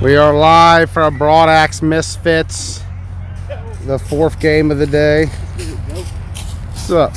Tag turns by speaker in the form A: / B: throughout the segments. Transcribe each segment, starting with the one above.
A: We are live from Broad Axe Misfits, the fourth game of the day. What's up?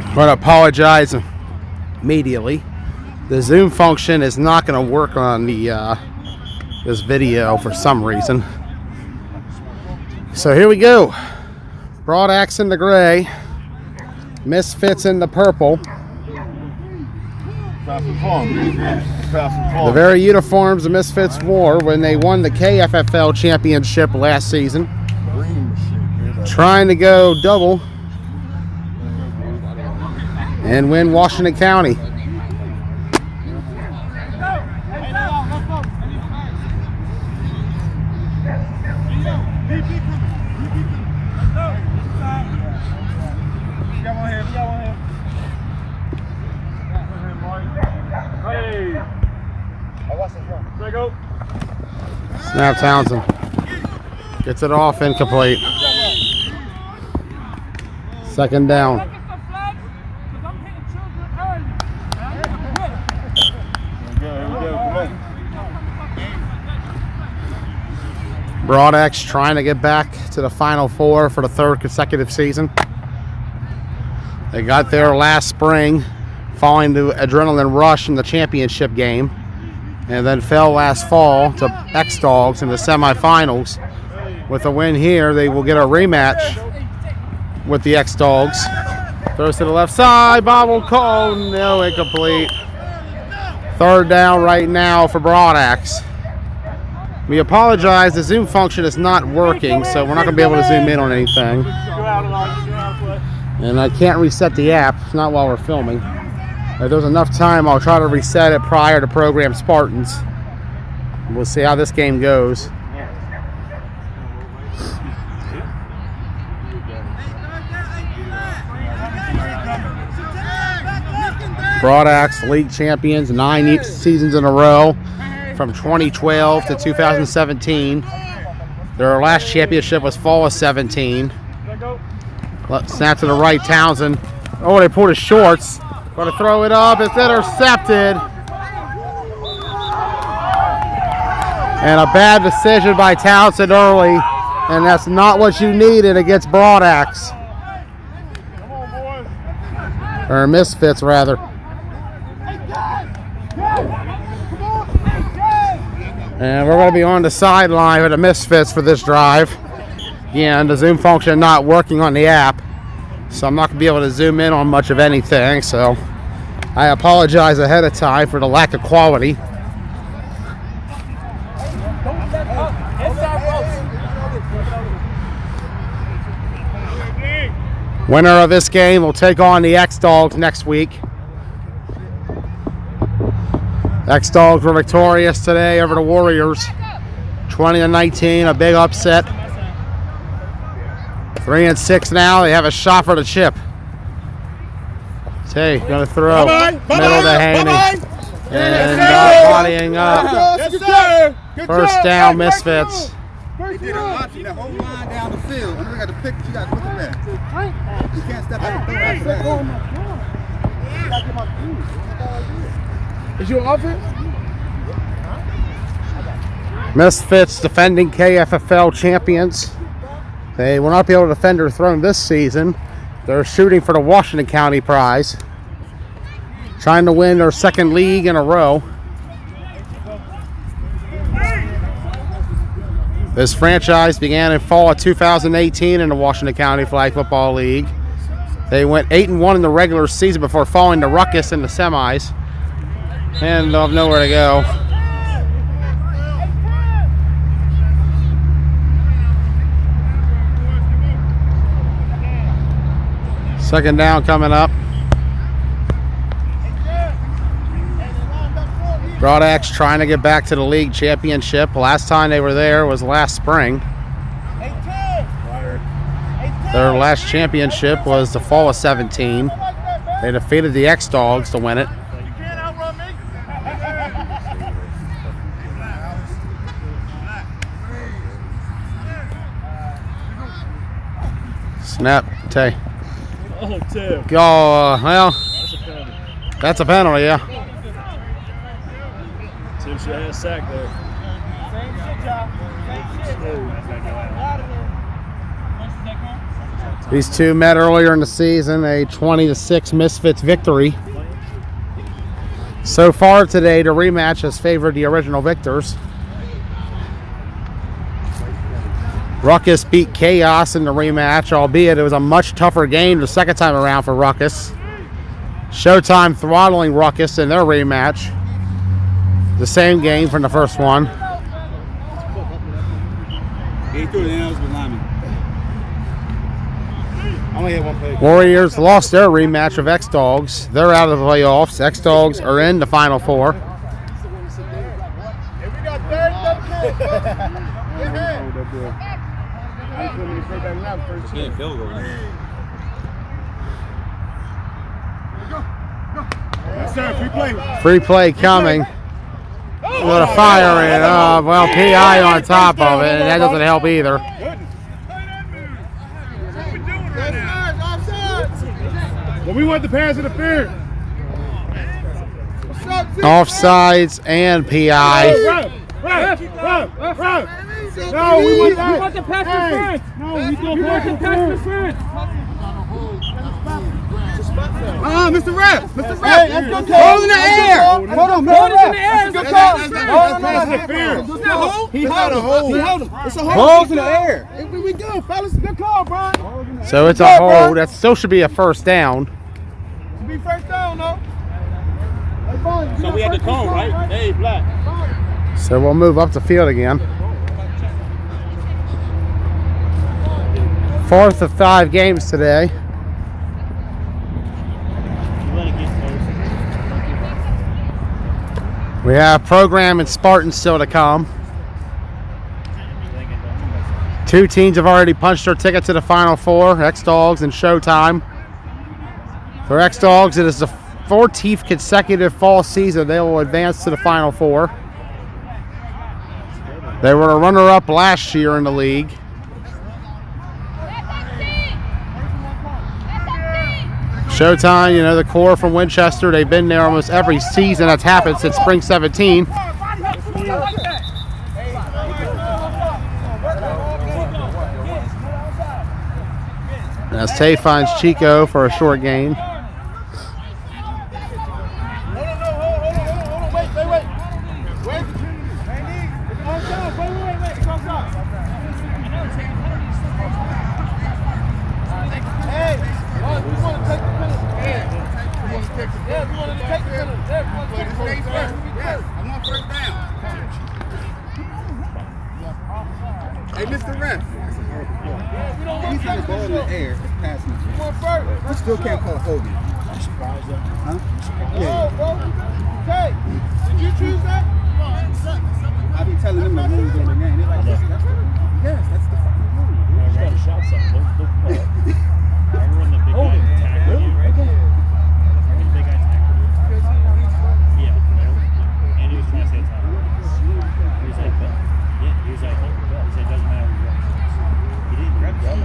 A: I'm going to apologize immediately. The Zoom function is not going to work on the this video for some reason. So here we go. Broad Axe in the gray, Misfits in the purple. The very uniforms the Misfits wore when they won the KFFL championship last season. Trying to go double and win Washington County. Snap Townsend gets it off, incomplete. Second down. Broad Axe trying to get back to the Final Four for the third consecutive season. They got there last spring following the adrenaline rush in the championship game, and then fell last fall to X-Dogs in the semifinals. With a win here, they will get a rematch with the X-Dogs. Throws to the left side, bobble call, no, incomplete. Third down right now for Broad Axe. We apologize, the Zoom function is not working, so we're not going to be able to zoom in on anything. And I can't reset the app, not while we're filming. If there's enough time, I'll try to reset it prior to program Spartans. We'll see how this game goes. Broad Axe league champions 9 seasons in a row. From 2012 to 2017. Their last championship was fall of 17. Snap to the right, Townsend. Oh, they pulled his shorts. Going to throw it up. It's intercepted. And a bad decision by Townsend early. And that's not what you needed against Broad Axe. Or Misfits, rather. And we're going to be on the sideline with the Misfits for this drive. Again, the Zoom function not working on the app, so I'm not going to be able to zoom in on much of anything. So I apologize ahead of time for the lack of quality. Winner of this game will take on the X-Dogs next week. X-Dogs were victorious today over the Warriors, 20-19, a big upset. 3-6 now. They have a shot for the chip. Tay gonna throw middle to Haney, and bodying up. First down, Misfits.
B: He did a lot in the whole line down the field. You got to pick. You got to look at that. You can't step out and throw after that.
C: Is your offense?
A: Misfits defending KFFL champions. They will not be able to defend their throne this season. They're shooting for the Washington County prize. Trying to win their second league in a row. This franchise began in fall of 2018 in the Washington County Flag Football League. They went 8-1 in the regular season before falling to Ruckus in the semis. And they'll have nowhere to go. Second down coming up. Broadax trying to get back to the league championship. Last time they were there was last spring. Their last championship was the fall of 17. They defeated the X-Dogs to win it. Snap, Tay.
C: Oh, Tim.
A: Go, well, that's a penalty, yeah.
C: Tim should have had a sack there.
A: These two met earlier in the season, a 20-6 Misfits victory. So far today, the rematch has favored the original victors. Ruckus beat Chaos in the rematch, albeit it was a much tougher game the second time around for Ruckus. Showtime throttling Ruckus in their rematch. The same game from the first one. Warriors lost their rematch of X-Dogs. They're out of the playoffs. X-Dogs are in the Final Four. Free play coming. With a fire in. Well, PI on top of it, and that doesn't help either.
C: Well, we want the pass interference.
A: Offsides and PI.
C: No, we want the pass interference. No, we want the pass interference.
B: Mr. Ref! Mr. Ref! Hold in the air! Hold on, hold in the air! Good call! He's not a hold. He held him. It's a hold in the air. We good, fellas. Good call, Brian.
A: So it's a hold. That still should be a first down.
B: Should be first down, though.
C: So we had the cone, right? Hey, Black.
A: So we'll move up the field again. 4th of 5 games today. We have program and Spartans still to come. Two teams have already punched their ticket to the Final Four, X-Dogs and Showtime. For X-Dogs, it is the 14th consecutive fall season they will advance to the Final Four. They were a runner-up last year in the league. Showtime, you know, the core from Winchester, they've been there almost every season that's happened since spring 17. As Tay finds Chico for a short gain.
B: Hey, Mr. Ref. He's in the ball in the air. It's passing. You still can't call holding. Huh? Yeah. Hey, did you choose that? I be telling them the rules on the game. They're like, yes, that's the fucking rule.
C: You got to shot something. Remember when the big guy tackled you? Remember the big guy tackled you? Yeah. And he was trying to say it's not. He was like, yeah, he was like, he said it doesn't matter who you are. He didn't grab the other.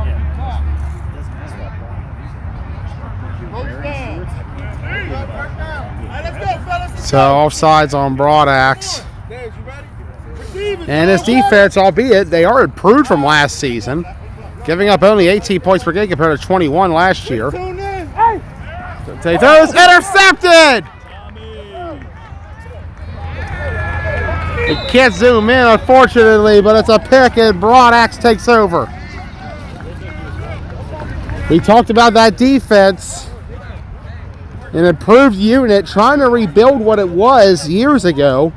C: Yeah. It doesn't matter.
A: So offsides on Broadax. And his defense, albeit they are improved from last season, giving up only 18 points per game compared to 21 last year. They throws intercepted. You can't zoom in, unfortunately, but it's a pick, and Broad Axe takes over. We talked about that defense. An improved unit trying to rebuild what it was years ago.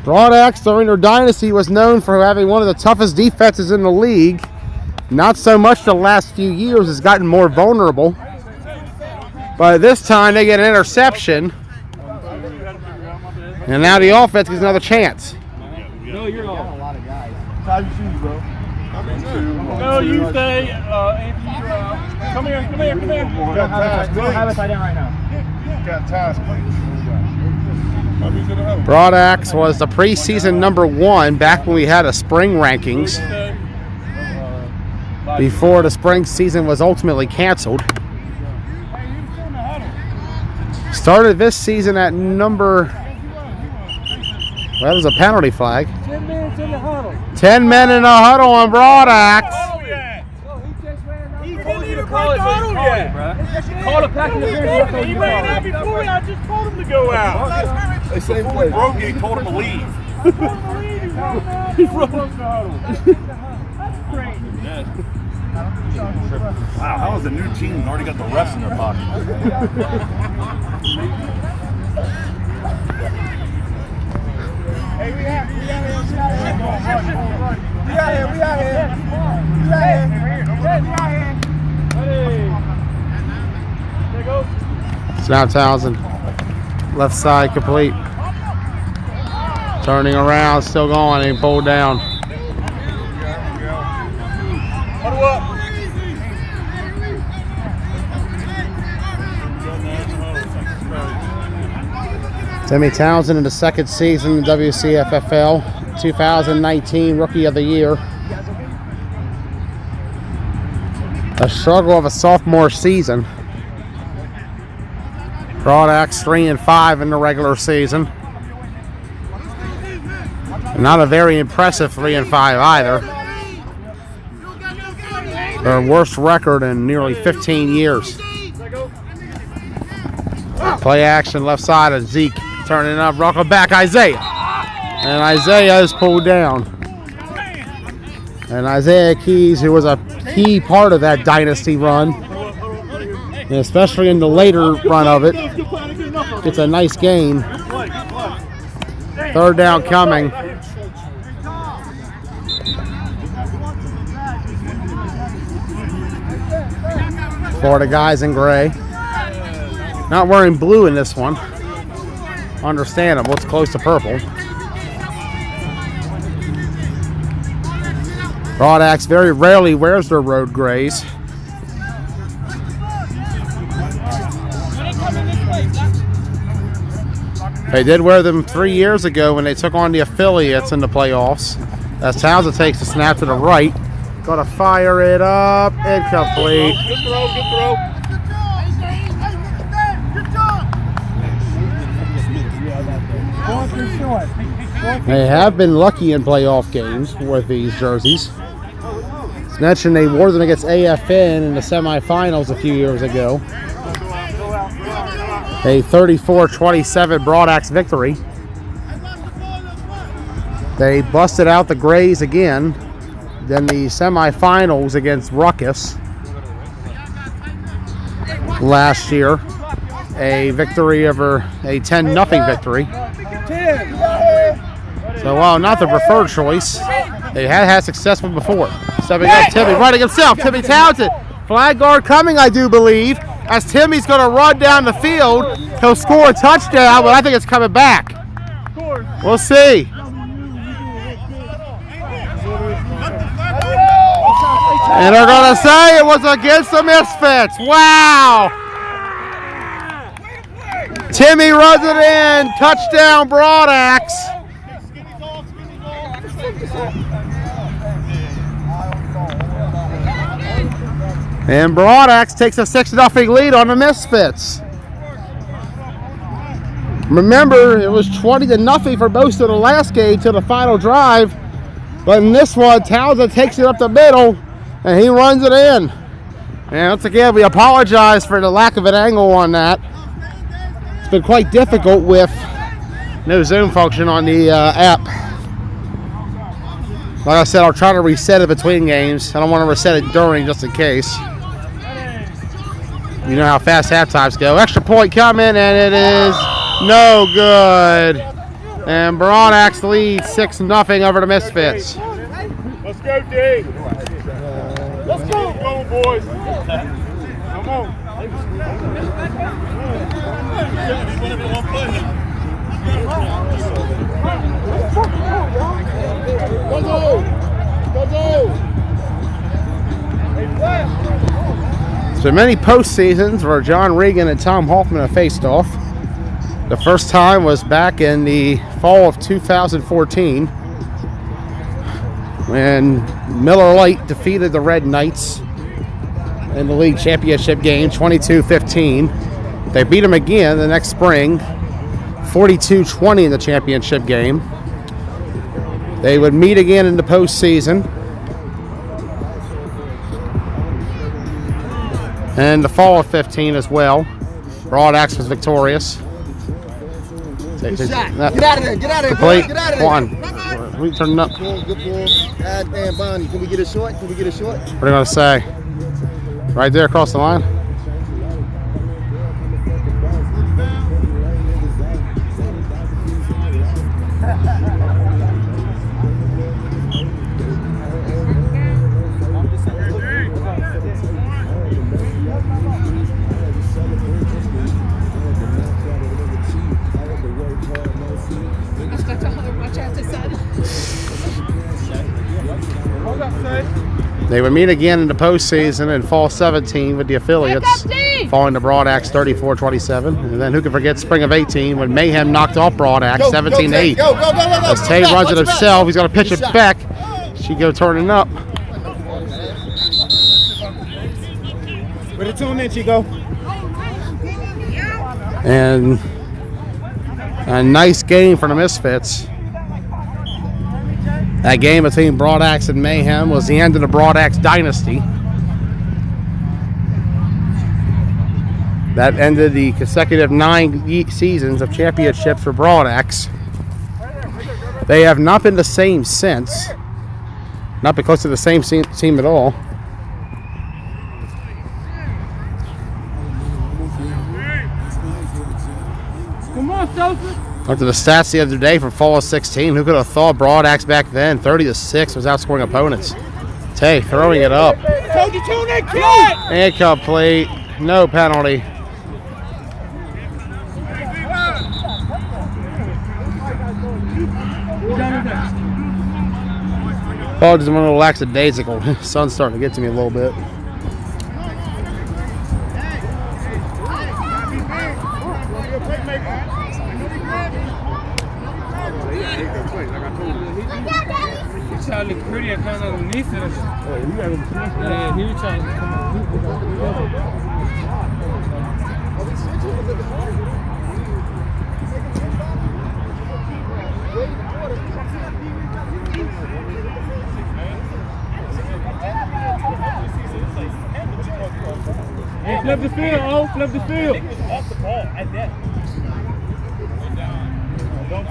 A: Broad Axe during their dynasty was known for having one of the toughest defenses in the league. Not so much the last few years, has gotten more vulnerable. But this time they get an interception. And now the offense gets another chance.
C: No, you're all.
B: A lot of guys. Tie your shoes, bro.
C: No, you stay. Anthony, come here.
B: Got ties,
C: Don't have it tied down right now.
B: Got ties,
A: Broad Axe was the preseason #1 back when we had a spring rankings. Before the spring season was ultimately canceled. Started this season at number... That was a penalty flag.
C: 10 minutes in the huddle.
A: 10 men in a huddle on Broad Axe.
C: He didn't even break the huddle yet. Call it back in the beer. He ran out before me. I just told him to go out.
B: They say play.
D: Brogy told him to leave.
C: He's running the huddle.
D: Wow, how is a new team and already got the refs in their pocket?
B: Hey, we out here.
A: It's now Townsend. Left side complete. Turning around, still going, he pulled down.
D: Huddle up.
A: Timmy Townsend in the second season in WCFFL, 2019 Rookie of the Year. A struggle of a sophomore season. Broad Axe 3-5 in the regular season. Not a very impressive 3-5 either. Their worst record in nearly 15 years. Play action left side of Zeke. Turning up, rocking back Isaiah. And Isaiah is pulled down. And Isaiah Keys, who was a key part of that dynasty run, and especially in the later run of it, gets a nice gain. Third down coming. For the guys in gray. Not wearing blue in this one. Understandable, it's close to purple. Broad Axe very rarely wears their road grays. They did wear them 3 years ago when they took on the affiliates in the playoffs. As Townsend takes the snap to the right. Gonna fire it up, incomplete.
D: Good throw.
A: They have been lucky in playoff games with these jerseys. It's mentioned they wore them against AFN in the semifinals a few years ago. A 34-27 Broad Axe victory. They busted out the grays again. Then the semifinals against Ruckus last year. A victory over a 10-0 victory. So while not the preferred choice, they had success with before. Stepping up, Timmy running himself. Timmy Townsend, flag guard coming, I do believe. As Timmy's going to run down the field, he'll score a touchdown, but I think it's coming back. We'll see. And they're going to say it was against the Misfits. Wow. Timmy runs it in. Touchdown, Broad Axe. And Broad Axe takes a 6-0 lead on the Misfits. Remember, it was 20-0 for most of the last game to the final drive. But in this one, Townsend takes it up the middle, and he runs it in. And once again, we apologize for the lack of an angle on that. It's been quite difficult with No Zoom function on the app. Like I said, I'll try to reset it between games. I don't want to reset it during just in case. You know how fast half times go. Extra point coming, and it is no good. And Broadax leads 6-0 over the Misfits.
D: Let's go, D. Let's go. Go, boys. Come on.
A: So many postseasons where John Regan and Tom Hoffman have faced off. The first time was back in the fall of 2014 when Miller Lite defeated the Red Knights in the league championship game 22-15. They beat them again the next spring 42-20 in the championship game. They would meet again in the postseason. And the fall of 15 as well. Broadax was victorious.
B: Good shot. Get out of there. Get out of there.
A: Complete.
B: Get out of there.
A: One. We turn it up.
B: Good ball. God damn, Bonnie. Can we get a short? Can we get a short?
A: What are you going to say? Right there across the line? They would meet again in the postseason in fall 17 with the affiliates, falling to Broadax 34-27. And then who can forget spring of 18 when Mayhem knocked off Broadax 17-8. As Tay runs it himself, he's going to pitch it back. She go turning up.
B: Where the tune in, Chico?
A: And a nice game for the Misfits. That game between Broadax and Mayhem was the end of the Broadax dynasty. That ended the consecutive 9 seasons of championships for Broadax. They have not been the same since. Not because of the same team at all.
B: Come on, Sophie.
A: Looked at the stats the other day from fall of 16. Who could have thought Broadax back then, 30-6, was outscoring opponents? Tay throwing it up. Incomplete. No penalty. Apologies, I'm a little lackadaisical. Sun's starting to get to me a little bit.
E: Trying to look pretty and kind of underneath it. Yeah, he was trying to come on. Hey, flip the field, oh, flip the field. Off the ball, at that.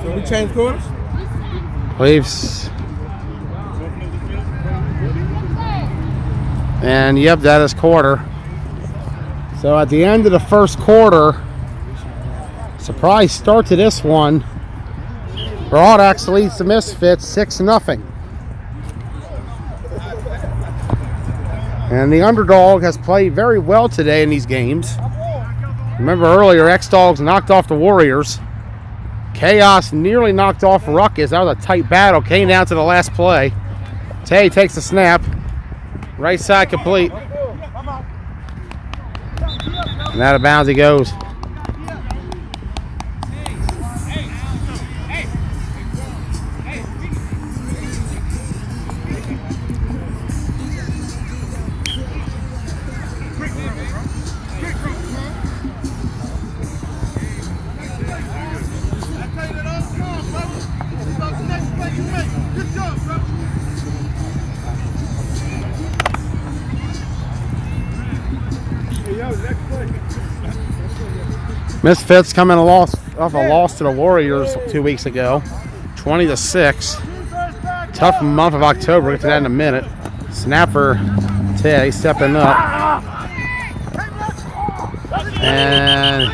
E: So we change quarters?
A: Leaves. And yep, that is quarter. So at the end of the first quarter, surprise start to this one. Broadax leads the Misfits 6-0. And the underdog has played very well today in these games. Remember earlier, X-Dogs knocked off the Warriors. Chaos nearly knocked off Ruckus. That was a tight battle. Came down to the last play. Tay takes the snap. Right side complete. And out of bounds he goes. Misfits come in a loss off a loss to the Warriors 2 weeks ago, 20-6. Tough month of October. We'll get to that in a minute. Snap for Tay, stepping up. And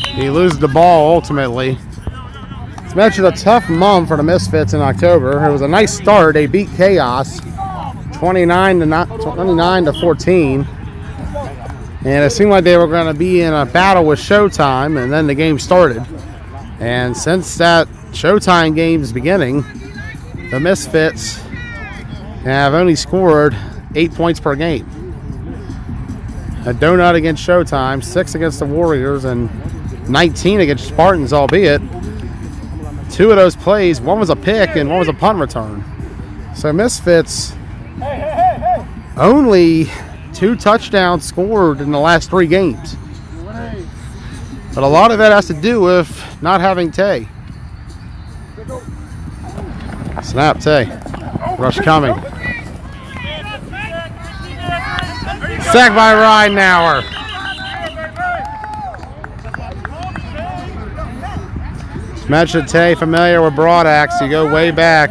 A: he loses the ball ultimately. It's mentioned a tough month for the Misfits in October. It was a nice start. They beat Chaos 29-14. And it seemed like they were going to be in a battle with Showtime, and then the game started. And since that Showtime game's beginning, the Misfits have only scored 8 points per game. A donut against Showtime, 6 against the Warriors, and 19 against Spartans, albeit 2 of those plays, one was a pick and one was a punt return. So Misfits only 2 touchdowns scored in the last 3 games. But a lot of that has to do with not having Tay. Snap, Tay. Rush coming. Sacked by Ridenauer. Mentioned Tay, familiar with Broadaxe. You go way back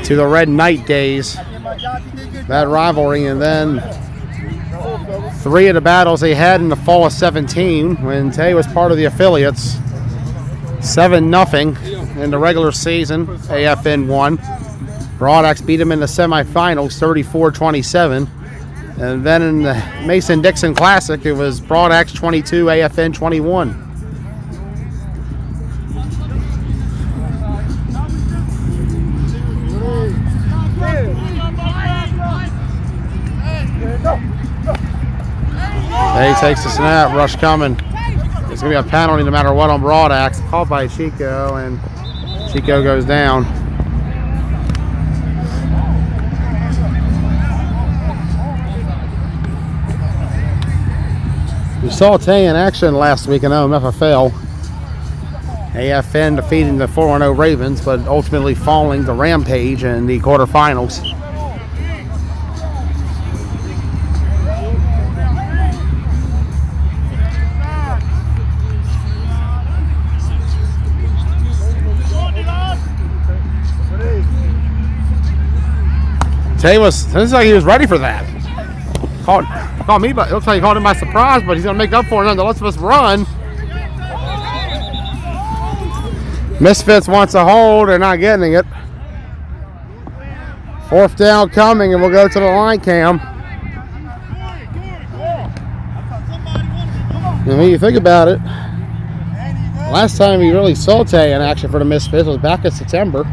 A: to the Red Knight days. That rivalry, and then 3 of the battles they had in the fall of 17 when Tay was part of the affiliates. 7-0 in the regular season. AFN won. Broadaxe beat him in the semifinals 34-27. And then in the Mason-Dixon Classic, it was Broadaxe 22, AFN 21. He takes the snap, rush coming. It's going to be a penalty no matter what on Broadaxe. Called by Chico, and Chico goes down. We saw Tay in action last week in OMFFL. AFN defeating the 4-0 Ravens, but ultimately falling to Rampage in the quarterfinals. Tay seems like he was ready for that. Called me, but it looks like he called him by surprise, but he's going to make up for it nonetheless. Let's run. Misfits wants a hold. They're not getting it. 4th down coming, and we'll go to the line cam. And when you think about it, last time we really saw Tay in action for the Misfits was back in September.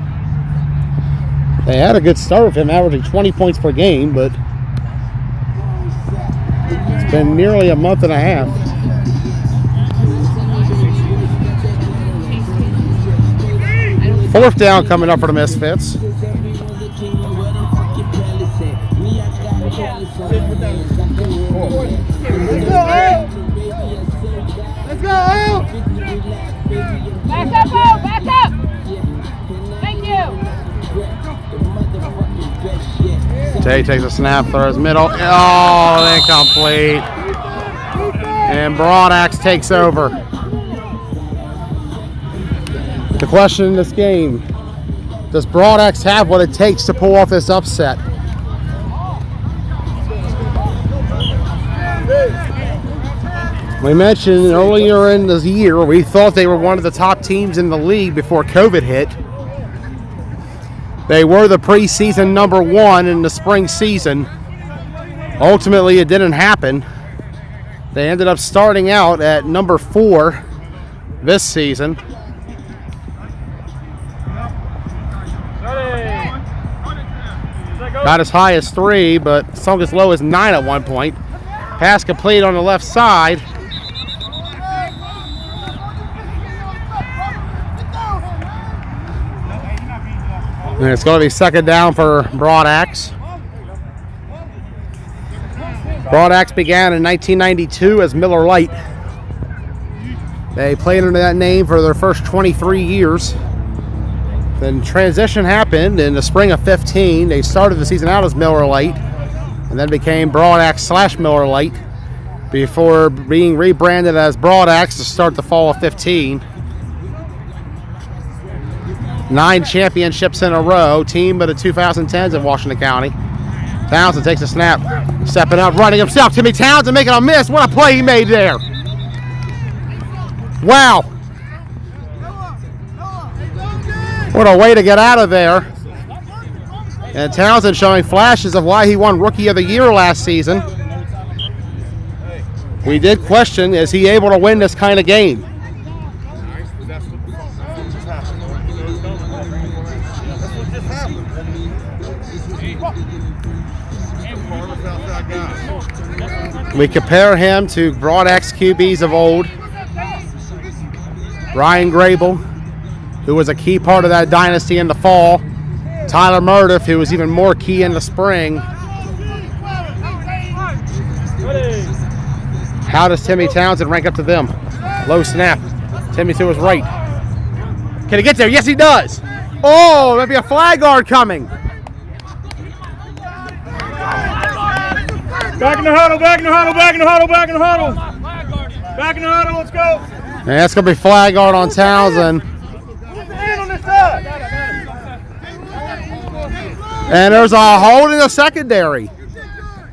A: They had a good start with him, averaging 20 points per game, but it's been nearly a month and a half. Fourth down coming up for the Misfits.
B: Let's go, Al!
F: Back up, Al! Back up! Thank you!
A: Tay takes a snap, throws middle. Oh, incomplete. And Broadaxe takes over. The question in this game, does Broadaxe have what it takes to pull off this upset? We mentioned earlier in the year, we thought they were one of the top teams in the league before COVID hit. They were the preseason number 1 in the spring season. Ultimately, it didn't happen. They ended up starting out at number 4 this season. Not as high as 3, but sunk as low as 9 at one point. Pass complete on the left side. And it's going to be 2nd down for Broadaxe. Broadaxe began in 1992 as Miller Lite. They played under that name for their first 23 years. Then transition happened in the spring of 15. They started the season out as Miller Lite and then became Broadaxe / Miller Lite. before being rebranded as Broadaxe to start the fall of 15. 9 championships in a row, team of the 2010s in Washington County. Townsend takes a snap, stepping up, running himself. Timmy Townsend making a miss. What a play he made there. Wow. What a way to get out of there. And Townsend showing flashes of why he won Rookie of the Year last season. We did question, is he able to win this kind of game? We compare him to Broadaxe QBs of old. Ryan Grable, who was a key part of that dynasty in the fall. Tyler Murdiff, who was even more key in the spring. How does Timmy Townsend rank up to them? Low snap. Timmy to his right. Can he get there? Yes, he does. Oh, there'll be a flag guard coming.
D: Back in the huddle, back in the huddle, back in the huddle, back in the huddle. Back in the huddle, let's go.
A: And that's going to be flag guard on Townsend.
D: On this side.
A: And there's a hold in the secondary.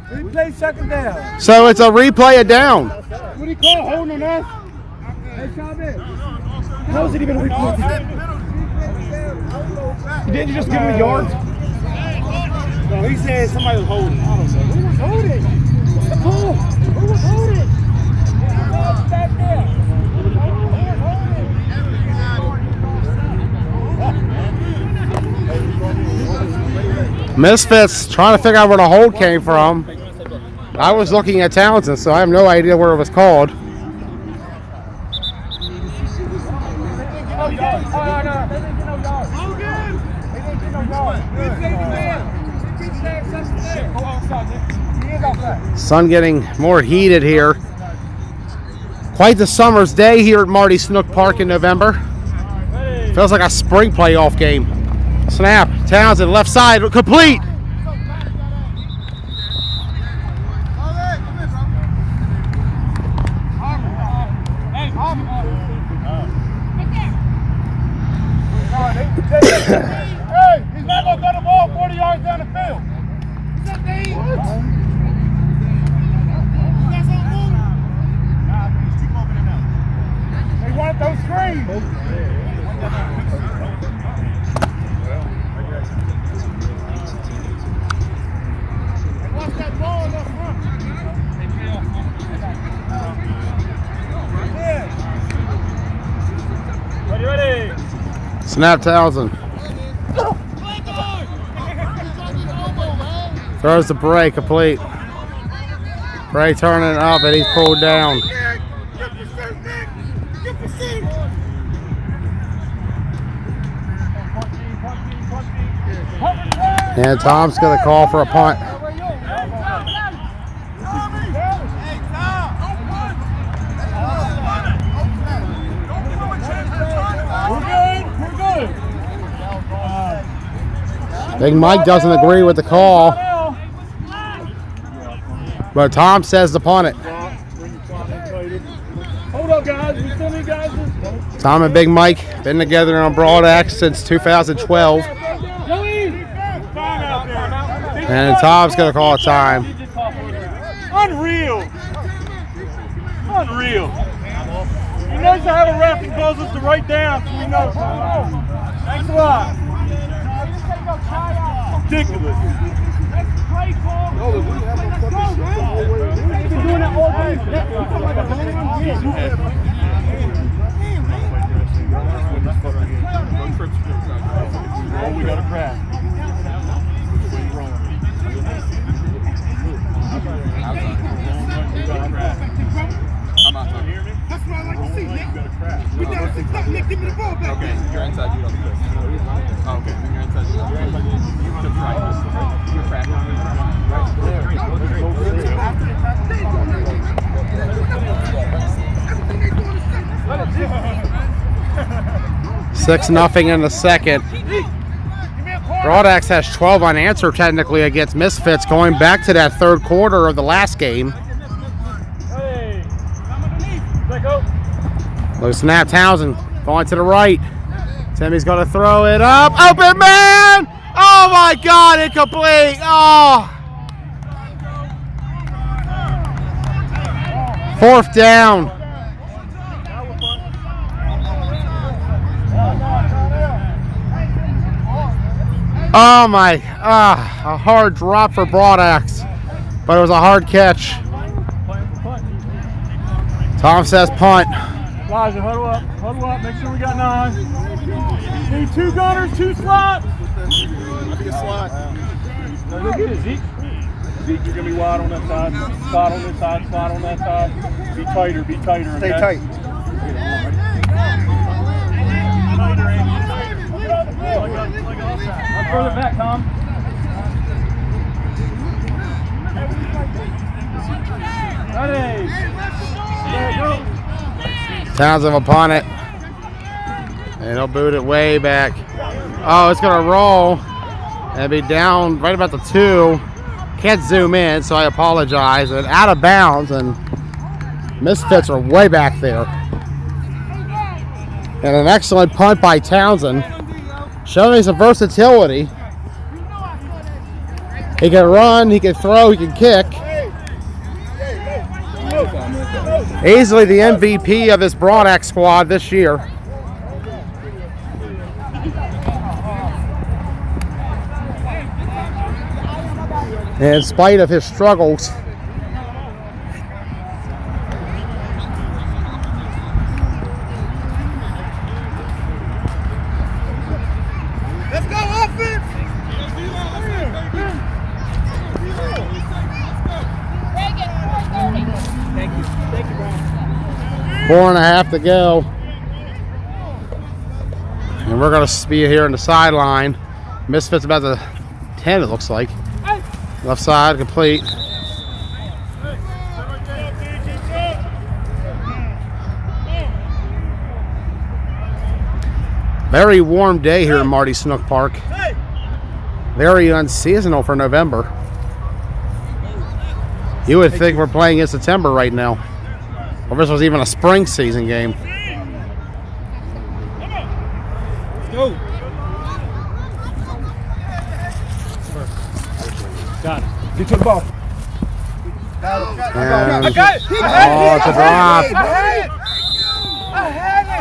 B: Replay second down.
A: So it's a replay of down.
B: What do you call holding on us? Hey, Chavez. How is it even a replay? Didn't you just give him a yard?
D: No, he said somebody was holding. I don't know.
B: Who was holding? What's the call? Who was holding? Back there.
A: Misfits trying to figure out where the hold came from. I was looking at Townsend, so I have no idea where it was called. Sun getting more heated here. Quite the summer's day here at Marty Snook Park in November. Feels like a spring playoff game. Snap, Townsend, left side, complete.
D: Hey, he's not going to throw the ball 40 yards down the field. They want those screens. Watch that ball in the front. Ready.
A: Snap, Townsend. Throws the Bray, complete. Bray turning up and he's pulled down. And Tom's going to call for a punt. Big Mike doesn't agree with the call, but Tom says to punt it.
D: Hold up, guys. We still need guys.
A: Tom and Big Mike been together on Broadaxe since 2012. And Tom's going to call a time.
D: Unreal. He knows to have a ref and calls us to write down so we know. Thanks a lot. Ridiculous. We got a crash. That's what I like to see, Nick. We never see stop, Nick. Give me the ball back. Okay, you're inside. You don't do this. Oh, okay, you're inside. You took right. You're cracking.
A: Right. 6-0 in the second. Broadaxe has 12 unanswered technically against Misfits going back to that third quarter of the last game. Loose snap, Townsend going to the right. Timmy's going to throw it up. Open man! Oh my God, incomplete! Oh! 4th down. Oh my, a hard drop for Broadaxe, but it was a hard catch. Tom says punt.
C: Elijah, huddle up, make sure we got 9. Need 2 gunners, 2 slots.
D: I think it's slot.
C: No, go get it, Zeke. Zeke, you're going to be wide on that side. Slot on this side, slot on that side. Be tighter, okay?
B: Stay tight.
C: Tighter, Andy, tighter. I'll throw it back, Tom. Ready. There you go.
A: Townsend upon it. And he'll boot it way back. Oh, it's going to roll. And be down right about the 2. Can't zoom in, so I apologize. And out of bounds, and Misfits are way back there. And an excellent punt by Townsend, showing some versatility. He can run, he can throw, he can kick. Easily the MVP of this Broadaxe squad this year. And in spite of his struggles,
B: Let's go, offense!
F: Thank you. Thank you, Brian.
A: 4.5 to go. And we're going to be here in the sideline. Misfits about the 10, it looks like. Left side complete. Very warm day here in Marty Snook Park. Very unseasonal for November. You would think we're playing in September right now. Or this was even a spring season game.
C: Go. Got it.
B: Get to the ball.
A: And,
B: I got it.
A: oh, it's a drop.
B: I had it.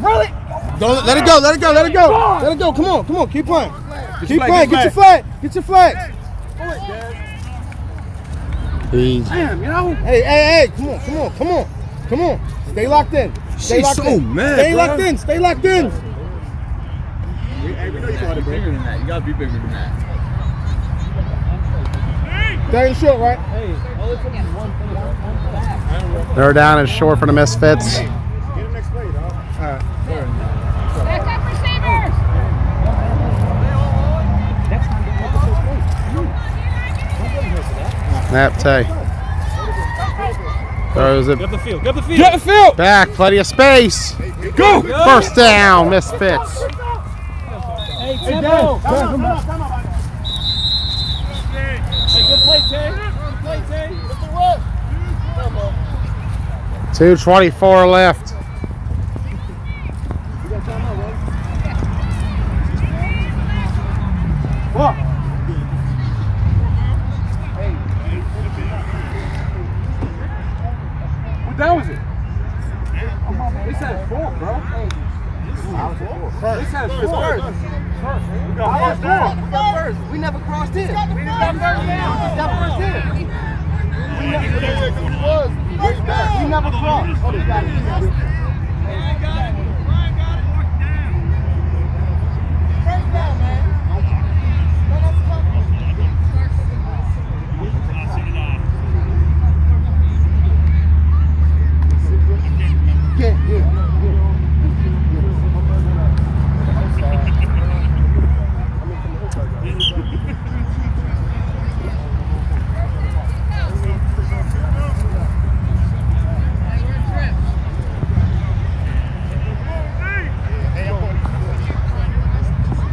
B: Really? Don't let it go. Let it go. Let it go. Let it go. Come on. Come on. Keep playing. Keep playing. Get your flag. Get your flag. Damn, you know. Hey. Come on. Come on. Come on. Come on. Stay locked in. Stay locked in. Stay locked in. Stay locked in.
D: Hey, we know you gotta be bigger than that. You gotta be bigger than that.
B: That ain't short, right?
A: They're down and short for the Misfits.
B: Get him next play, dog. All right.
F: Back up, receivers.
A: Snap Tay. Throws it
C: Get the field. Get the field.
B: Get the field.
A: back. Plenty of space.
B: Go.
A: First down, Misfits.
C: Hey, tempo. Come on. Hey, good play, Tay. Good play, Tay.
A: 2:24 left.
B: What? What down was it? They said 4, bro. They said 4. We got first down. We got first. We never crossed in. We got first down. We got first in. We never crossed. Oh, they got it. First down, man.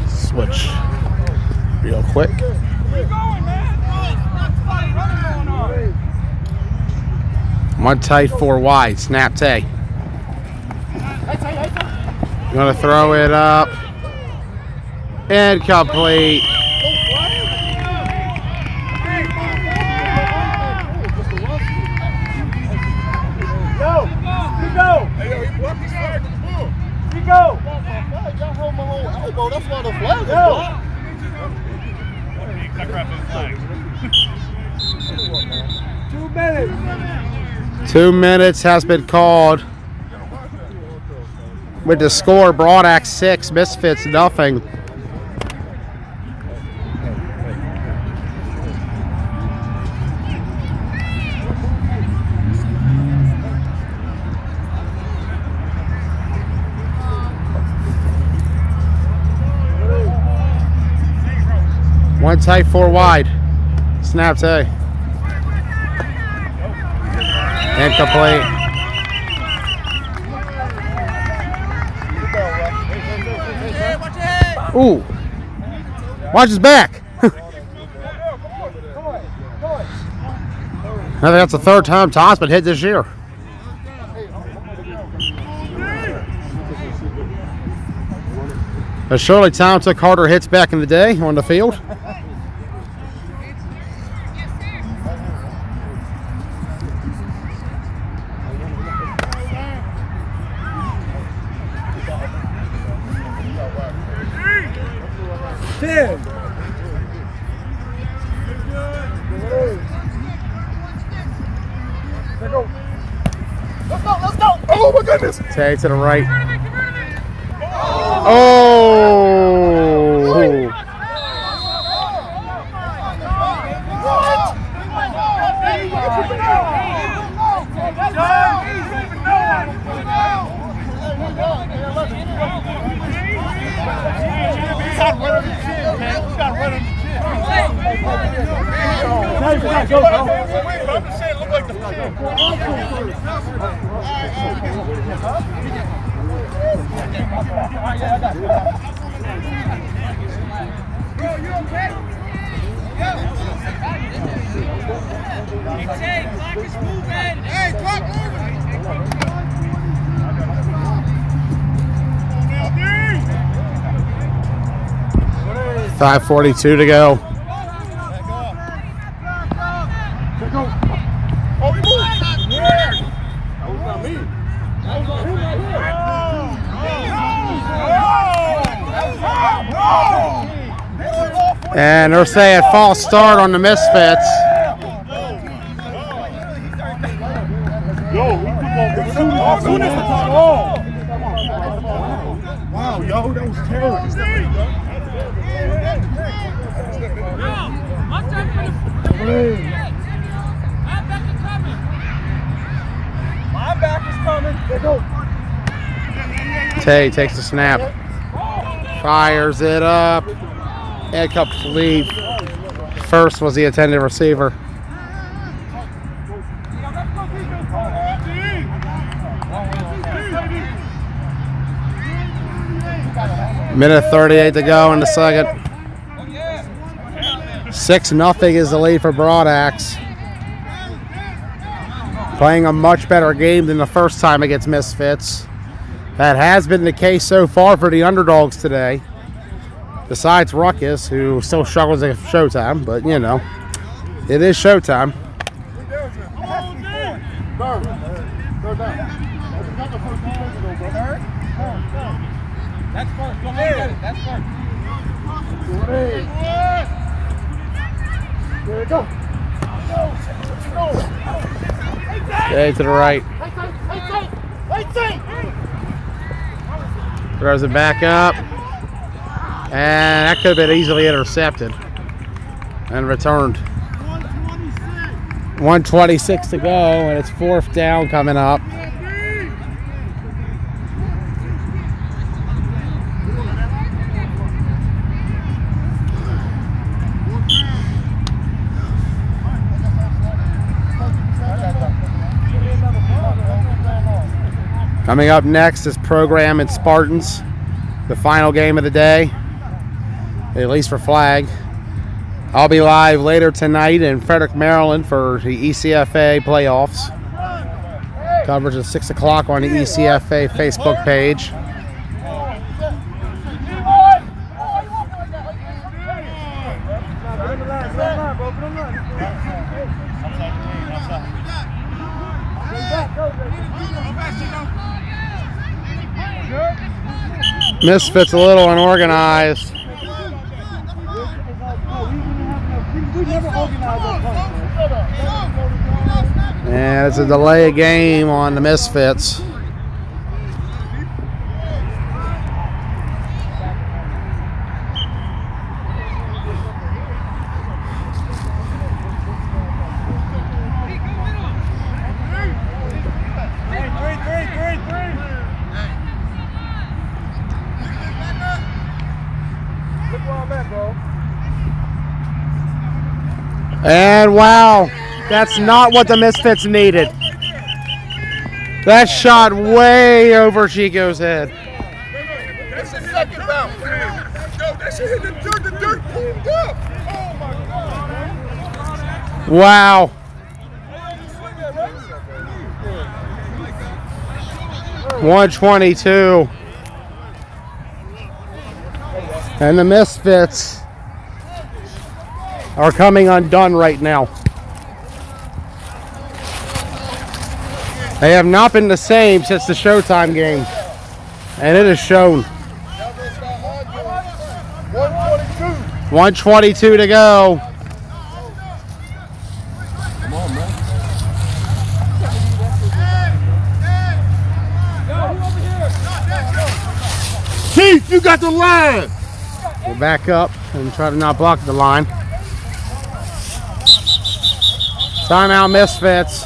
A: Switch. One tight, 4 wide. Snap Tay. Gonna throw it up. Incomplete.
B: That's why the flag is blocked. 2 minutes.
A: 2 minutes has been called. With the score, Broadax 6, Misfits nothing. One tight, 4 wide. Snaps A. Incomplete. Ooh. Watch his back. I think that's the 3rd time Tom's been hit this year. But surely Tom took harder hits back in the day on the field.
B: Let's go. Oh my goodness.
A: Tay to the right. Oh!
F: Clock is moving.
B: Hey, clock moving.
A: 5:42 to go. And they're saying false start on the Misfits.
B: Wow, yo, that was terrible. My back is coming. There go.
A: Tay takes the snap. Fires it up. Incomplete. First was the intended receiver. Minute 38 to go in the second. 6-0 is the lead for Broadax. Playing a much better game than the first time against Misfits. That has been the case so far for the underdogs today. Besides Ruckus, who still struggles at showtime, but you know, it is showtime.
B: That's first. Go ahead. That's first. There we go.
A: Okay, to the right. Throws it back up. And that could have been easily intercepted and returned. 1:26 to go, and it's 4th down coming up. Coming up next is Program and Spartans, the final game of the day, at least for flag. I'll be live later tonight in Frederick, Maryland for the ECFA playoffs. Coverage at 6 o'clock on the ECFA Facebook page. Misfits a little unorganized. And it's a delay game on the Misfits. And wow, that's not what the Misfits needed. That shot way over Chico's head.
D: That's the second bounce. Yo, that shit hit the dirt pulled up. Oh my God.
A: Wow. .122. And the Misfits are coming undone right now. They have not been the same since the Showtime game, and it is shown. 122 to go.
D: Come on, man. Keith, you got the line.
A: We'll back up and try to not block the line. Timeout, Misfits.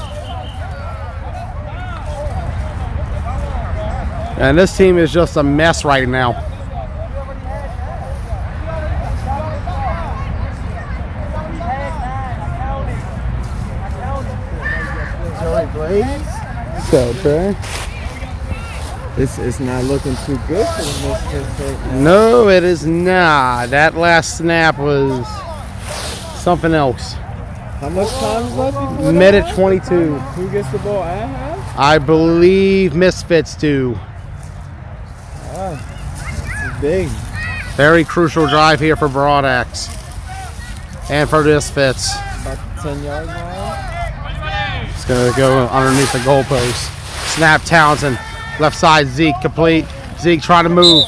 A: And this team is just a mess right now. So, Trey.
B: It's not looking too good for the Misfits right now.
A: No, it is not. That last snap was something else.
B: How much time is left before
A: Minute
B: that?
A: 22.
B: Who gets the ball at half?
A: I believe Misfits do.
B: It's big.
A: Very crucial drive here for Broadax and for Misfits.
B: About the 10-yard line.
A: It's going to go underneath the goalpost. Snap Townsend. Left side Zeke complete. Zeke trying to move.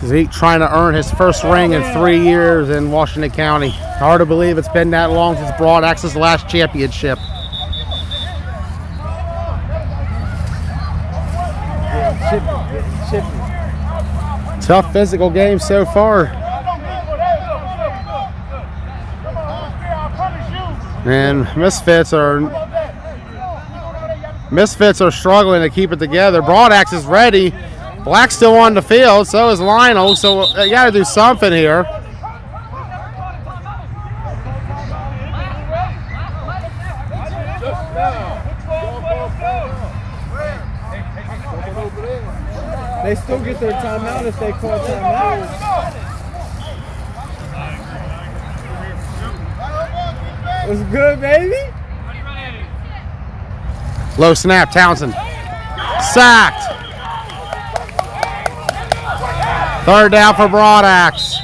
A: Zeke trying to earn his first ring in 3 years in Washington County. Hard to believe it's been that long since Broadax's last championship.
B: Chippy.
A: Tough physical game so far. And Misfits are struggling to keep it together. Broadax is ready. Black's still on the field, so is Lionel, so you got to do something here.
B: They still get their timeout if they call timeout. What's good, baby?
A: Low snap, Townsend. Sacked. Third down for Broadax.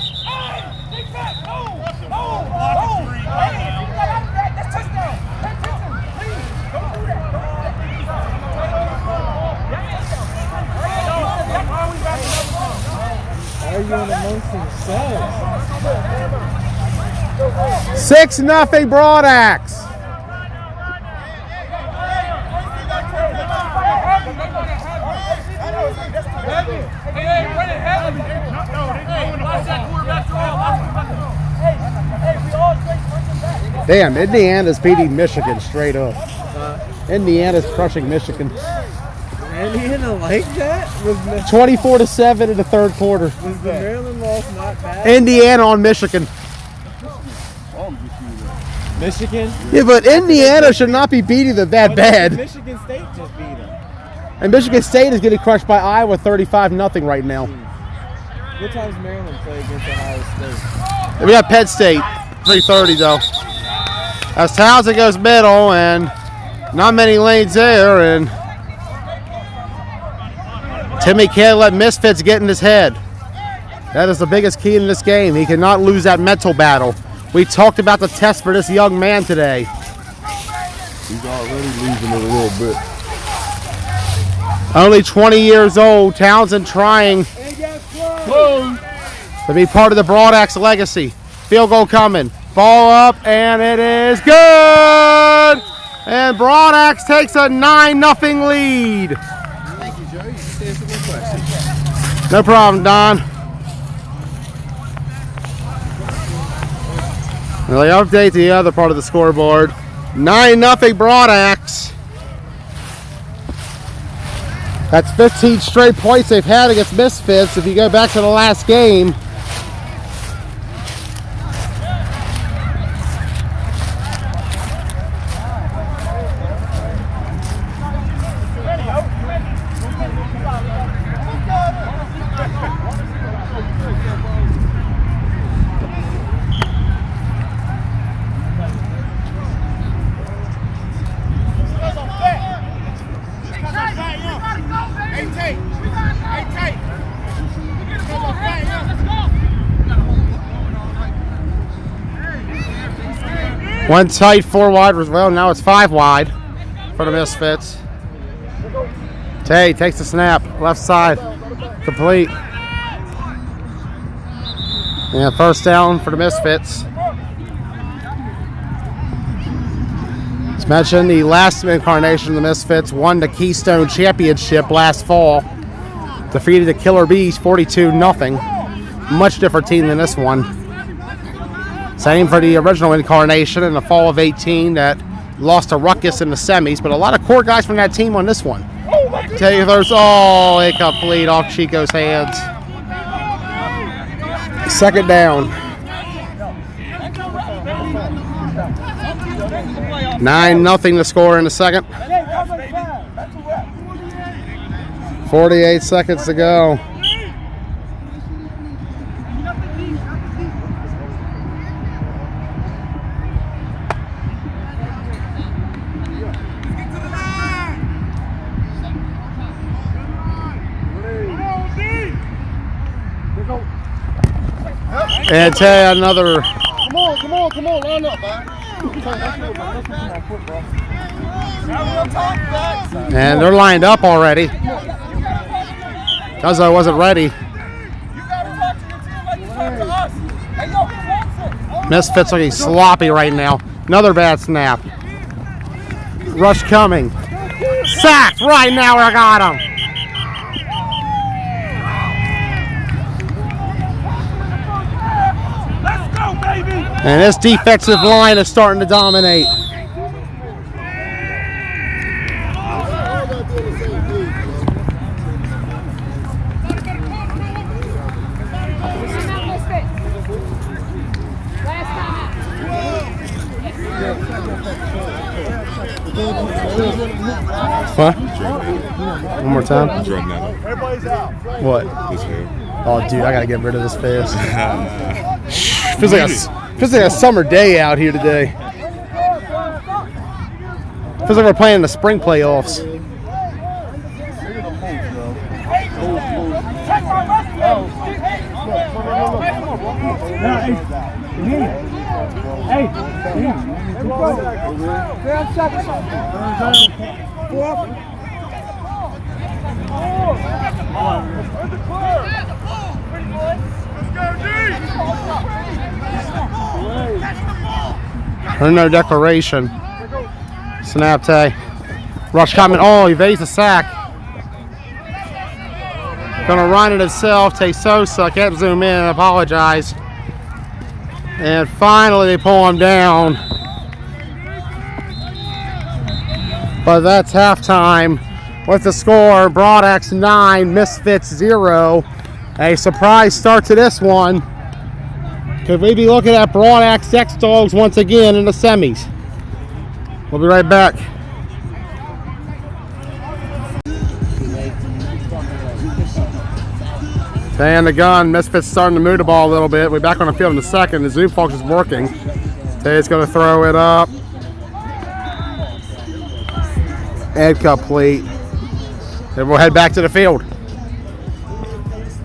B: Arguing amongst themselves.
A: 6-0 Broadax. Damn, Indiana's beating Michigan straight up. Indiana's crushing Michigan.
B: Indiana like that? Was
A: 24-7 in the third quarter.
B: the Maryland loss not bad?
A: Indiana on Michigan.
B: Michigan?
A: Yeah, but Indiana should not be beating them that bad.
B: Michigan State just beat them.
A: And Michigan State is getting crushed by Iowa 35-0 right now.
B: What time does Maryland play against Ohio State?
A: We got Penn State, 3:30 though. As Townsend goes middle, and not many lanes there, and Timmy can't let Misfits get in his head. That is the biggest key in this game. He cannot lose that mental battle. We talked about the test for this young man today.
D: He's already losing it a little bit.
A: Only 20 years old, Townsend trying to be part of the Broad Axe legacy. Field goal coming. Ball up, and it is good! And Broad Axe takes a 9-0 lead.
B: Thank you, Joe. You just answered my question.
A: No problem, Don. Well, they update the other part of the scoreboard. 9-0 Broad Axe. That's 15 straight points they've had against Misfits. If you go back to the last game, one tight 4 wide as well. Now it's 5 wide for the Misfits. Tay takes the snap, left side, complete. And first down for the Misfits. As mentioned, the last incarnation of the Misfits won the Keystone Championship last fall. Defeated the Killer Bees 42-0. Much different team than this one. Same for the original incarnation in the fall of 18 that lost to Ruckus in the semis, but a lot of core guys from that team on this one. Taylor's, incomplete off Chico's hands. Second down. 9-0 to score in the second. 48 seconds to go. And Tay, another.
B: Come on, line up, man.
A: And they're lined up already. Cuzzo wasn't ready. Misfits looking sloppy right now. Another bad snap. Rush coming. Sacked right now. I got him. And this defensive line is starting to dominate. What? One more time?
D: Everybody's out.
A: What? Oh, dude, I gotta get rid of this face. Feels like a summer day out here today. Feels like we're playing in the spring playoffs. No declaration. Snap Tay. Rush coming. Oh, evades the sack. Gonna run it himself. Tay Sosa. Can't zoom in. I apologize. And finally they pull him down. But that's halftime. With the score, Broad Axe 9, Misfits 0. A surprise start to this one. Could we be looking at Broad Axe X-Dogs once again in the semis? We'll be right back. And the gun, Misfits starting to move the ball a little bit. We're back on the field in a second. The Zoom Fox is working. Tay's going to throw it up. And complete. Then we'll head back to the field.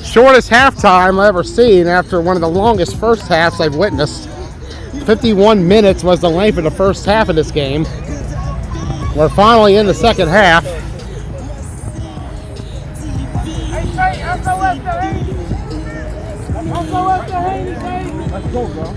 A: Shortest halftime I've ever seen after one of the longest first halves I've witnessed. 51 minutes was the length of the first half of this game. We're finally in the second half.
B: Let's go, bro.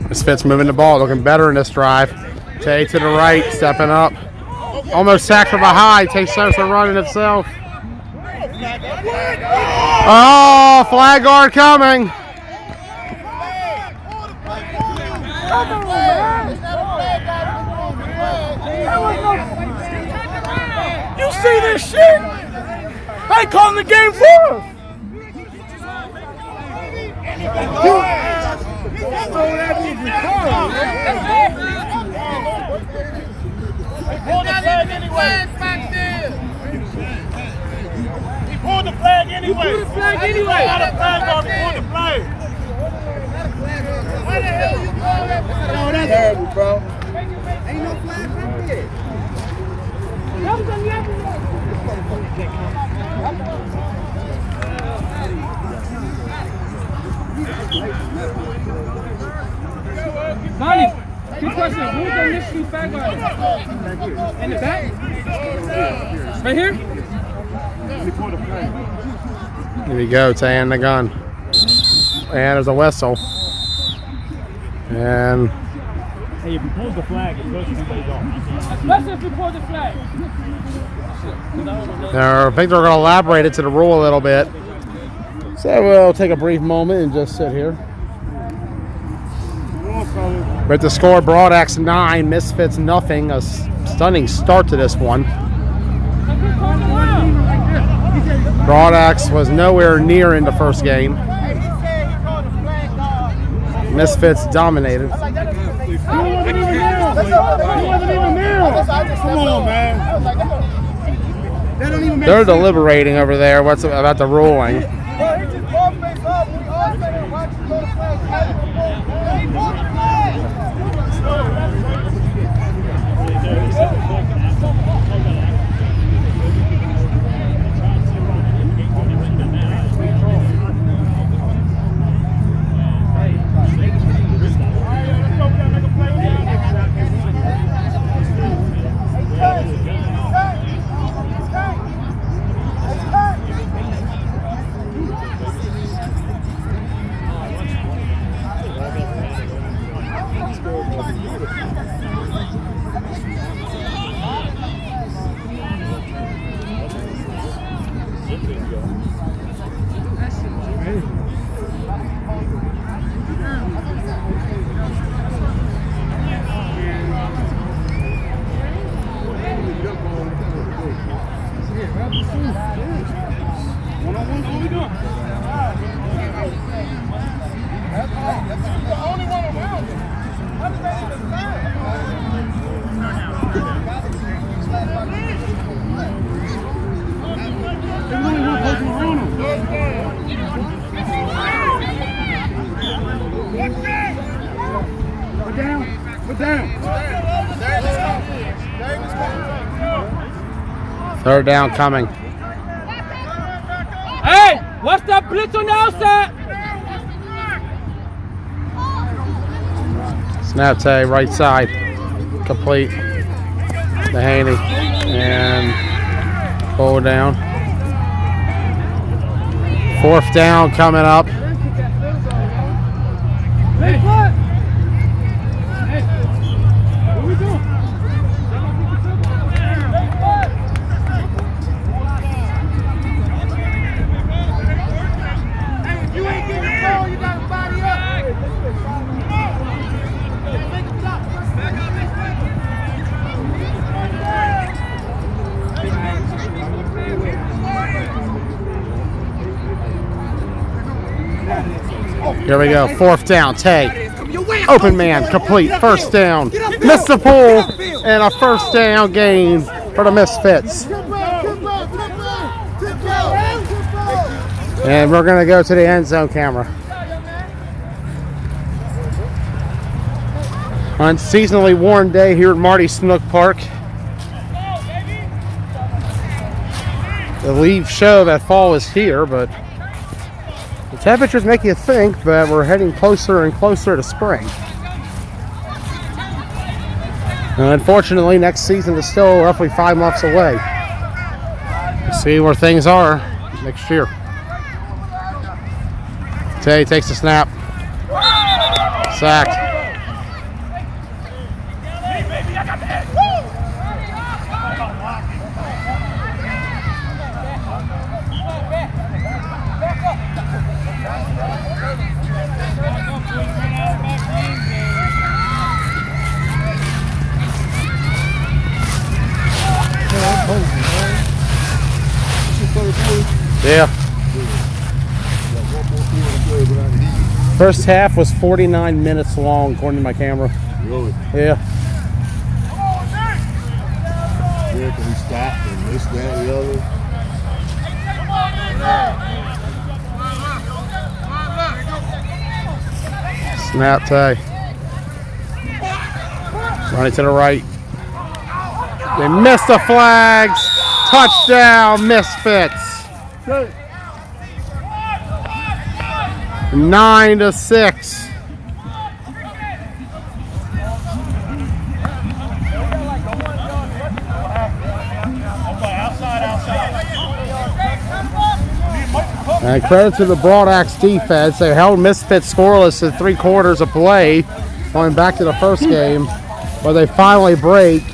A: Misfits moving the ball, looking better in this drive. Tay to the right, stepping up. Almost sacked from behind. Tay starts to run in itself. Oh, flag guard coming.
E: You see this shit? They calling the game for us.
F: Pull the flag anyway.
E: He pulled the flag anyway.
F: Pull the flag anyway.
E: Pull the flag on. Pull the flag.
F: Why the hell you call that?
B: No, that's terrible, bro. Ain't no flag right there.
E: Bonnie, good question. Who's the initially flag on? In the back? Right here?
A: Here we go, Tay in the gun. And there's a whistle. And
C: Hey, if you pull the flag, it goes to the goal.
E: Especially if you pull the flag.
A: I think they're going to elaborate it to the rule a little bit. So we'll take a brief moment and just sit here. But the score, Broad Axe 9, Misfits nothing. A stunning start to this one. Broad Axe was nowhere near in the first game. Misfits dominated.
B: Come on, man.
A: They're deliberating over there. What's about the ruling? Third down coming.
E: Hey, what's that blitz on the outside?
A: Snap Tay, right side. Complete. Mahaney. And pull down. Fourth down coming up.
E: Hey, what? Hey, what we doing?
F: You ain't getting the ball, you got to body up.
A: Here we go. Fourth down. Tay. Open man, complete, first down. Missed the pool, and a first down gain for the Misfits. And we're going to go to the end zone camera. Unseasonably warm day here at Marty Snook Park. The leaves show that fall is here, but the temperatures make you think that we're heading closer and closer to spring. And unfortunately, next season is still roughly 5 months away. We'll see where things are next year. Tay takes the snap. Sacked. Yeah. First half was 49 minutes long, according to my camera.
G: Really?
A: Yeah.
G: Yeah, because he stopped and this, that, and the other.
A: Snap Tay. Running to the right. They missed the flags. Touchdown, Misfits. 9-6. And credit to the Broad Axe defense. They held Misfits scoreless in 3 quarters of play, going back to the first game, where they finally break.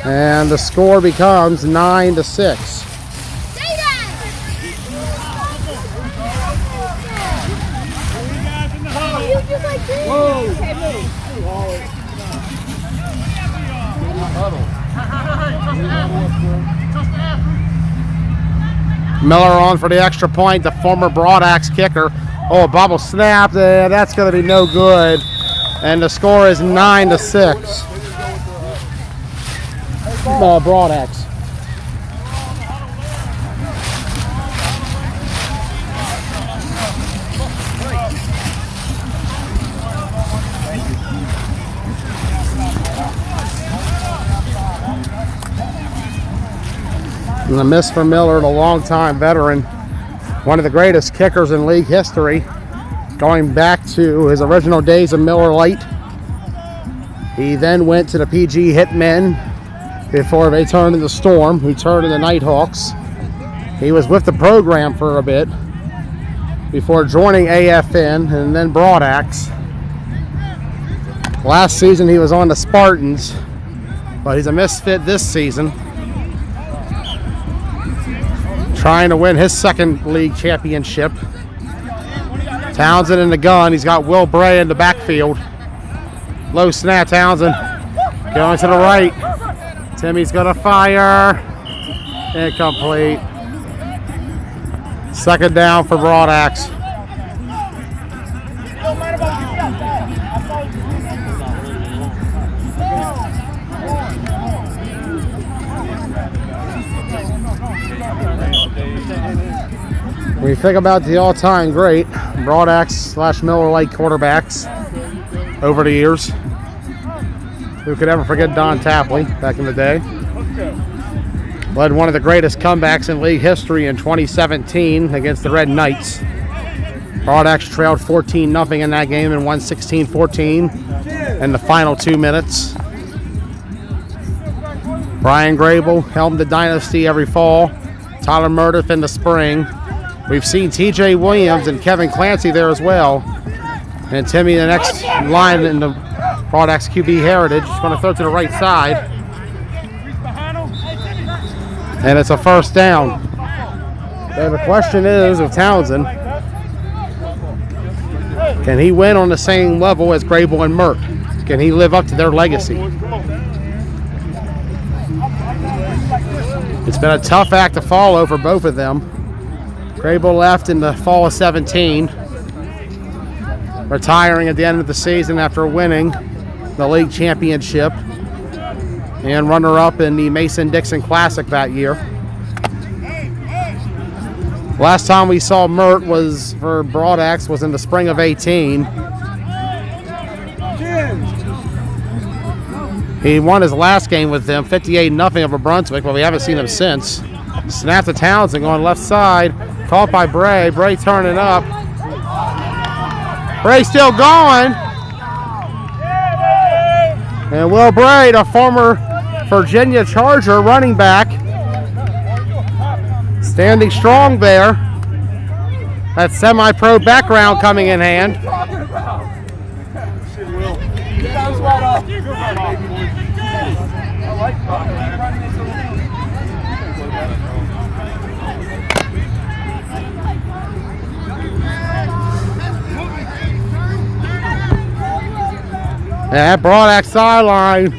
A: And the score becomes 9-6. Miller on for the extra point, the former Broad Axe kicker. Oh, a bubble snap there. That's going to be no good. And the score is 9-6. Broad Axe. And a miss for Miller, the longtime veteran, one of the greatest kickers in league history, going back to his original days of Miller Lite. He then went to the PG Hitmen before they turned into Storm, who turned into Nighthawks. He was with the program for a bit before joining AFN and then Broad Axe. Last season he was on the Spartans, but he's a Misfit this season, trying to win his second league championship. Townsend in the gun. He's got Will Bray in the backfield. Low snap, Townsend. Going to the right. Timmy's going to fire. Incomplete. Second down for Broad Axe. When you think about the all-time great Broad Axe / Miller Lite quarterbacks over the years, who could ever forget Don Tapley back in the day? Led one of the greatest comebacks in league history in 2017 against the Red Knights. Broad Axe trailed 14-0 in that game and won 16-14 in the final 2 minutes. Brian Grable helmed the dynasty every fall. Tyler Murdoch in the spring. We've seen TJ Williams and Kevin Clancy there as well. And Timmy, the next line in the Broad Axe QB heritage, is going to throw to the right side. And it's a first down. And the question is of Townsend, can he win on the same level as Grable and Merck? Can he live up to their legacy? It's been a tough act to follow for both of them. Grable left in the fall of 17. retiring at the end of the season after winning the league championship and runner-up in the Mason-Dixon Classic that year. Last time we saw Mert was for Broad Axe was in the spring of 18. He won his last game with them, 58-0 over Brunswick, but we haven't seen him since. Snap to Townsend going left side, caught by Bray. Bray turning up. Bray still going. And Will Bray, the former Virginia Charger running back, standing strong there. That semi-pro background coming in hand. Yeah, that Broad Axe sideline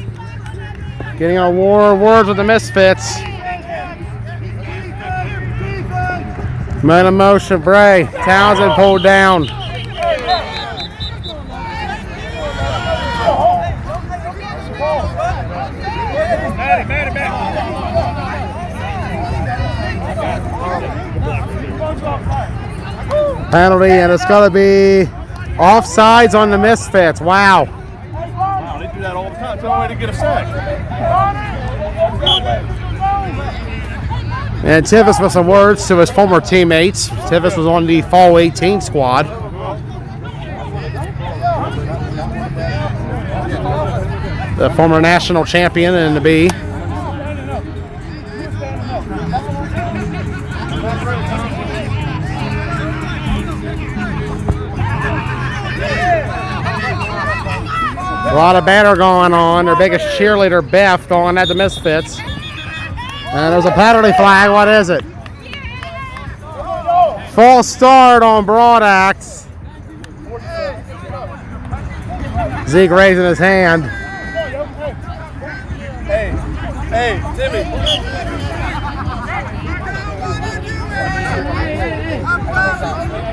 A: getting a war of words with the Misfits. Man of motion, Bray. Townsend pulled down. Penalty, and it's going to be offsides on the Misfits. Wow.
D: Wow, they do that all the time. It's the only way to get a sack.
A: And Tivis with some words to his former teammates. Tivis was on the Fall 18 squad. The former national champion in the B. A lot of banter going on. Their biggest cheerleader, Beth, going at the Misfits. And there's a penalty flag. What is it? False start on Broad Axe. Zeke raising his hand.
D: Hey, Timmy.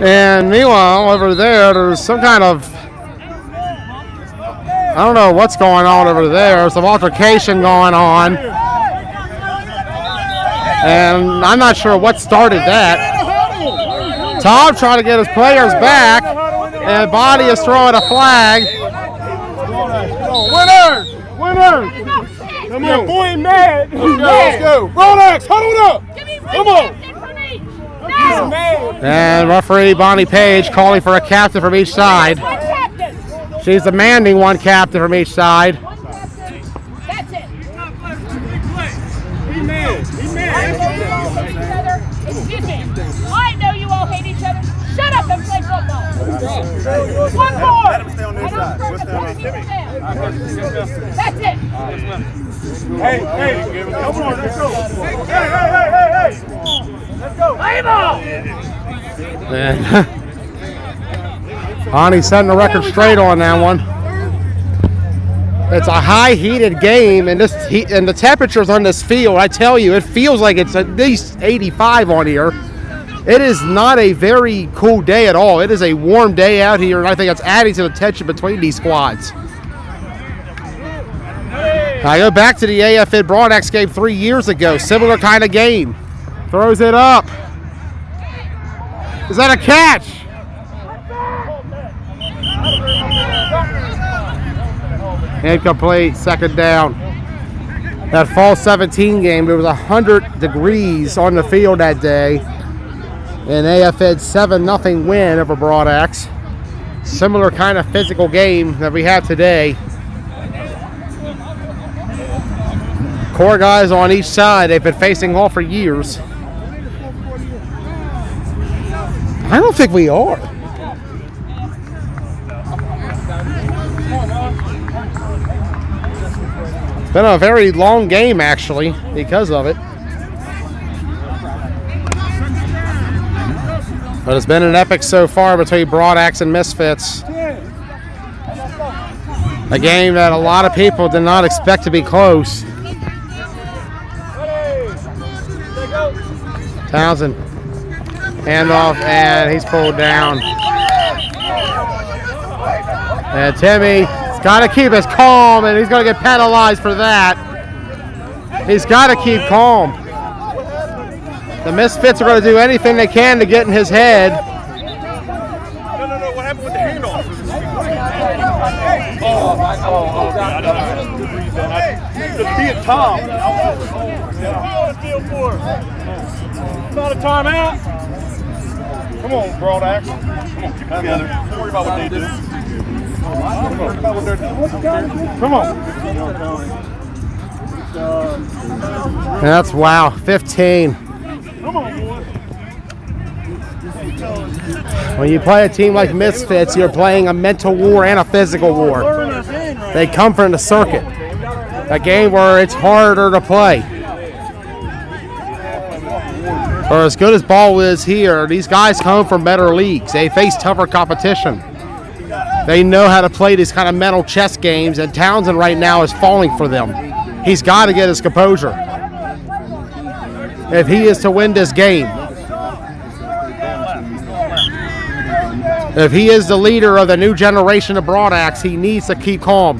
A: And meanwhile, over there, there's some kind of, I don't know what's going on over there. Some altercation going on. And I'm not sure what started that. Tom trying to get his players back, and Body is throwing a flag.
D: Winners! Come on, boy, mad. Let's go. Broad Axe, huddle up. Come on.
A: And referee Bonnie Page calling for a captain from each side. She's demanding one captain from each side.
F: That's it.
D: Be mad.
F: Excuse me. I know you all hate each other. Shut up and play football. One more.
D: Let him stay on their side.
F: That's it.
D: Hey, come on, let's go. Hey. Let's go. Play ball.
A: And Bonnie setting the record straight on that one. It's a high heated game, and this heat and the temperatures on this field, I tell you, it feels like it's at least 85 on here. It is not a very cool day at all. It is a warm day out here, and I think it's adding to the tension between these squads. I go back to the AFN Broad Axe game 3 years ago. Similar kind of game. Throws it up. Is that a catch? Incomplete, second down. That fall 17 game, there was 100 degrees on the field that day. And AFN 7-0 win over Broad Axe. Similar kind of physical game that we have today. Core guys on each side, they've been facing off for years. I don't think we are. It's been a very long game, actually, because of it. But it's been an epic so far between Broad Axe and Misfits. A game that a lot of people did not expect to be close. Townsend, handoff, and he's pulled down. And Timmy's got to keep his calm, and he's going to get penalized for that. He's got to keep calm. The Misfits are going to do anything they can to get in his head.
D: No. What happened with the handoff? Just be a Tom. Not a timeout. Come on, broad axe. Come on, keep it together. Don't worry about what they do. Don't worry about what they're doing. Come on.
A: And that's wow, 15.
D: Come on, boys.
A: When you play a team like Misfits, you're playing a mental war and a physical war. They come from the circuit, a game where it's harder to play. For as good as ball is here, these guys come from better leagues. They face tougher competition. They know how to play these kind of mental chess games, and Townsend right now is falling for them. He's got to get his composure if he is to win this game. If he is the leader of the new generation of Broadaxe, he needs to keep calm,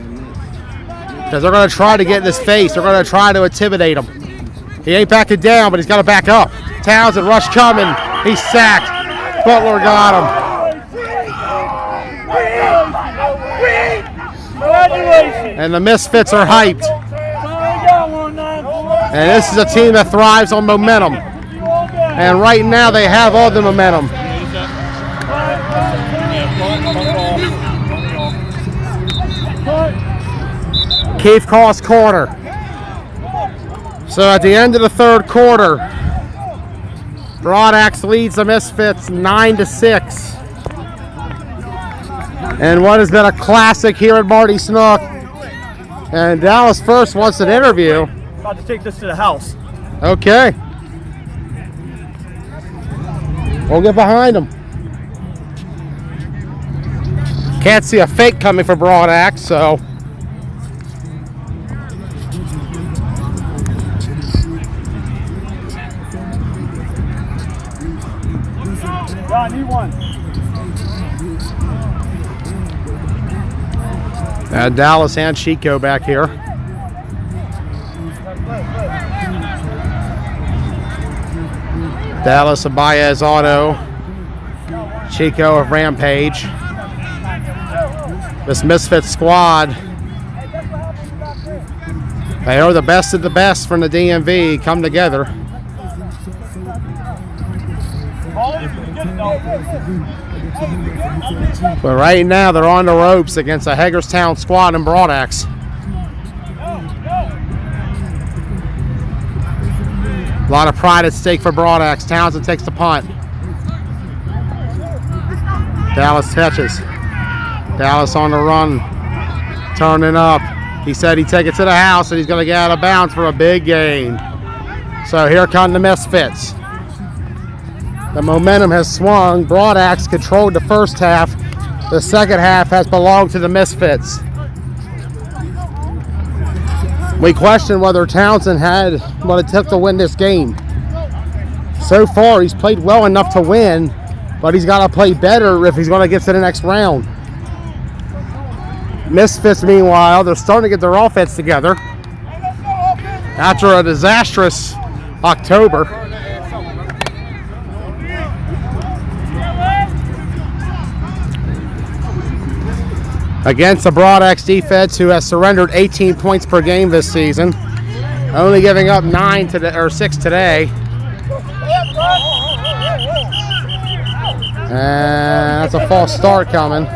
A: because they're going to try to get in his face. They're going to try to intimidate him. He ain't backing down, but he's got to back up. Townsend, rush coming. He's sacked. Butler got him. And the Misfits are hyped. And this is a team that thrives on momentum. And right now they have all the momentum. Keith Cost corner. So at the end of the third quarter, Broadaxe leads the Misfits 9-6. And what has been a classic here at Marty Snook. And Dallas First wants an interview.
C: About to take this to the house.
A: Okay. We'll get behind him. Can't see a fake coming for Broadaxe, so.
C: I need one.
A: Dallas and Chico back here. Dallas of Baez Auto. Chico of Rampage. This Misfits squad, they are the best of the best from the DMV come together. But right now they're on the ropes against a Hagerstown squad in Broadaxe. A lot of pride at stake for Broadaxe. Townsend takes the punt. Dallas touches. Dallas on the run, turning up. He said he'd take it to the house and he's going to get out of bounds for a big gain. So here come the Misfits. The momentum has swung. Broadaxe controlled the first half. The second half has belonged to the Misfits. We question whether Townsend had what it took to win this game. So far, he's played well enough to win, but he's got to play better if he's going to get to the next round. Misfits, meanwhile, they're starting to get their offense together after a disastrous October. Against the Broadaxe defense, who has surrendered 18 points per game this season, only giving up 6 today. And that's a false start coming.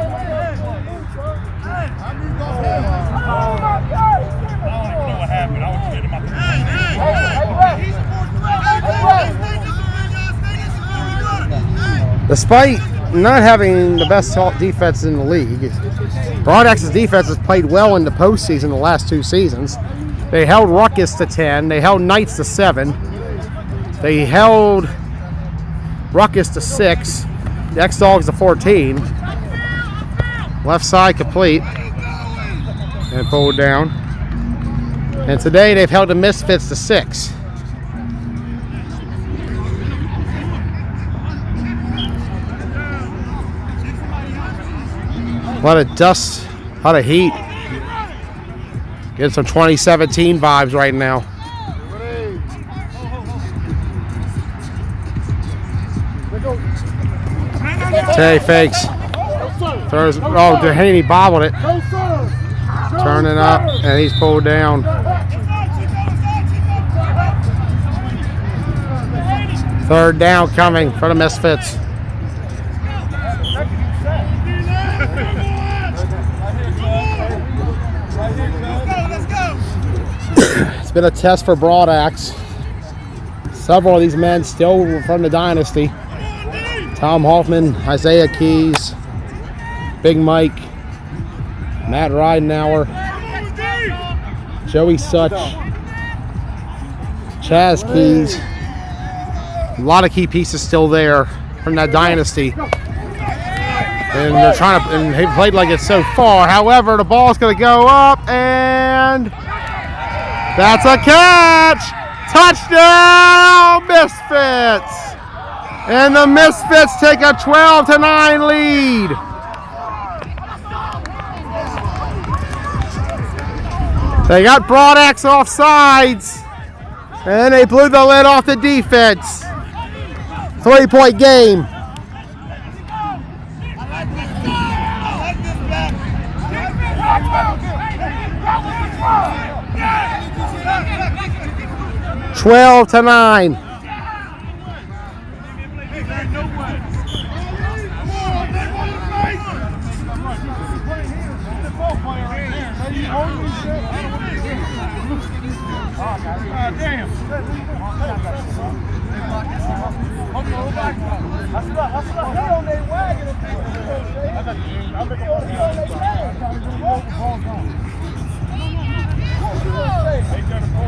A: Despite not having the best defense in the league, Broadaxe's defense has played well in the postseason the last 2 seasons. They held Ruckus to 10. They held Knights to 7. They held Ruckus to 6. The X-Dogs to 14. Left side complete. And pulled down. And today they've held the Misfits to 6. A lot of dust, a lot of heat. Getting some 2017 vibes right now. Tay fakes. Throws. Oh, Dehaney bobbled it. Turning up, and he's pulled down. Third down coming for the Misfits. It's been a test for Broadaxe. Several of these men still from the dynasty. Tom Hoffman, Isaiah Keys, Big Mike, Matt Ridenauer, Joey Such, Chaz Keys. A lot of key pieces still there from that dynasty. And they're trying to, and he played like it so far. However, the ball's going to go up, and that's a catch! Touchdown, Misfits! And the Misfits take a 12-9 lead. They got Broadaxe off sides, and they blew the lid off the defense. 3-point game. Twelve to 9.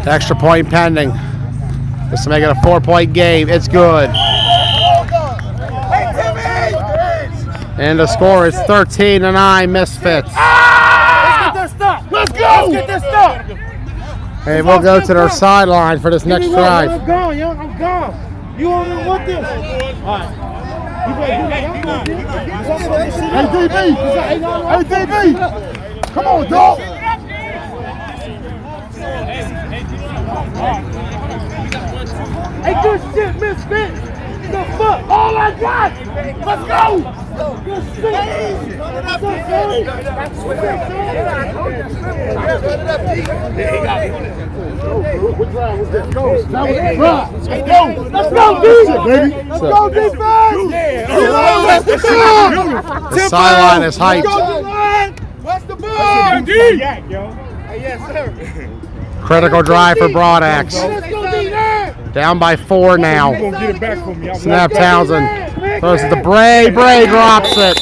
A: Extra point pending. Just to make it a 4-point game. It's good. And the score is 13-9 Misfits.
E: Let's go! Let's get this stuff!
A: Hey, we'll go to their sideline for this next drive.
E: I'm gone, yo. I'm gone. You don't even want this. All right. Hey, DB! Come on, dog! Hey, good shit, Misfit! The fuck? All I got! Let's go! Good shit! What drive was that? Go! Let's go! Let's go, baby! Let's go, defense!
A: The sideline is hyped.
E: What's the ball? Yes, sir.
A: Critical drive for Broadaxe. Down by 4 now. Snap Townsend. Throws it to Bray. Bray drops it.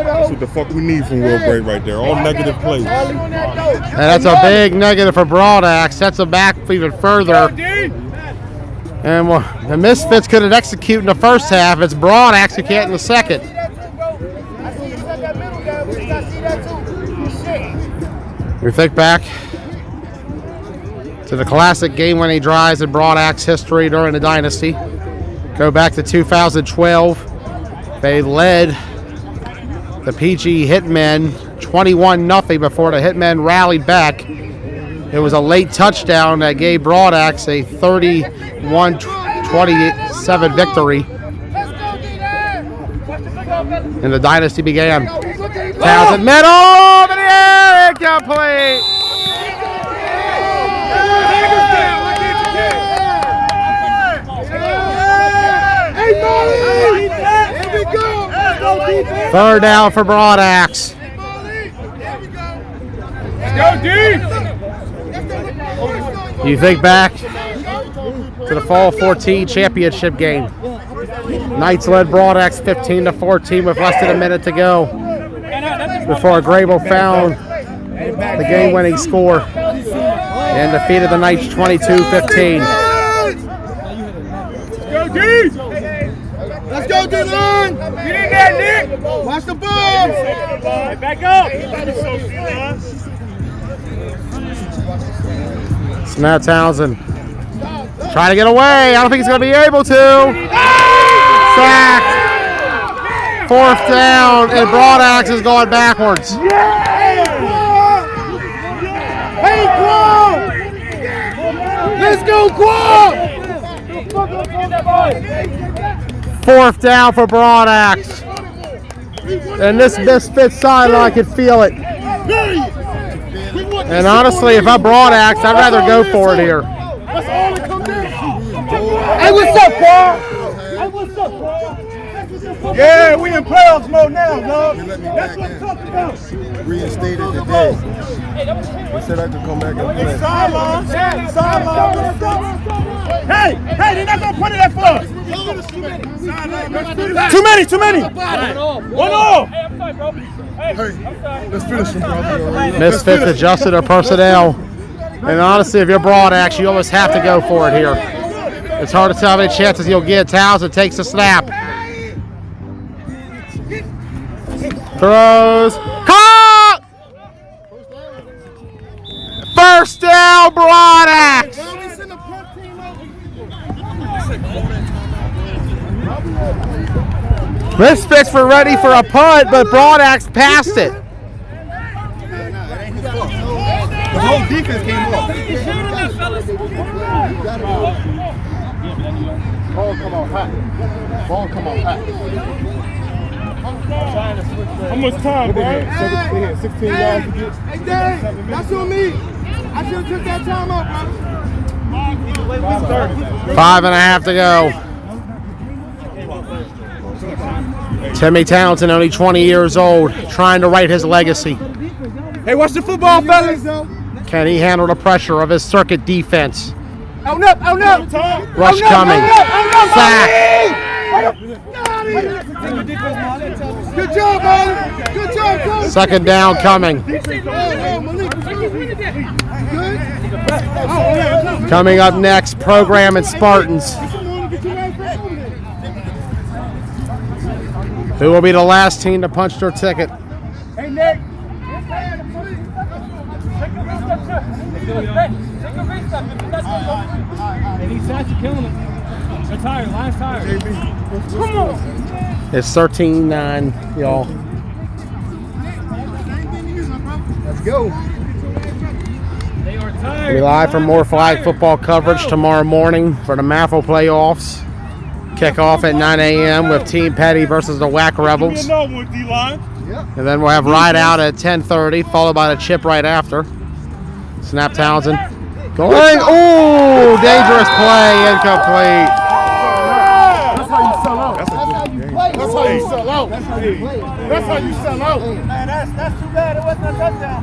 G: That's what the fuck we need from Will Bray right there. All negative plays.
A: And that's a big negative for Broadaxe. Sets them back even further. And the Misfits couldn't execute in the first half. It's Broadaxe who can't in the second. We think back to the classic game-winning drives in Broadaxe history during the dynasty. Go back to 2012. They led the PG Hitmen 21-0 before the Hitmen rallied back. It was a late touchdown that gave Broadaxe a 31-27 victory. And the dynasty began. Townsend middle, to the air, incomplete. Third down for Broadaxe. You think back to the Fall 14 championship game. Knights led Broadaxe 15-14 with less than a minute to go before Grable found the game-winning score and defeated the Knights 22-15.
E: Let's go, D-line! Get in there, Nick! Watch the ball! Back up!
A: Snap Townsend trying to get away. I don't think he's going to be able to. Sacked. 4th down, and Broadaxe is going backwards.
B: Hey, Guam! Let's go, Guam!
A: 4th down for Broadaxe. And this Misfits sideline can feel it. And honestly, if I'm Broadaxe, I'd rather go for it here.
B: That's all it comes down to. Hey, what's up, Paul? Hey, what's up, Paul? Yeah, we in playoffs mode now, dog. That's what I'm talking about.
G: Reinstated today. They said I could come back and play.
B: Sideline. Hey, they're not gonna put it at for us. Too many. 1-0.
F: Hey, I'm sorry, bro. Hey, I'm sorry.
G: Let's finish him, bro.
A: Misfits adjusted their personnel. And honestly, if you're Broadaxe, you almost have to go for it here. It's hard to tell how many chances you'll get. Townsend takes a snap. Throws. Caught! 1st down, Broadaxe. Misfits were ready for a punt, but Broadaxe passed it.
B: The whole defense came off. Ball come on high. How much time, bro? They had 16 yards to get. Hey, Dave, that's on me. I should have took that time out, bro.
A: 5.5 to go. Timmy Townsend, only 20 years old, trying to write his legacy.
B: Hey, watch the football, fellas.
A: Can he handle the pressure of his circuit defense?
B: Out up.
A: Rush coming. Sack.
B: Good job, Molly. Good job, coach.
A: 2nd down coming. Coming up next, program and Spartans. Who will be the last team to punch their ticket?
B: Hey, Nick.
E: And he's actually killing it. They're tired. Line's tired.
B: Come on.
A: It's 13-9, y'all.
B: Let's go.
E: They are tired.
A: We'll be live for more flag football coverage tomorrow morning for the MAFL playoffs. Kickoff at 9 a.m. with Team Petty versus the Whack Rebels. And then we'll have Ride Out at 10:30, followed by the chip right after. Snap Townsend. Going. Ooh, dangerous play, incomplete.
B: That's how you sell out. That's how you sell out. Man, that's too bad. It wasn't a touchdown.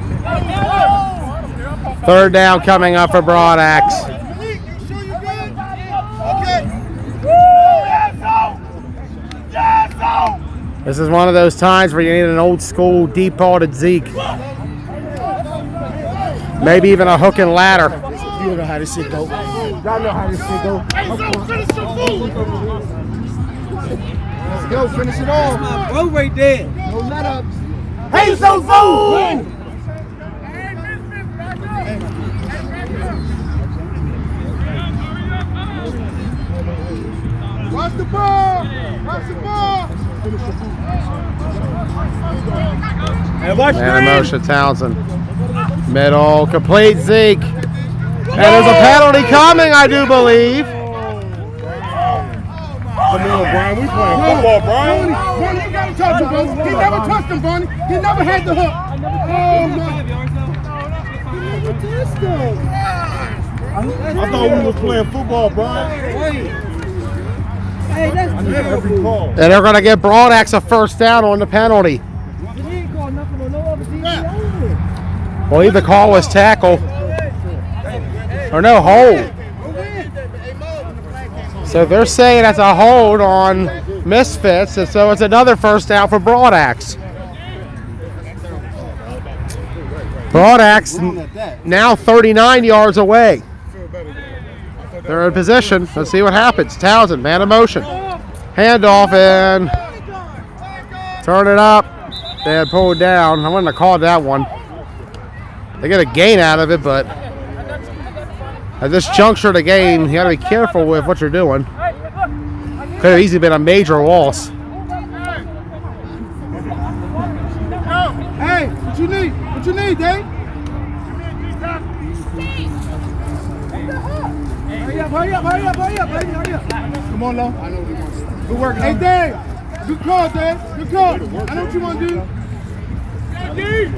A: 3rd down coming up for Broadaxe.
B: Malik, you sure you good? Okay.
A: This is one of those times where you need an old school deep ball to Zeke. Maybe even a hook and ladder.
B: You know how this shit go. Y'all know how this shit go. Let's go, finish it off. My bro right there. No let-ups. Hey, so Watch the ball.
A: Man in motion, Townsend. Middle, complete, Zeke. And there's a penalty coming, I do believe.
D: Come on, Brian. We playing football, Brian.
B: Bonnie, you gotta touch him, bro. He never touched him, Bonnie. He never had the hook. Oh, no. He never touched him.
D: I thought we was playing football, Brian.
B: Hey, that's
D: Every call.
A: And they're going to get Broadaxe a 1st down on the penalty.
B: He ain't called nothing on no other team.
A: Well, either call was tackle or no hold. So they're saying that's a hold on Misfits, and so it's another 1st down for Broadaxe. Broadaxe now 39 yards away. They're in position. Let's see what happens. Townsend, man in motion. Handoff and turn it up. They had pulled down. I wouldn't have called that one. They get a gain out of it, but at this juncture of the game, you got to be careful with what you're doing. Could have easily been a major loss.
B: you need, Dave? Hurry up, baby, hurry up. Come on, Lo. I know what he wants. Good work, hey, Dave. Good call, Dave. Good call. I know what you want to do. Hey, Dave.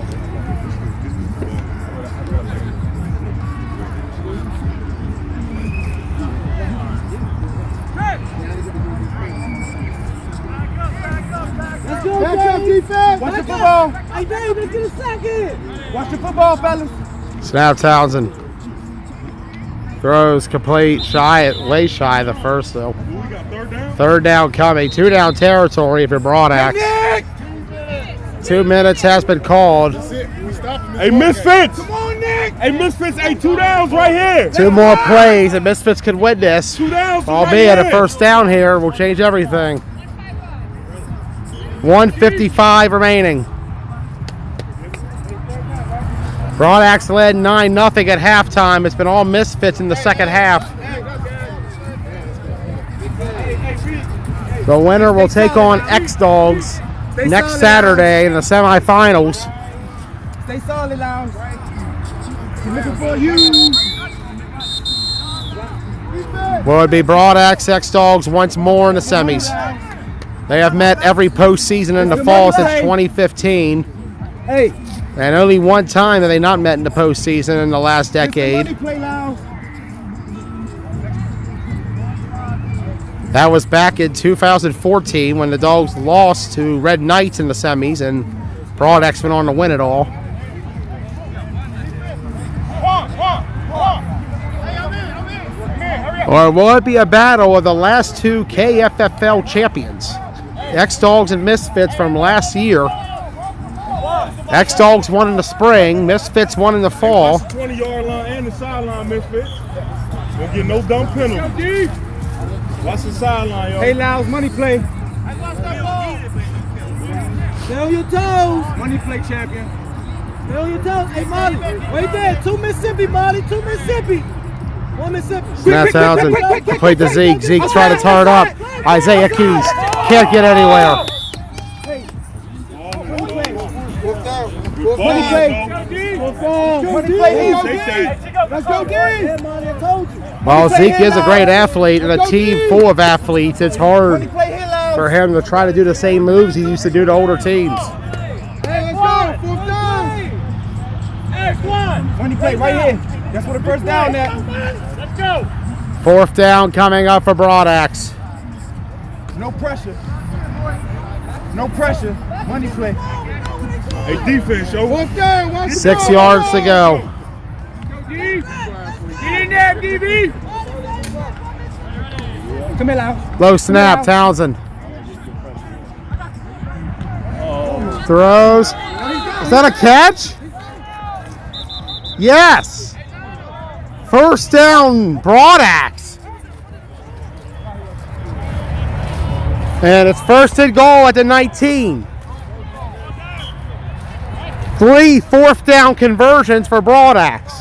E: Let's go,
B: Back up, defense. Watch the football.
E: Hey, Dave, let's get a sack in.
B: Watch the football, fellas.
A: Snap Townsend. Throws complete, way shy of the first though.
D: We got third down.
A: Third down coming, 2 down territory if you're Broadax. 2 minutes has been called.
D: Hey, Misfits! Come on, Nick! Hey, Misfits, hey, 2 downs right here.
A: 2 more plays and Misfits could win this.
D: 2 downs.
A: Albeit a first down here will change everything. 1:55 remaining. Broadax led 9-0 at halftime. It's been all Misfits in the second half. The winner will take on X-Dogs next Saturday in the semifinals.
B: Stay solid, Lounge. He's looking for you.
A: Will it be Broadax X-Dogs once more in the semis? They have met every postseason in the fall since 2015.
B: Hey.
A: And only one time have they not met in the postseason in the last decade. That was back in 2014 when the Dogs lost to Red Knights in the semis and Broadax went on to win it all. Or will it be a battle of the last 2 KFFL champions? X-Dogs and Misfits from last year. X-Dogs won in the spring, Misfits won in the fall.
D: Watch the 20-yard line and the sideline, Misfits. Don't get no dumb penalty. Watch the sideline, yo.
B: Hey, Lounge, money play.
E: Stay on your toes.
B: Money play, champion.
E: Stay on your toes. Hey, Molly, wait there. 2 Mississippi, Molly. 2 Mississippi. 1 Mississippi.
A: Snap Townsend played to Zeke. Zeke tried to turn up. Isaiah Keys can't get anywhere.
B: Money play. Money play. Let's go, Dean.
A: While Zeke is a great athlete and a team full of athletes, it's hard for him to try to do the same moves he used to do to older teams.
B: Hey, let's go. 4th down. Money play right here. That's for the first down at.
F: Let's go.
A: 4th down coming up for Broadax.
B: No pressure. No pressure. Money play.
D: Hey, defense, yo.
B: 4th down.
A: 6 yards to go.
B: Get in there, DB. Come here, Lau.
A: Low snap, Townsend. Throws. Is that a catch? Yes. First down, Broadax. And it's 1st and goal at the 19. 3 4th down conversions for Broadax.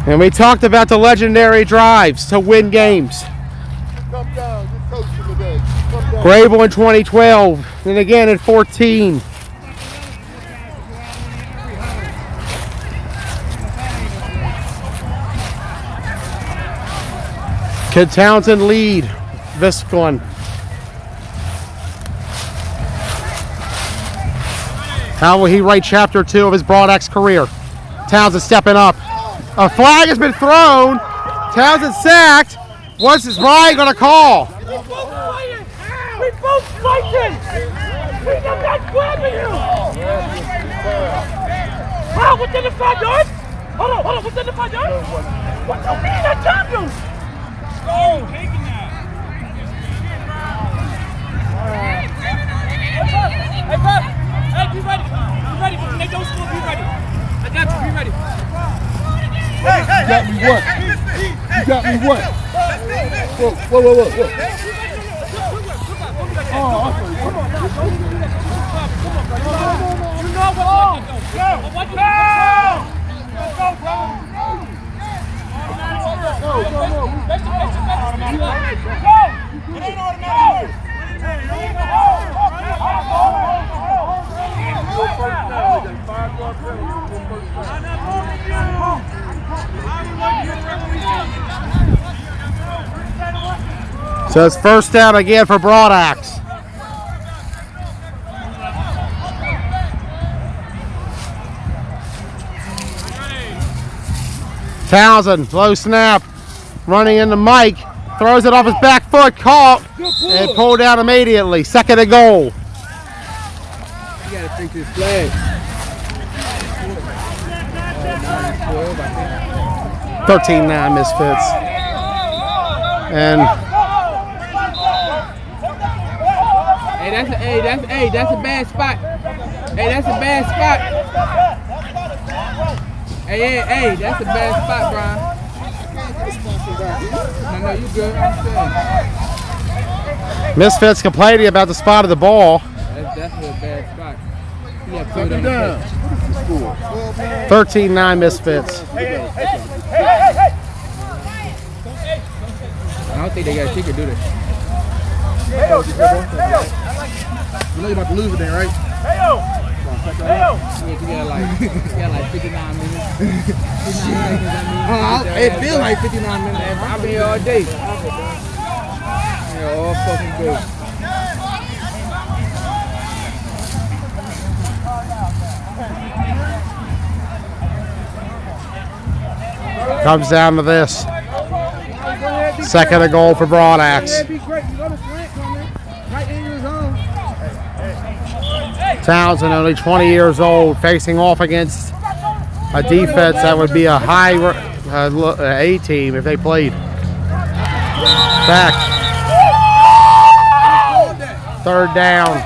A: And we talked about the legendary drives to win games. Grable in 2012, and again in 14. Could Townsend lead this one? How will he write chapter 2 of his Broadax career? Townsend stepping up. A flag has been thrown. Townsend sacked. What's his Ryan going to call?
F: We both fighting. We did not grabbing him. How? Within the 5 yards? Hold on. Within the 5 yards? What do you mean? I tapped you. Oh, taking that. Hey, Bob. Hey, be ready. Be ready. When they don't score, be ready. I got you. Be ready.
B: You got me what? You got me what? Whoa. Oh, come on.
F: You know what? Go. Go, bro. Go. It ain't automatic.
A: So it's first down again for Broadaxe. Townsend, low snap, running into Mike, throws it off his back foot, caught, and pulled out immediately. Second and goal.
B: You gotta think this flag.
A: 13-9 Misfits. And
E: that's a bad spot. Hey, that's a bad spot. Hey, that's a bad spot, Brian. No, you good. I'm saying.
A: Misfits complaining about the spot of the ball.
E: That's definitely a bad spot. He got
G: Second
E: on
G: down.
E: the
A: 13-9 Misfits.
E: I don't think they got a kicker, do they?
B: You know you're about to lose it then, right?
E: Yeah, you got like 59 minutes. 59 seconds,
B: It feels like 59 minutes.
E: I've been here all day. Yeah, all fucking good.
A: Comes down to this. Second and goal for Broadaxe. Townsend, only 20 years old, facing off against a defense that would be a high A team if they played. Back. Third down.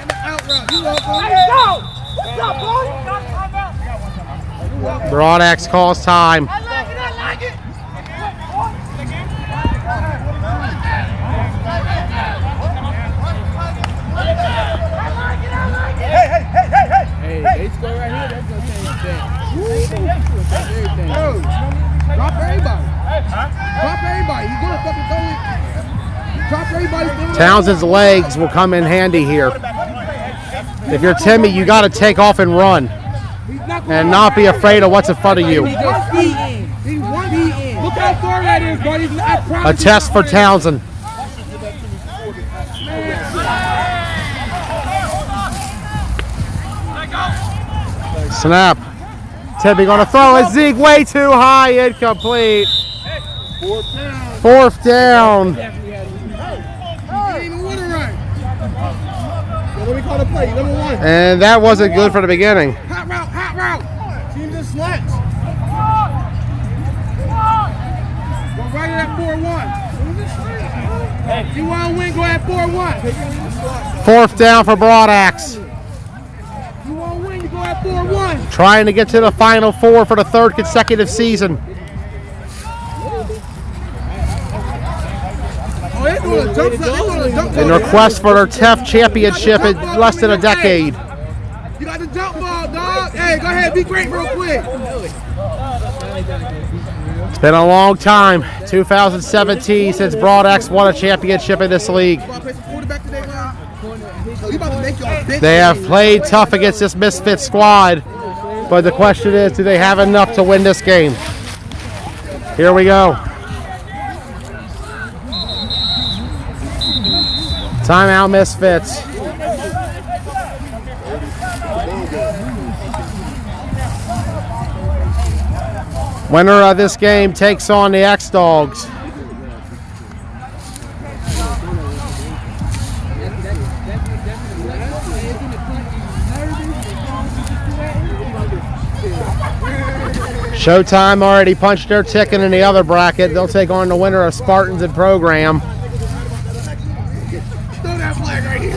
A: Broadaxe calls time.
E: Hey, they score right here, that's gonna change that. Everything.
B: Drop everybody. Drop everybody. You're gonna fucking throw it. Drop everybody.
A: Townsend's legs will come in handy here. If you're Timmy, you got to take off and run and not be afraid of what's in front of you.
E: He just feet in. He one feet in. Look how far that is, buddy.
A: A test for Townsend. Snap. Timmy gonna throw it. Zeke way too high. Incomplete. Fourth down.
B: What do we call the play? Number one.
A: And that wasn't good for the beginning.
B: Hot route, hot route. Team just slants. Go right at 4-1. If you want to win, go at 4-1.
A: Fourth down for Broadaxe.
B: If you want to win, you go at 4-1.
A: Trying to get to the Final Four for the third consecutive season.
B: Oh, they're doing a jump shot. They're doing a jump
A: In
B: ball.
A: request for their TEF championship in less than a decade.
B: You got the jump ball, dog. Hey, go ahead. Be great real quick.
A: It's been a long time, 2017, since Broadaxe won a championship in this league. They have played tough against this Misfit squad, but the question is, do they have enough to win this game? Here we go. Timeout Misfits. Winner of this game takes on the X-Dogs. Showtime already punched their ticket in the other bracket. They'll take on the winner of Spartans and Program.
B: Throw that flag right here.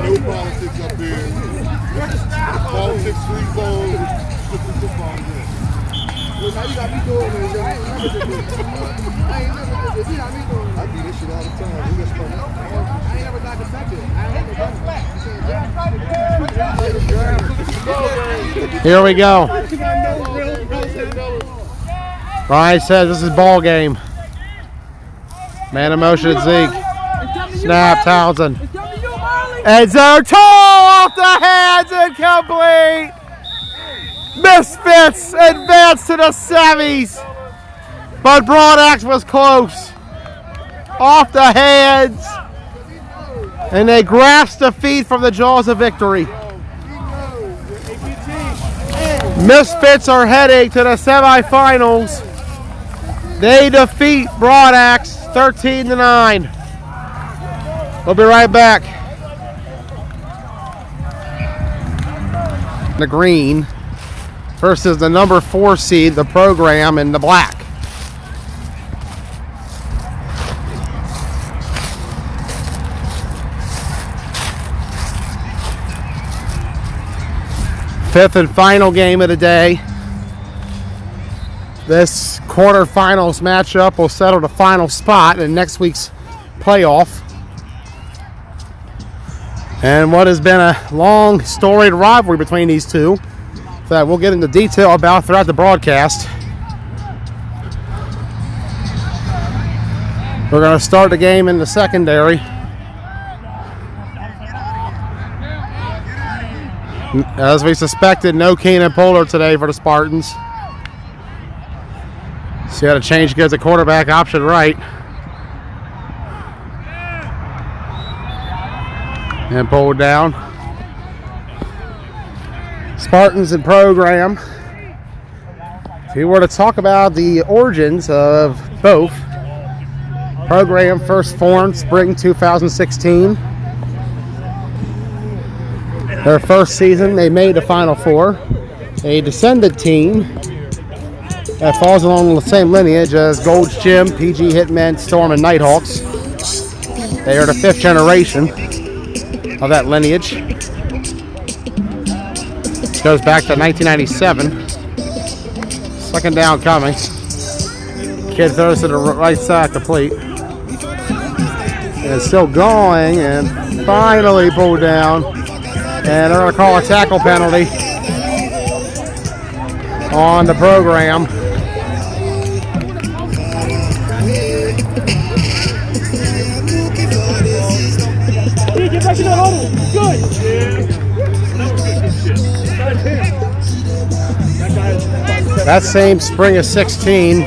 G: No politics up here. Politics free zone.
B: Look how you got me doing this. I ain't never did this. I ain't never did this. You got me doing this.
G: I do this shit all the time. We just fucking-
B: I ain't never got to touch it. I ain't never done it.
A: Here we go. Ryan says this is ball game. Man in motion at Zeke. Snap, Townsend.
E: It's coming to you, Marley.
A: End zone toe off the hands, incomplete. Misfits advance to the semis, but Broadax was close. Off the hands, and they grasp defeat from the jaws of victory. Misfits are heading to the semifinals. They defeat Broadax 13-9. We'll be right back. The green versus the number 4 seed, the program, in the black. Fifth and final game of the day. This quarterfinals matchup will settle the final spot in next week's playoff. And what has been a long, storied rivalry between these two that we'll get into detail about throughout the broadcast. We're going to start the game in the secondary. As we suspected, no Keenan Polar today for the Spartans. So you had to change, goes the quarterback option right. And pulled down. Spartans and program. If you were to talk about the origins of both, program first formed spring 2016. Their first season, they made the Final Four. A descendant team that falls along the same lineage as Gold's Gym, PG Hitmen, Storm, and Nighthawks. They are the 5th generation of that lineage. It goes back to 1997. Second down coming. Kid throws to the right side, complete. And still going, and finally pulled down. And they're going to call a tackle penalty on the program.
F: Get back in the huddle. Good.
A: That same spring of 16,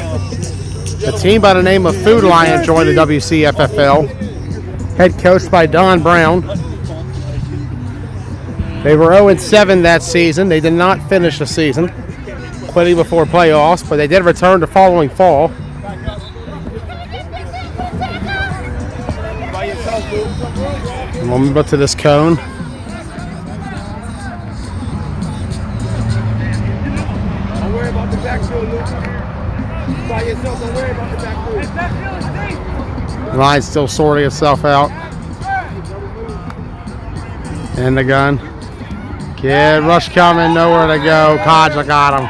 A: a team by the name of Food Lion joined the WCFFL, head coached by Don Brown. They were 0-7 that season. They did not finish the season, quitting before playoffs, but they did return the following fall. We'll move up to this cone.
B: Don't worry about the backfield, Luke. By yourself, don't worry about the backfield.
A: Line's still sorting itself out. And the gun. Kid, rush coming, nowhere to go. Kodja got him.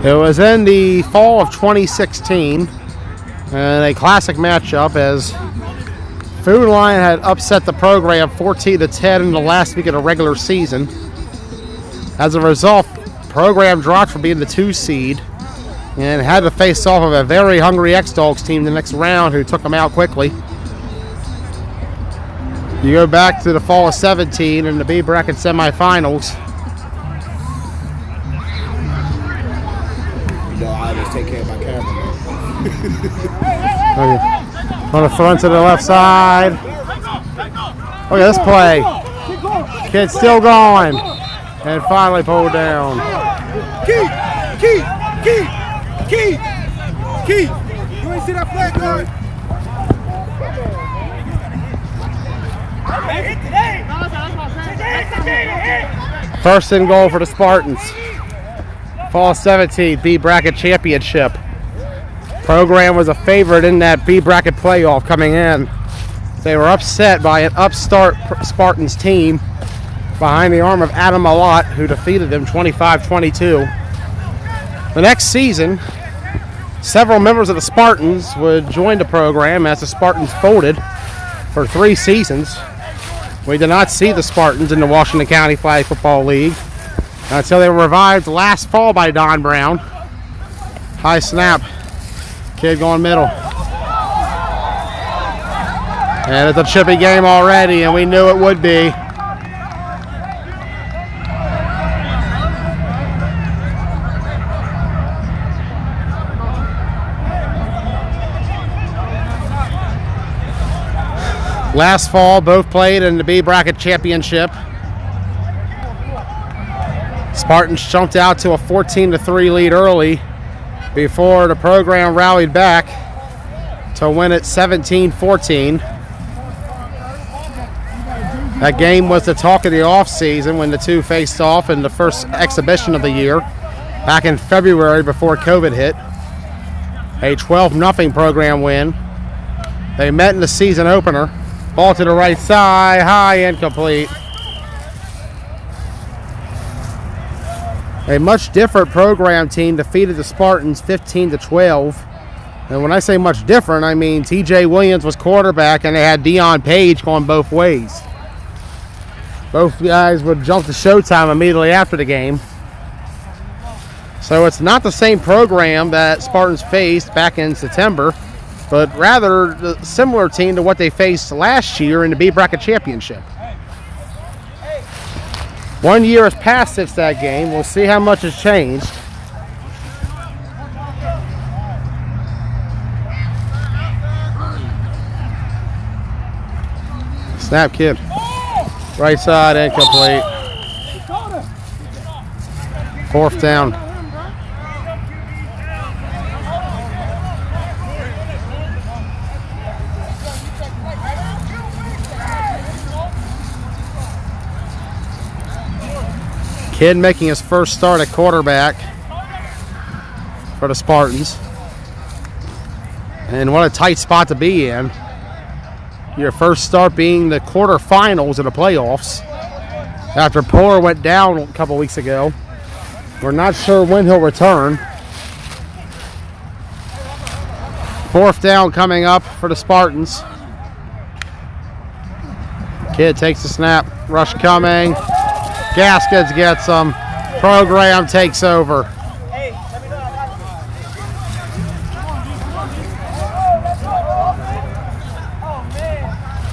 A: It was in the fall of 2016, and a classic matchup as Food Lion had upset the program 14-10 in the last week of the regular season. As a result, program dropped from being the 2 seed and had to face off of a very hungry X-Dogs team the next round who took them out quickly. You go back to the fall of 17 in the B bracket semifinals.
B: I just take care of my camera.
A: On the front to the left side. Look at this play. Kid's still going. And finally pulled down.
B: Keep. You ain't see that flag going?
A: First and goal for the Spartans. Fall 17 B bracket championship. Program was a favorite in that B bracket playoff coming in. They were upset by an upstart Spartans team behind the arm of Adam Malott, who defeated them 25-22. The next season, several members of the Spartans would join the program as the Spartans folded for 3 seasons. We did not see the Spartans in the Washington County Flag Football League. Until they were revived last fall by Don Brown. High snap. Kid going middle. And it's a chippy game already, and we knew it would be. Last fall, both played in the B bracket championship. Spartans jumped out to a 14-3 lead early before the program rallied back to win it 17-14. That game was the talk of the offseason when the two faced off in the first exhibition of the year back in February before COVID hit. A 12-0 program win. They met in the season opener. Ball to the right side, high, incomplete. A much different program team defeated the Spartans 15-12. And when I say much different, I mean TJ Williams was quarterback and they had Deion Page going both ways. Both guys would jump to Showtime immediately after the game. So it's not the same program that Spartans faced back in September, but rather the similar team to what they faced last year in the B bracket championship. 1 year has passed since that game. We'll see how much has changed. Snap, kid. Right side, incomplete. 4th down. Kid making his first start at quarterback for the Spartans. And what a tight spot to be in. Your first start being the quarterfinals of the playoffs. After Poor went down a couple weeks ago. We're not sure when he'll return. 4th down coming up for the Spartans. Kid takes the snap. Rush coming. Gaskins gets them. Program takes over.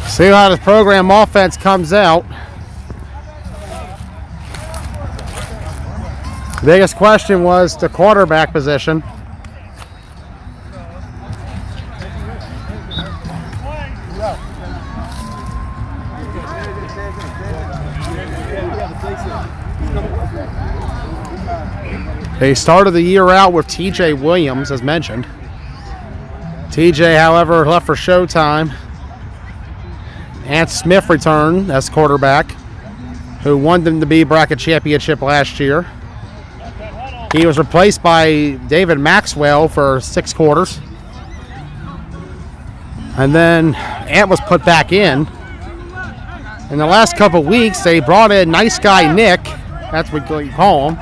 A: See how this program offense comes out. The biggest question was the quarterback position. They started the year out with TJ Williams, as mentioned. TJ, however, left for Showtime. Ant Smith returned as quarterback, who won them the B bracket championship last year. He was replaced by David Maxwell for 6 quarters. And then Ant was put back in. In the last couple weeks, they brought in nice guy Nick. That's what you call him.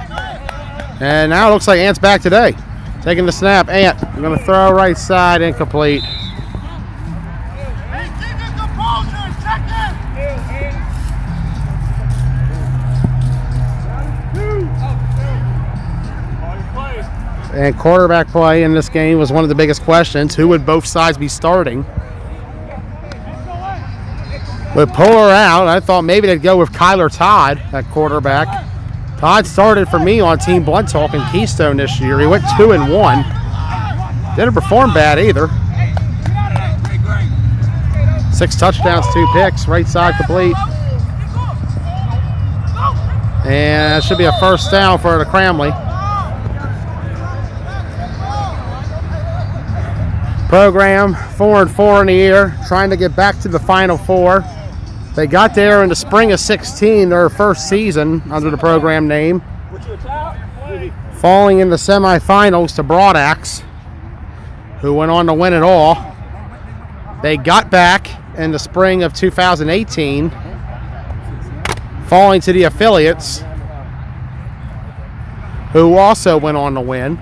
A: And now it looks like Ant's back today. Taking the snap. Ant, I'm going to throw right side, incomplete. And quarterback play in this game was one of the biggest questions. Who would both sides be starting? With Polar out, I thought maybe they'd go with Kyler Todd at quarterback. Todd started for me on Team Blood Talk in Keystone this year. He went 2-1. Didn't perform bad either. 6 touchdowns, 2 picks. Right side complete. And it should be a first down for the Cramley. Program 4-4 in the year, trying to get back to the Final Four. They got there in the spring of 16, their first season under the program name, falling in the semifinals to Broadax, who went on to win it all. They got back in the spring of 2018, falling to the Affiliates, who also went on to win.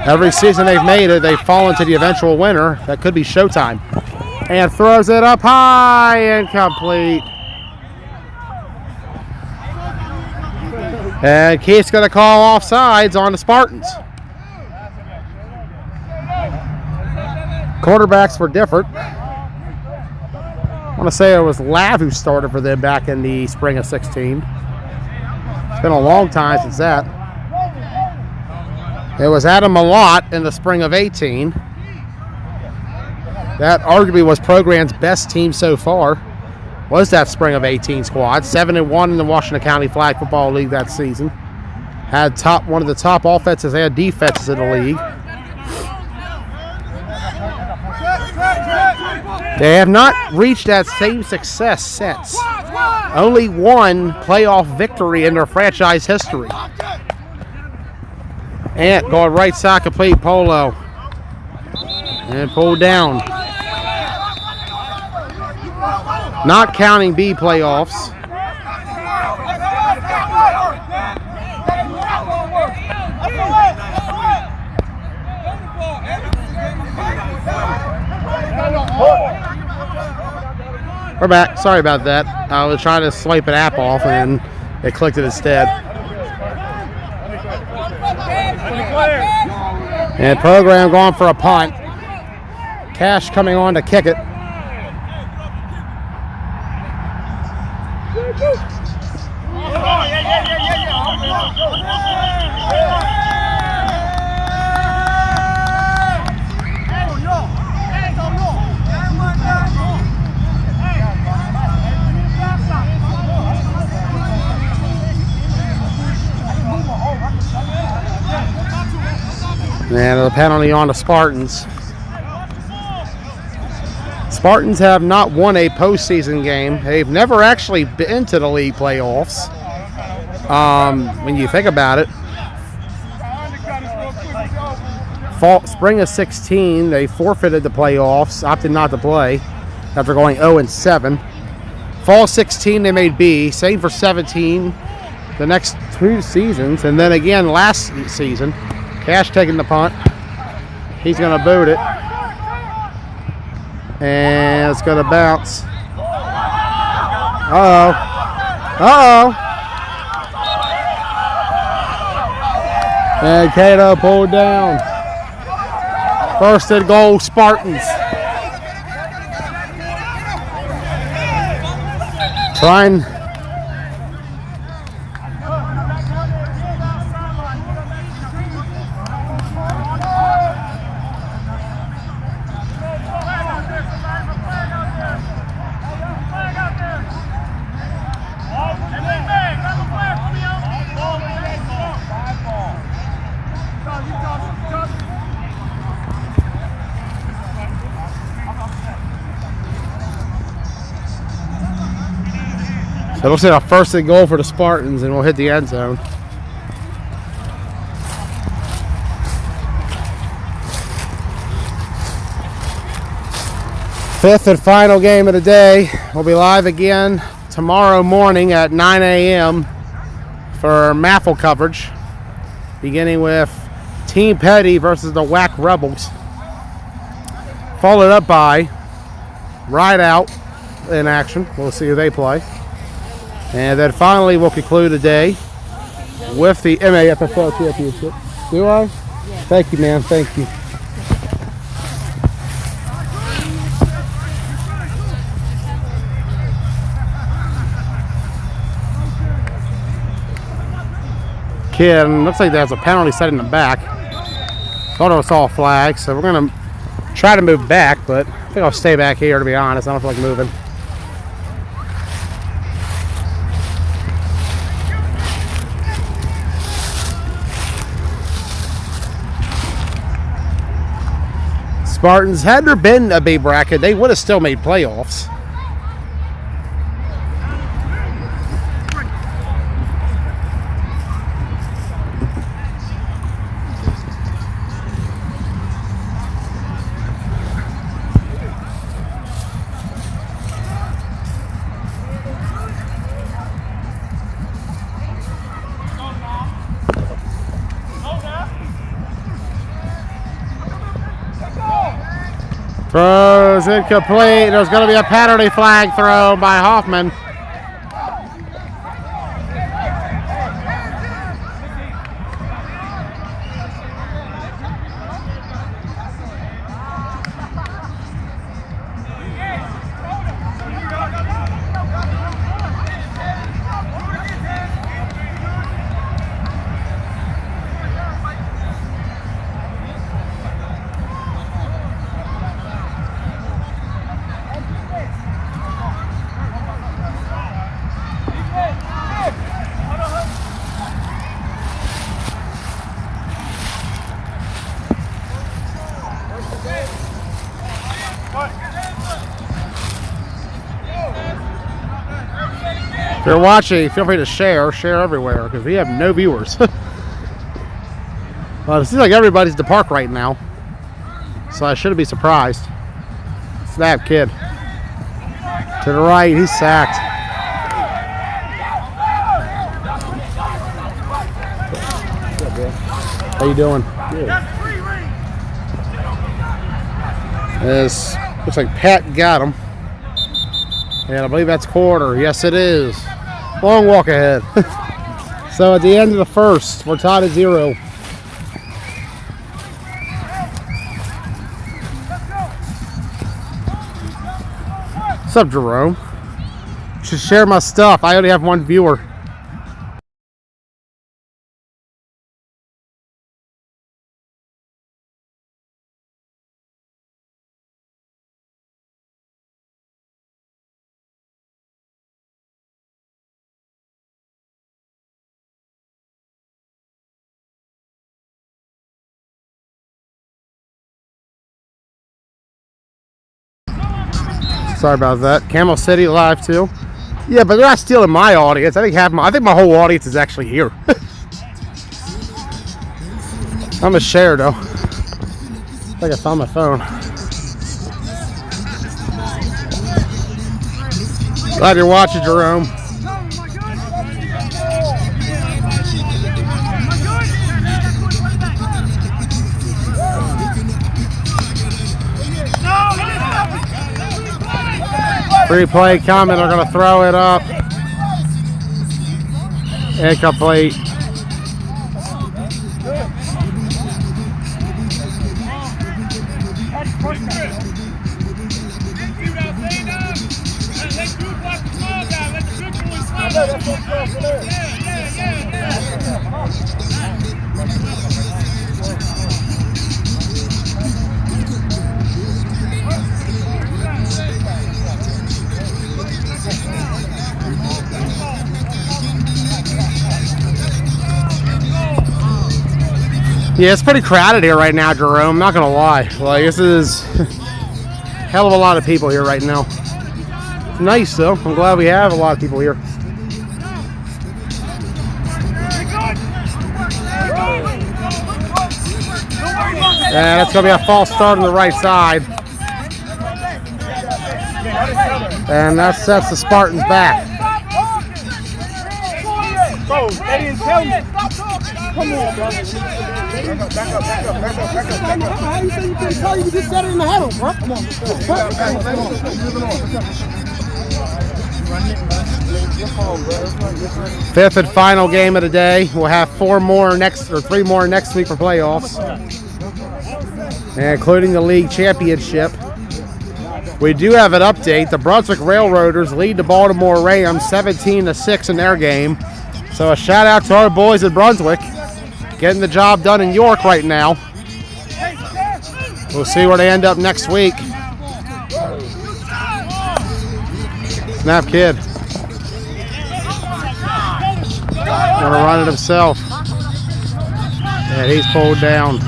A: Every season they've made it, they've fallen to the eventual winner. That could be Showtime. And throws it up high, incomplete. And Keith's going to call offsides on the Spartans. Quarterbacks were different. I want to say it was Lav who started for them back in the spring of 16. It's been a long time since that. It was Adam Malott in the spring of 18. That arguably was program's best team so far. Was that spring of 18 squad. 7-1 in the Washington County Flag Football League that season. Had one of the top offenses and defenses in the league. They have not reached that same success since. Only one playoff victory in their franchise history. Ant going right side complete, Polo. And pulled down. Not counting B playoffs. We're back. Sorry about that. I was trying to swipe an app off and it clicked it instead. And program going for a punt. Cash coming on to kick it. And the penalty on the Spartans. Spartans have not won a postseason game. They've never actually been to the league playoffs. When you think about it, spring of 16, they forfeited the playoffs, opted not to play after going 0-7. Fall 16, they made B. Same for 17, the next 2 seasons, and then again last season. Cash taking the punt. He's going to boot it. And it's going to bounce. Uh-oh. Uh-oh. And Cato pulled down. First and goal, Spartans. Trying. So it'll say a first and goal for the Spartans, and we'll hit the end zone. Fifth and final game of the day. We'll be live again tomorrow morning at 9 a.m. for MAFL coverage, beginning with Team Petty versus the WAC Rebels. Followed up by Ride Out in action. We'll see who they play. And then finally, we'll conclude the day with the MAFFL Championship. Do I? Yeah. Thank you, man. Thank you. Kid, looks like there's a penalty set in the back. Thought it was all flags, so we're going to try to move back, but I think I'll stay back here, to be honest. I don't feel like moving. Spartans, had there been a B bracket, they would have still made playoffs. Throws incomplete. There's going to be a penalty flag throw by Hoffman. If you're watching, feel free to share everywhere because we have no viewers. Well, it seems like everybody's at the park right now, so I shouldn't be surprised. Snap, kid. To the right, he's sacked. How you doing? Good. This looks like Pat got him. And I believe that's quarter. Yes, it is. Long walk ahead. So at the end of the first, we're tied at 0. What's up, Jerome? You should share my stuff. I only have one viewer. Sorry about that. Camel City live too. Yeah, but they're not stealing my audience. I think my whole audience is actually here. I'm a share though. I think I found my phone. Glad you're watching, Jerome. Free play coming. They're going to throw it up. Incomplete. Yeah, it's pretty crowded here right now, Jerome. I'm not gonna lie. Like, this is a hell of a lot of people here right now. It's nice though. I'm glad we have a lot of people here. And that's gonna be a false start on the right side. And that sets the Spartans back.
E: Bro, they didn't tell me. Come on, bro. Back up. How you say you couldn't tell you? You just said it in the huddle, bro. Come on.
A: Fifth and final game of the day. We'll have 3 more next week for playoffs, including the league championship. We do have an update. The Brunswick Railroaders lead the Baltimore Rams 17-6 in their game. So a shout out to our boys in Brunswick, getting the job done in York right now. We'll see where they end up next week. Snap, kid. Gonna run it himself. And he's pulled down.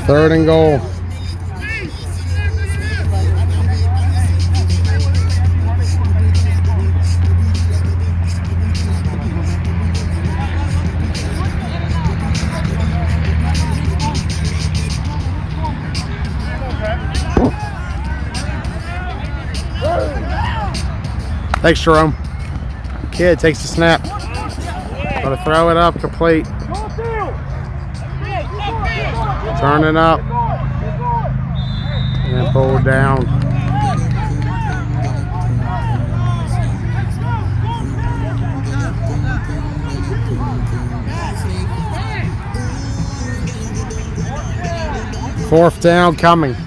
A: Third and goal. Thanks, Jerome. Kid takes the snap. Gotta throw it up, complete. Turn it up. And pull it down. Fourth down coming.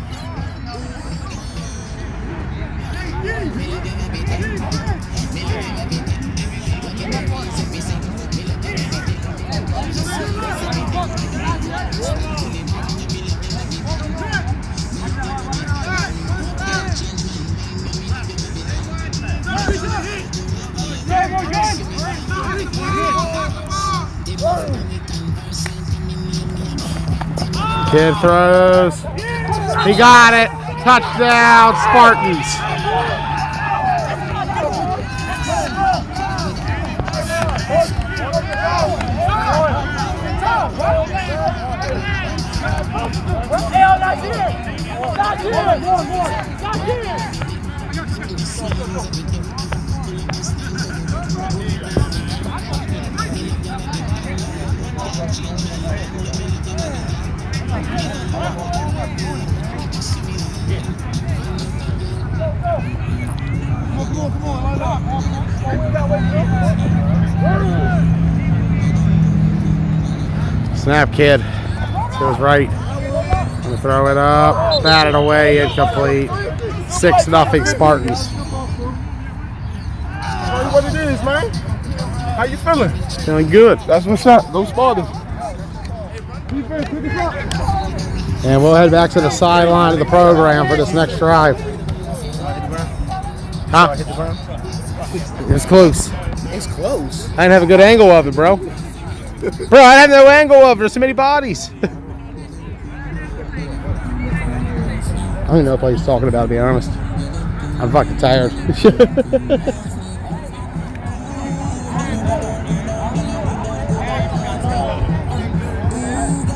A: Kid throws. He got it. Touchdown, Spartans. Snap, kid. Goes right. Gonna throw it up. Batted away. Incomplete. 6-0 Spartans.
E: What it is, man? How you feeling?
A: Feeling good.
E: That's what's up. Go Spartans.
A: And we'll head back to the sideline of the program for this next drive. Huh? It's close.
E: It's close.
A: I didn't have a good angle of it, bro. Bro, I have no angle of it. There's so many bodies. I don't even know what he's talking about, to be honest. I'm fucking tired.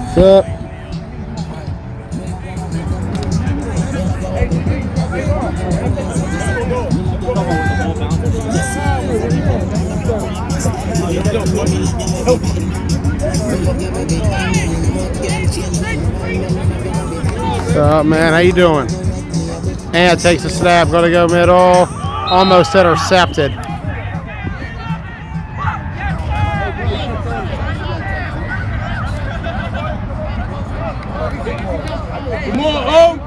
A: What's up? What's up, man? How you doing? And takes a snap, gonna go middle. Almost intercepted.
E: Come on, oh!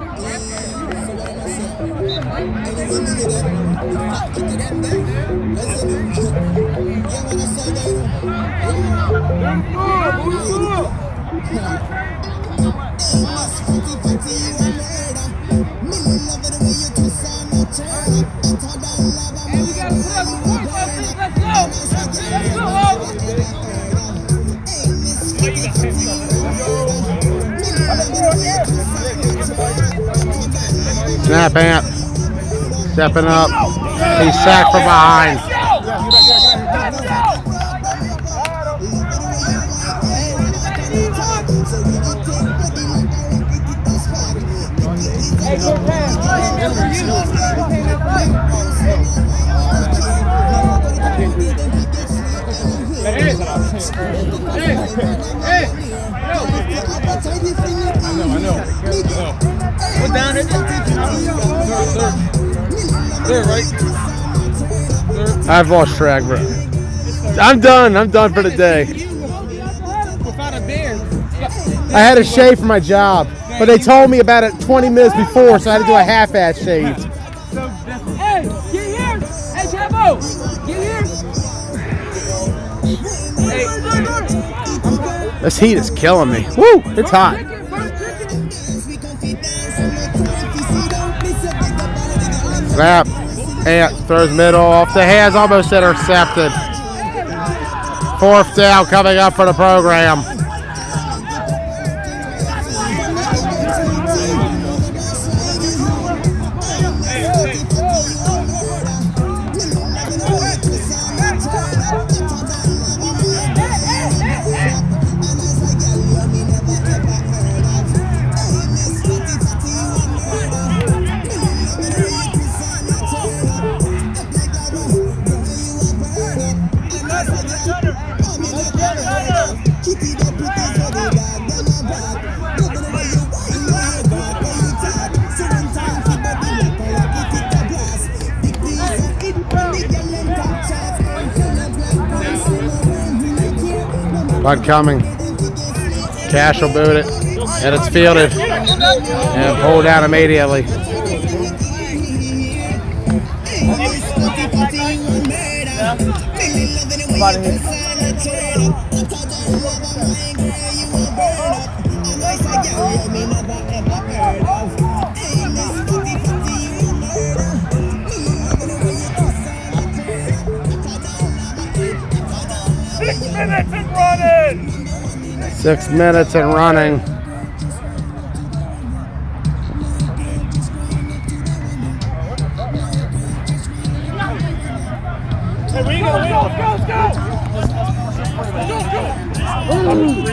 A: Snap, Ant. Stepping up. He's sacked from behind.
E: I know. What down is it? Third, right?
A: I've lost track, bro. I'm done. I'm done for the day. I had a shave for my job, but they told me about it 20 minutes before, so I had to do a half-ass shave.
F: Hey, get here! Hey, Chavo! Get here!
A: This heat is killing me. Woo! It's hot. Snap. Ant throws middle off the hands, almost intercepted. Fourth down coming up for the program. Bud coming. Cash will boot it. And it's fielded. And pulled down immediately.
F: Minutes and running.
A: 6 minutes and running.
F: Hey, we go.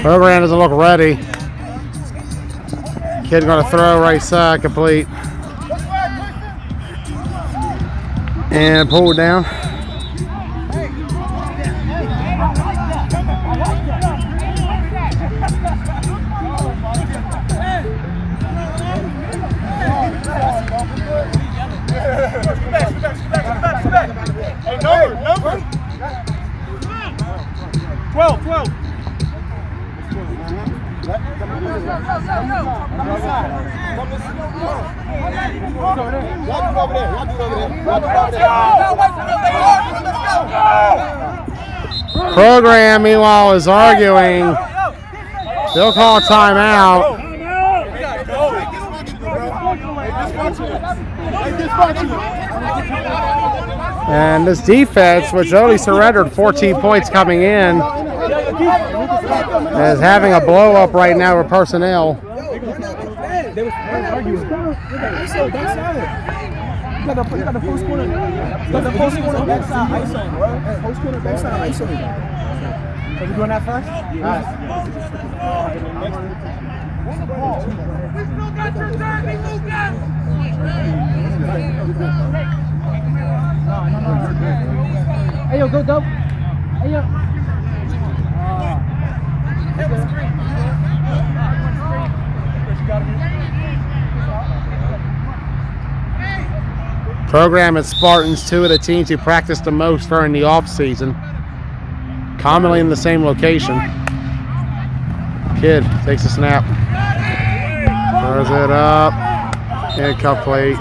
A: Program doesn't look ready. Kid gonna throw right side complete. And pull it down.
F: Hey, number. 12.
A: Program, meanwhile, is arguing. They'll call a timeout. And this defense, which only surrendered 14 points coming in, is having a blow up right now with personnel.
E: They was arguing. You got the post corner. You got the post corner backside ISO, bro. Post corner backside ISO. Are you doing that first?
F: We still got your derby, Lucas.
E: Hey, yo, go. Hey, yo.
A: Program at Spartans, two of the teams who practiced the most during the off season, commonly in the same location. Kid takes a snap, throws it up, incomplete.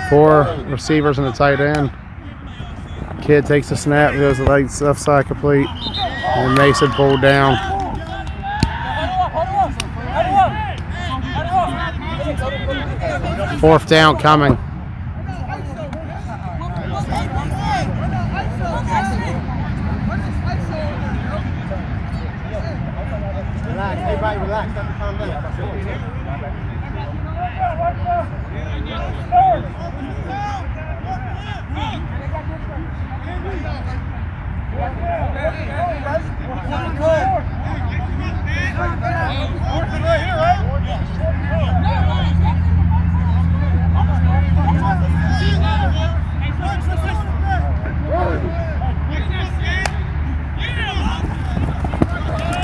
A: Four receivers and a tight end. Kid takes a snap, goes to the left side complete, and Mason pulled down. Fourth down coming.
B: Relax, everybody relax. Calm down.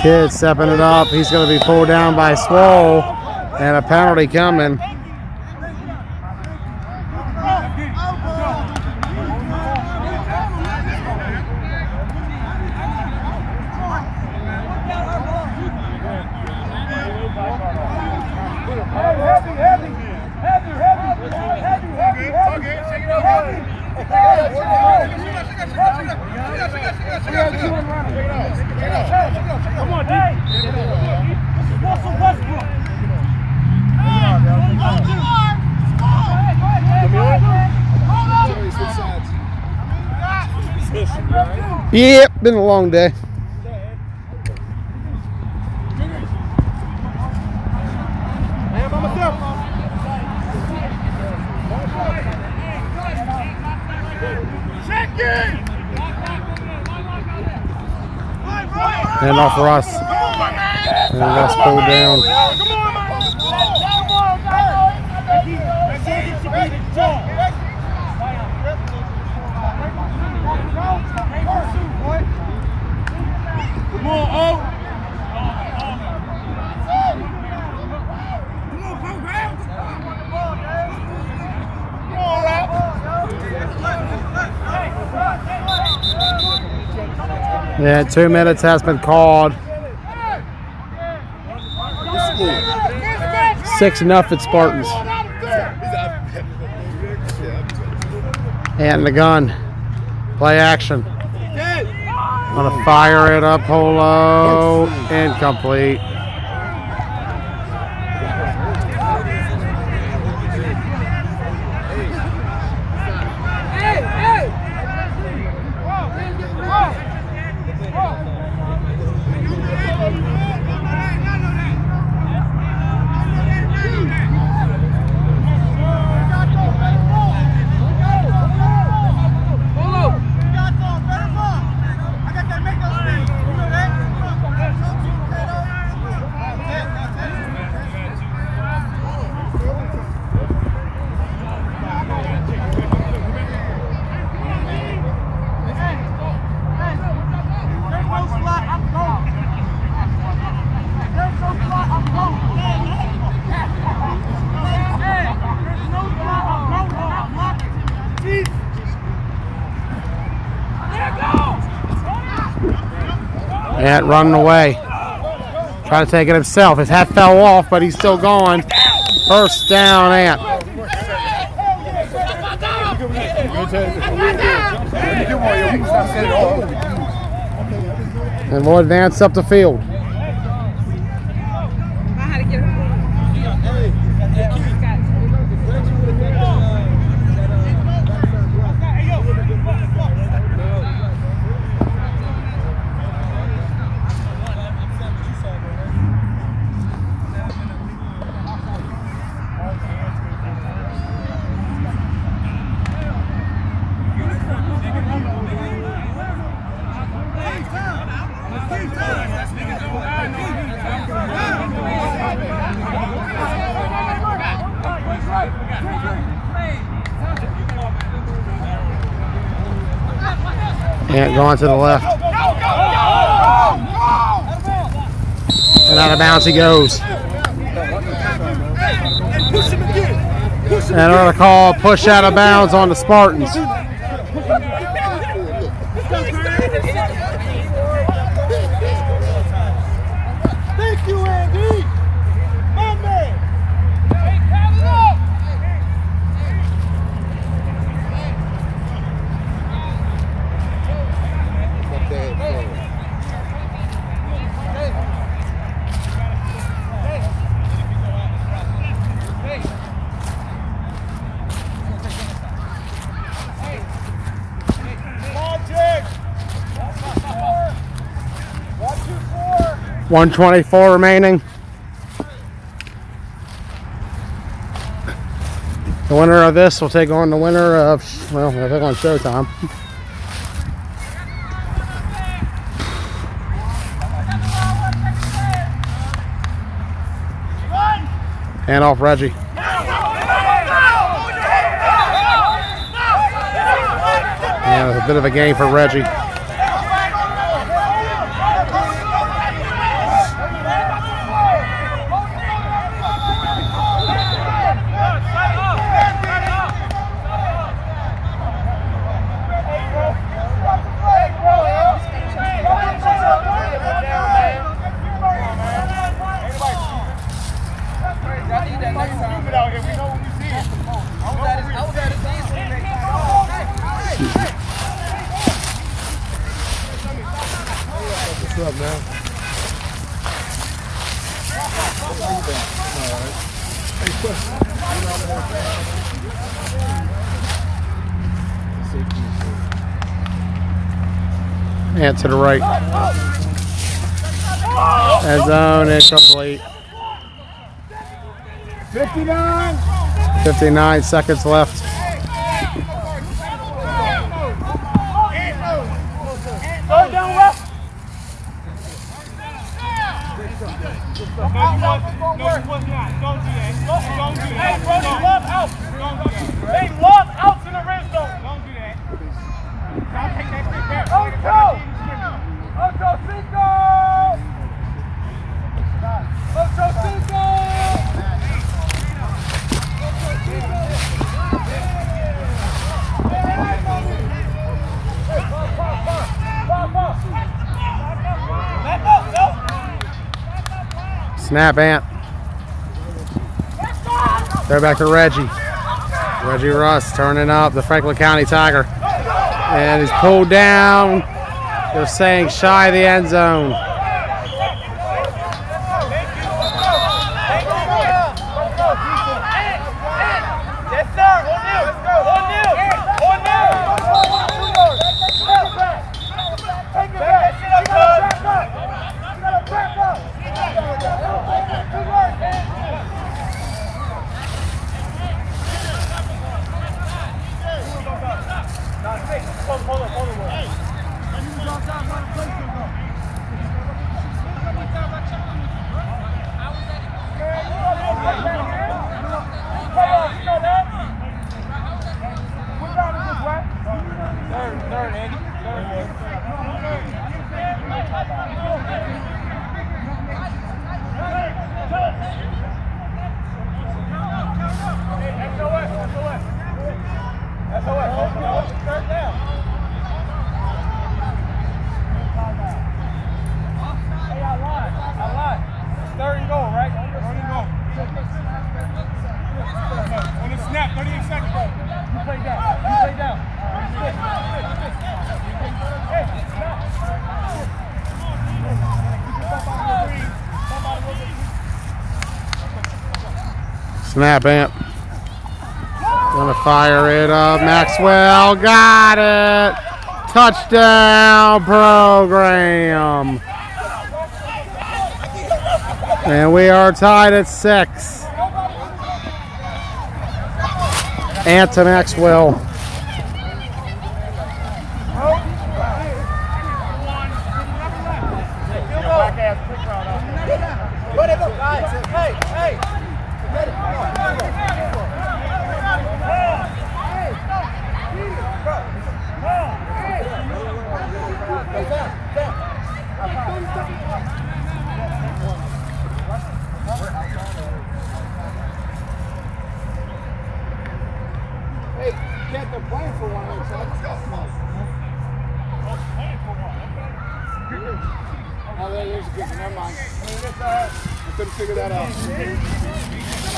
A: Kid stepping it up. He's going to be pulled down by Swole, and a penalty coming.
F: Come on, D.
A: Yep, been a long day. Hand off Russ. And Russ pulled down.
F: Come on, O.
A: Yeah, 2 minutes has been called. 6-0 Spartans. And the gun. Play action. Gonna fire it up, Polo. Incomplete. Ant running away. Trying to take it himself. His hat fell off, but he's still going. First down, Ant. And we'll advance up the field. Ant going to the left. And out of bounds he goes. And another call, push out of bounds on the Spartans.
E: Thank you, Andy. My man. Logic.
A: 1:24 remaining. The winner of this will take on the winner of, well, they'll take on Showtime. Hand off Reggie. Yeah, a bit of a game for Reggie.
G: What's up, man?
A: And to the right. End zone, incomplete. 59 seconds left.
F: Hey, bro, they love outs. They love outs in the red zone. Don't do that. Don't take that shit back. Ocho Cinco! Ocho Cinco!
A: Snap, Ant. Throw back to Reggie. Reggie Russ turning up the Franklin County Tiger. And he's pulled down. They're saying shy of the end zone.
F: Yes, sir. Third and goal, right? Third and goal. On the snap, 38 seconds. You play down.
A: Snap, Ant. Gonna fire it up. Maxwell got it. Touchdown program. And we are tied at 6. Ant to Maxwell.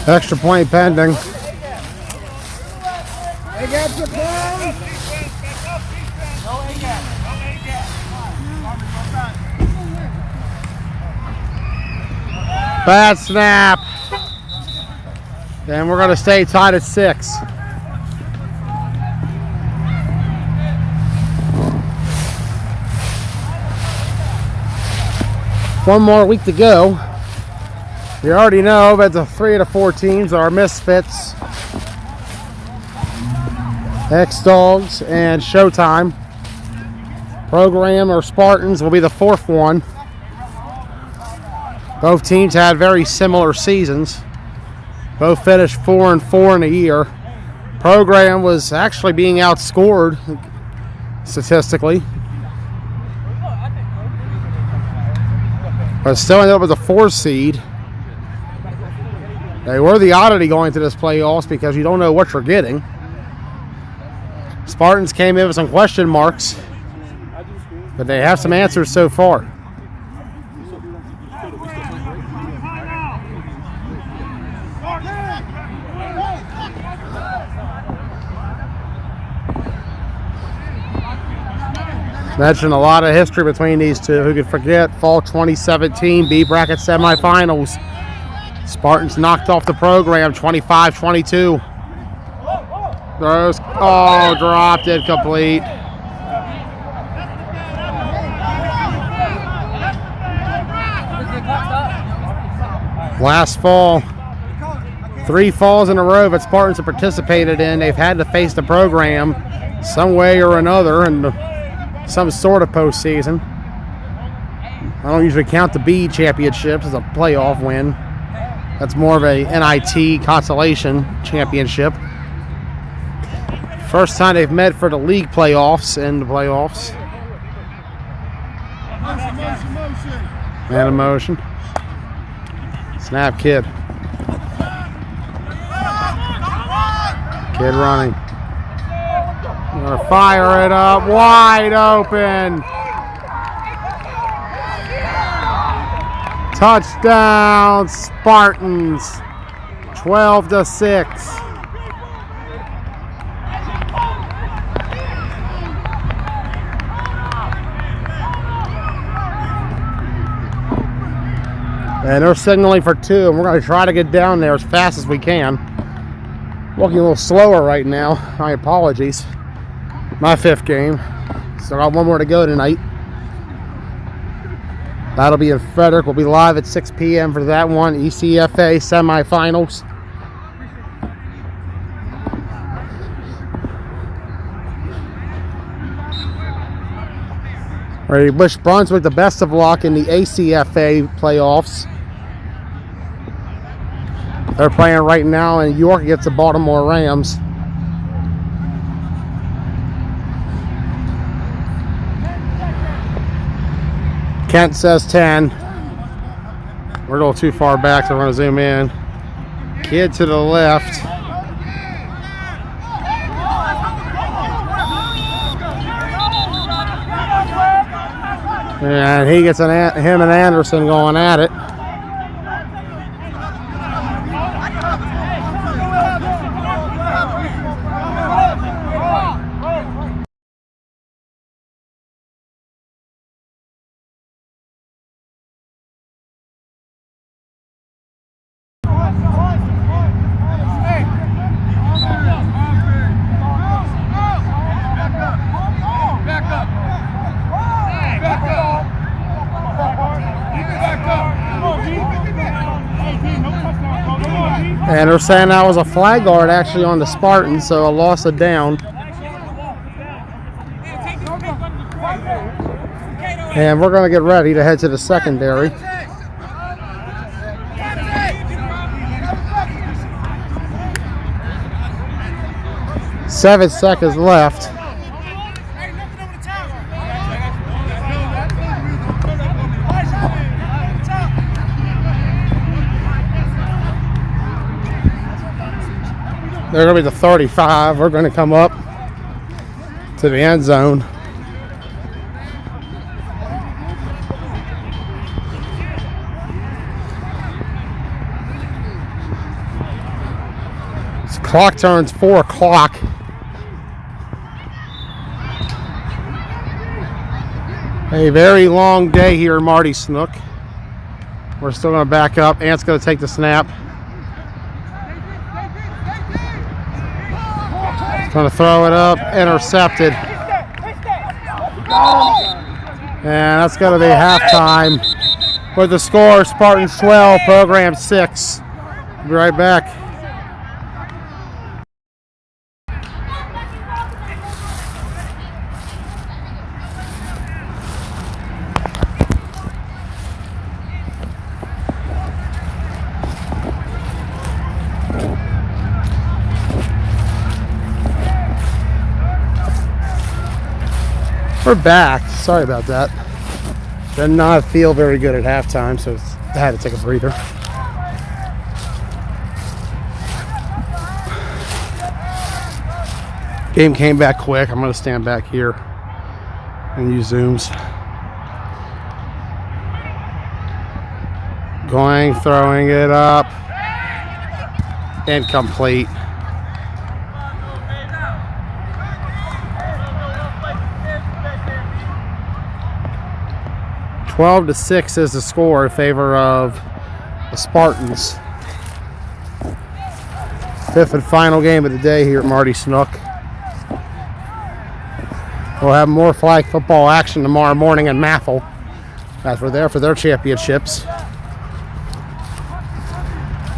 A: Extra point pending.
E: They got the play.
A: Bad snap. And we're going to stay tied at 6. One more week to go. You already know that the 3 of the 4 teams are Misfits, X-Dogs, and Showtime. Program or Spartans will be the 4th one. Both teams had very similar seasons. Both finished 4-4 in a year. Program was actually being outscored statistically, but still ended up with a 4 seed. They were the oddity going to this playoffs because you don't know what you're getting. Spartans came in with some question marks, but they have some answers so far. Mentioned a lot of history between these two. Who could forget fall 2017 B bracket semifinals? Spartans knocked off the program 25-22. Throws, dropped it complete. Last fall, 3 falls in a row that Spartans have participated in. They've had to face the program some way or another in some sort of postseason. I don't usually count the B championships as a playoff win. That's more of a NIT consolation championship. First time they've met for the league playoffs and the playoffs. Man in motion. Snap, kid. Kid running. Gonna fire it up, wide open. Touchdown, Spartans. 12-6. And they're signaling for 2, and we're going to try to get down there as fast as we can. Walking a little slower right now. My apologies. My 5th game. Still got 1 more to go tonight. That'll be in Frederick. We'll be live at 6 p.m. for that one. ECFA semifinals. We wish Brunswick the best of luck in the ACFA playoffs. They're playing right now in York against the Baltimore Rams. Kent says 10. We're a little too far back, so we're going to zoom in. Kid to the left. And he gets him and Anderson going at it. And they're saying that was a flag guard actually on the Spartans, so a loss of down. And we're going to get ready to head to the secondary. Seven seconds left. They're going to be the 35. We're going to come up to the end zone. The clock turns 4 o'clock. A very long day here in Marty Snook. We're still going to back up. Ant's going to take the snap. Going to throw it up, intercepted. And that's going to be halftime with the score, Spartans 12, Program 6. We'll be right back. We're back. Sorry about that. Did not feel very good at halftime, so I had to take a breather. Game came back quick. I'm going to stand back here and use zooms. Going, throwing it up. Incomplete. 12-6 is the score in favor of the Spartans. 5th and final game of the day here at Marty Snook. We'll have more flag football action tomorrow morning in Mathel as we're there for their championships.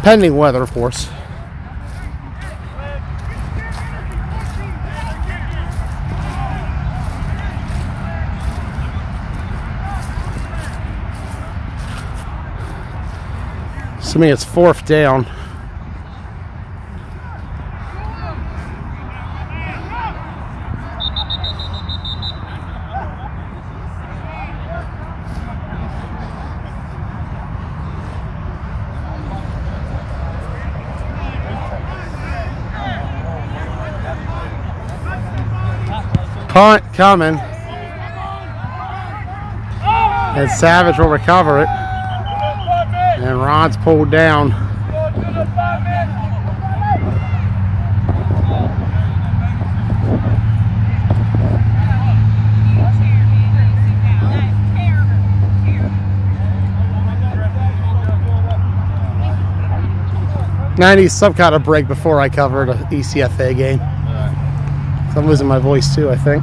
A: Pending weather, of course. Assuming it's 4th down. Punt coming. And Savage will recover it. And Ron's pulled down. I need some kind of break before I cover the ECFA game. So I'm losing my voice too, I think.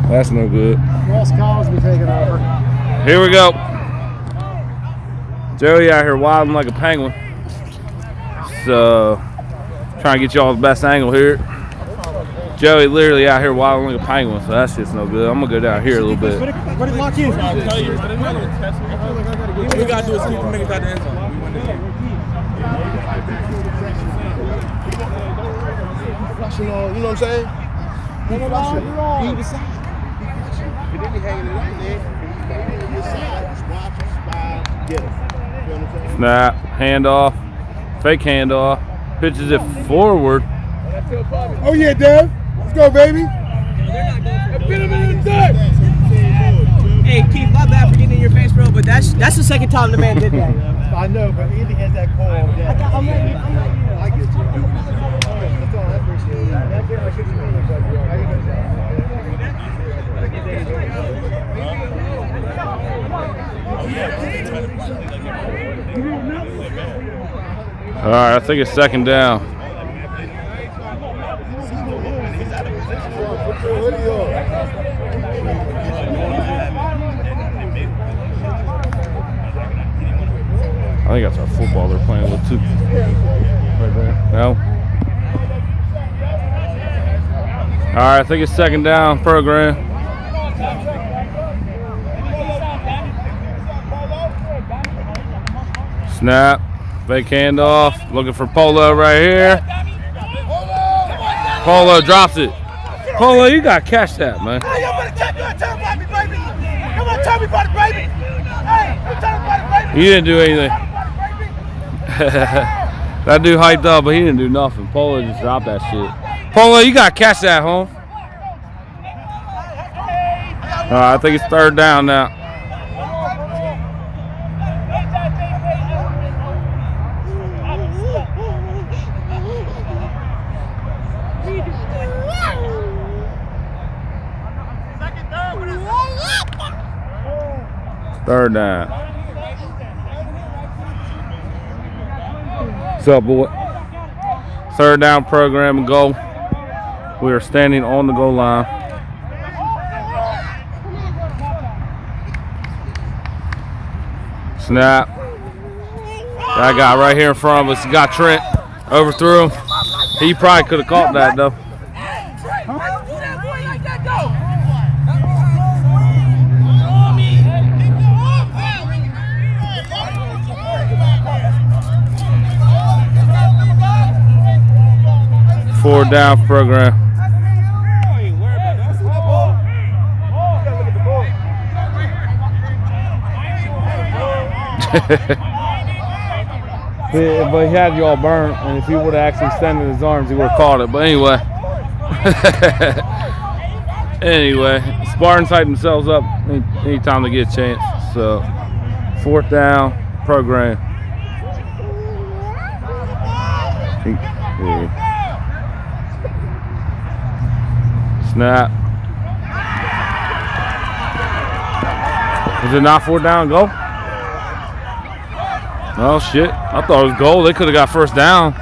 G: That's no good.
A: Ross Collins will be taking over.
G: Here we go. Joey out here wilding like a penguin. So, trying to get y'all the best angle here. Joey literally out here wilding like a penguin, so that's just no good. I'm gonna go down here a little bit.
E: What did lock in? What we gotta do is keep them niggas out the end zone.
G: You know what I'm saying? He flushing. He decide. He didn't be hanging it up there. He decide. Just watch him, spy, get him. You know what I'm saying?
H: Snap, handoff, fake handoff, pitches it forward.
G: Oh yeah, Dev. Let's go, baby.
E: Hey, Keith, my bad for getting in your face, bro, but that's the second time the man did that. I know, but Andy has that call. I get you. That's all I appreciate.
H: All right, I think it's 2nd down. I think that's our football they're playing with too. Right there. No. All right, I think it's 2nd down program. Snap, fake handoff, looking for Polo right here. Polo drops it. Polo, you gotta catch that, man.
F: Hey, y'all better catch me. Tell me about it, baby. Come on, tell me about it, baby. Hey, tell me about it, baby.
H: He didn't do anything. That dude hyped up, but he didn't do nothing. Polo just dropped that shit. Polo, you gotta catch that, home. I think it's 3rd down now. Third down. What's up, boy? 3rd down program and goal. We are standing on the goal line. Snap. That guy right here in front of us, he got Trent, overthrew him. He probably could have caught that though. Forward down program. But he had you all burnt, and if he would have actually extended his arms, he would have caught it. But anyway. Anyway, Spartans hype themselves up anytime they get a chance. So, 4th down program. Yeah. Snap. Was it not 4th down goal? Oh shit. I thought it was goal. They could have got 1st down.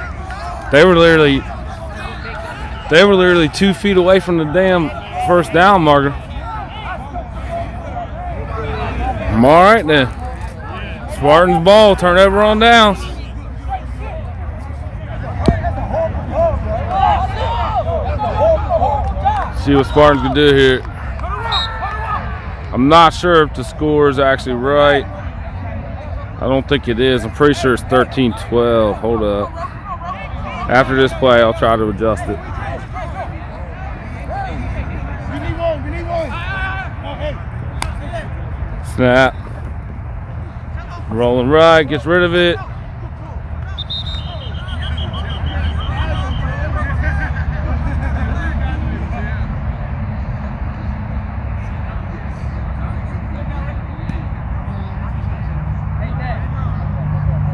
H: They were literally 2 feet away from the damn 1st down marker. All right then. Spartans ball, turnover on downs. See what Spartans can do here. I'm not sure if the score is actually right. I don't think it is. I'm pretty sure it's 13-12. Hold up. After this play, I'll try to adjust it. Snap. Rolling right, gets rid of it.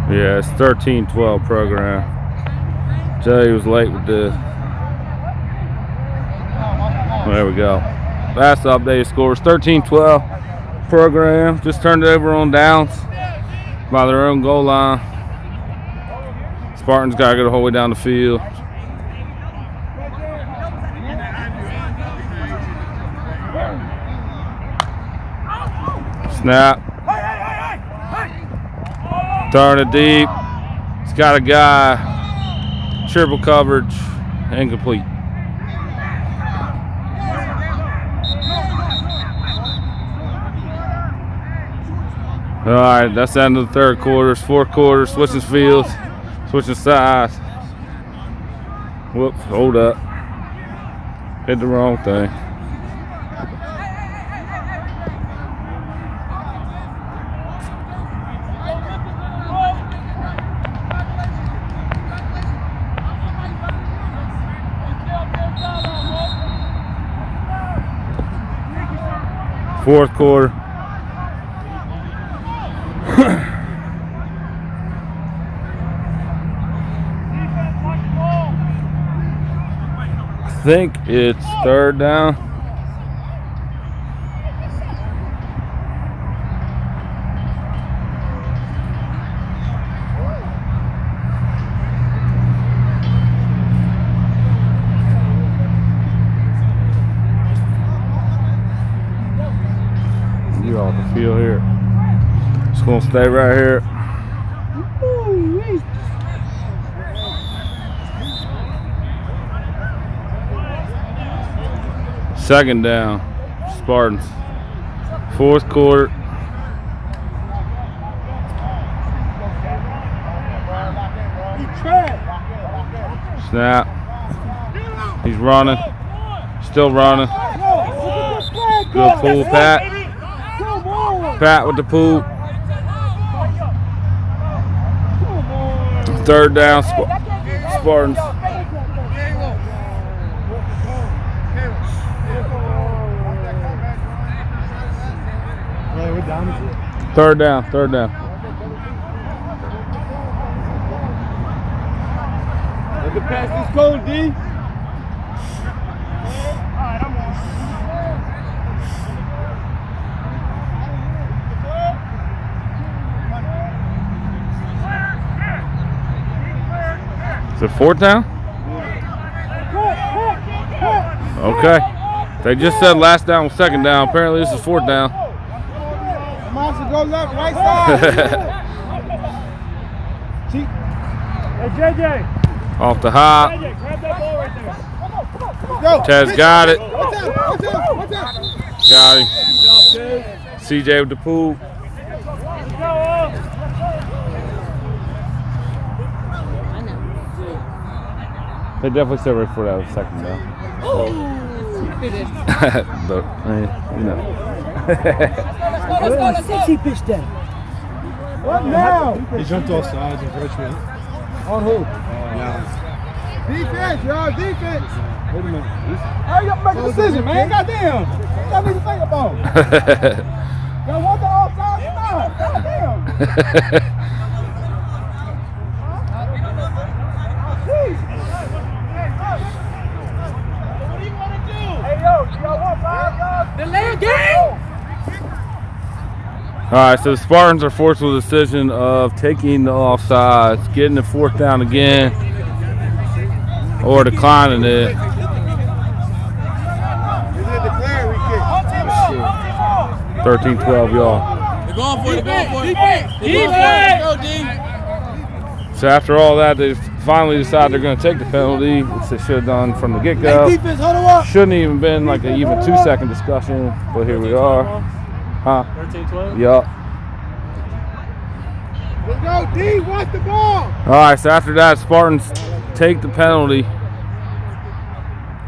H: Yeah, it's 13-12 program. Jay was late with this. There we go. That's the updated scores. 13-12 program. Just turned it over on downs by their own goal line. Spartans got to go the whole way down the field. Snap. Throwing it deep. He's got a guy. Triple coverage. Incomplete. All right, that's the end of the third quarter. It's fourth quarter. Switching fields. Switching sides. Whoops, hold up. Hit the wrong thing. Fourth quarter. I think it's third down. You off the field here. Just gonna stay right here. Second down, Spartans. Fourth quarter. Snap. He's running. Still running. Good pull, Pat. Pat with the pull. Third down, Spartans. Third down.
B: Let the pass this cold, D.
H: Is it fourth down? Okay. They just said last down was second down. Apparently this is fourth down.
B: Monster, go left, right side.
F: Hey, JJ.
H: Off the hop.
F: JJ, grab that ball right there.
B: Go.
H: Tez got it.
B: What's up?
H: Got him. CJ with the pool. They definitely said right before that was second down. But, you know.
E: Safety pitch then.
B: What now?
D: He jumped off sides in freshman.
B: On who? Defense, y'all, defense. Wait a minute. Hurry up, make a decision, man. Goddamn. Y'all need to think about it. Y'all want the offside or not? Goddamn.
H: All right, so the Spartans are forced with the decision of taking the offsides, getting the fourth down again, or declining it. 13-12, y'all.
E: They're going for it. Go, D.
H: So after all that, they finally decide they're going to take the penalty, which they should have done from the get-go.
B: Hey, defense, huddle up.
H: Shouldn't even been like an even 2-second discussion, but here we are. Huh?
C: 13-12?
H: Yup.
B: Let's go, D. Watch the ball.
H: All right, so after that, Spartans take the penalty.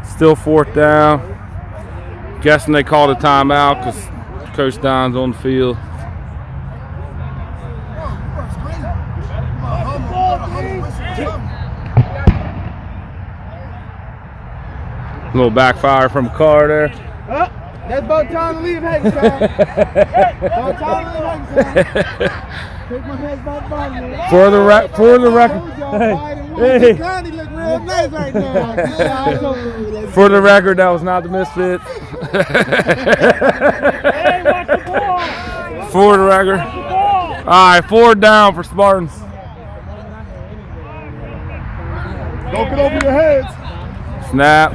H: Still 4th down. Guessing they called a timeout because Coach Don's on the field. A little backfire from a car there.
B: That's about time to leave Hagerstown. About time to leave Hagerstown. Take my head back by me.
H: For the record,
B: Hey. County look real nice right now.
H: for the record, that was not the Misfits.
F: Hey, watch the ball.
H: For the record. All right, 4th down for Spartans.
B: Don't get over your heads.
H: Snap.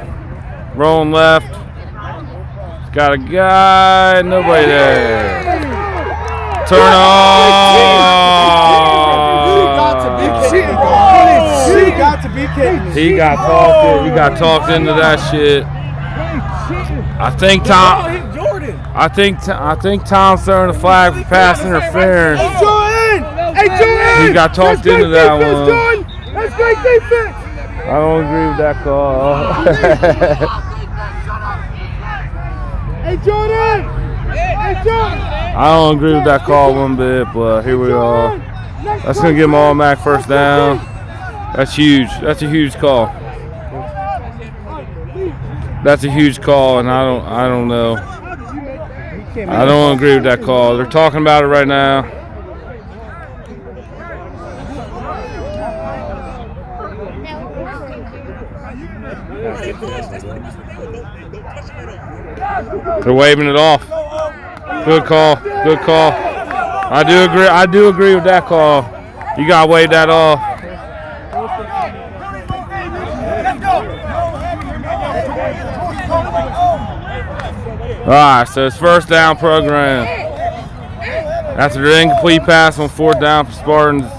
H: Rolling left. Got a guy. Nobody there. Turn off.
B: She got to be kidding me.
H: He got talked into that shit. I think Tom's throwing a flag for pass interference.
B: Hey, Jordan!
H: He got talked into that one.
B: Jordan. That's great defense.
H: I don't agree with that call.
B: Hey, Jordan! Hey, Jordan!
H: I don't agree with that call one bit, but here we are. That's gonna give them all back 1st down. That's huge. That's a huge call. That's a huge call, and I don't know. I don't agree with that call. They're talking about it right now. They're waving it off. Good call. Good call. I do agree with that call. You gotta wave that off. All right, so it's 1st down program. After the incomplete pass on 4th down for Spartans.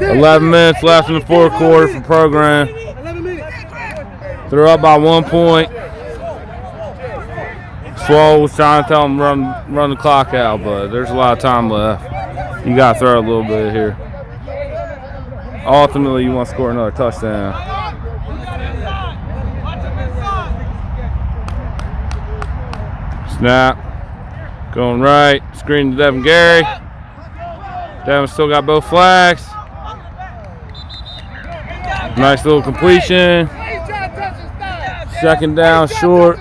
H: $11 minutes left in the 4th quarter for program. They're up by 1 point. Swole was trying to tell them run the clock out, but there's a lot of time left. You got to throw a little bit here. Ultimately, you want to score another touchdown. Snap. Going right. Screen to Devin Gary. Devin still got both flags. Nice little completion. 2nd down short.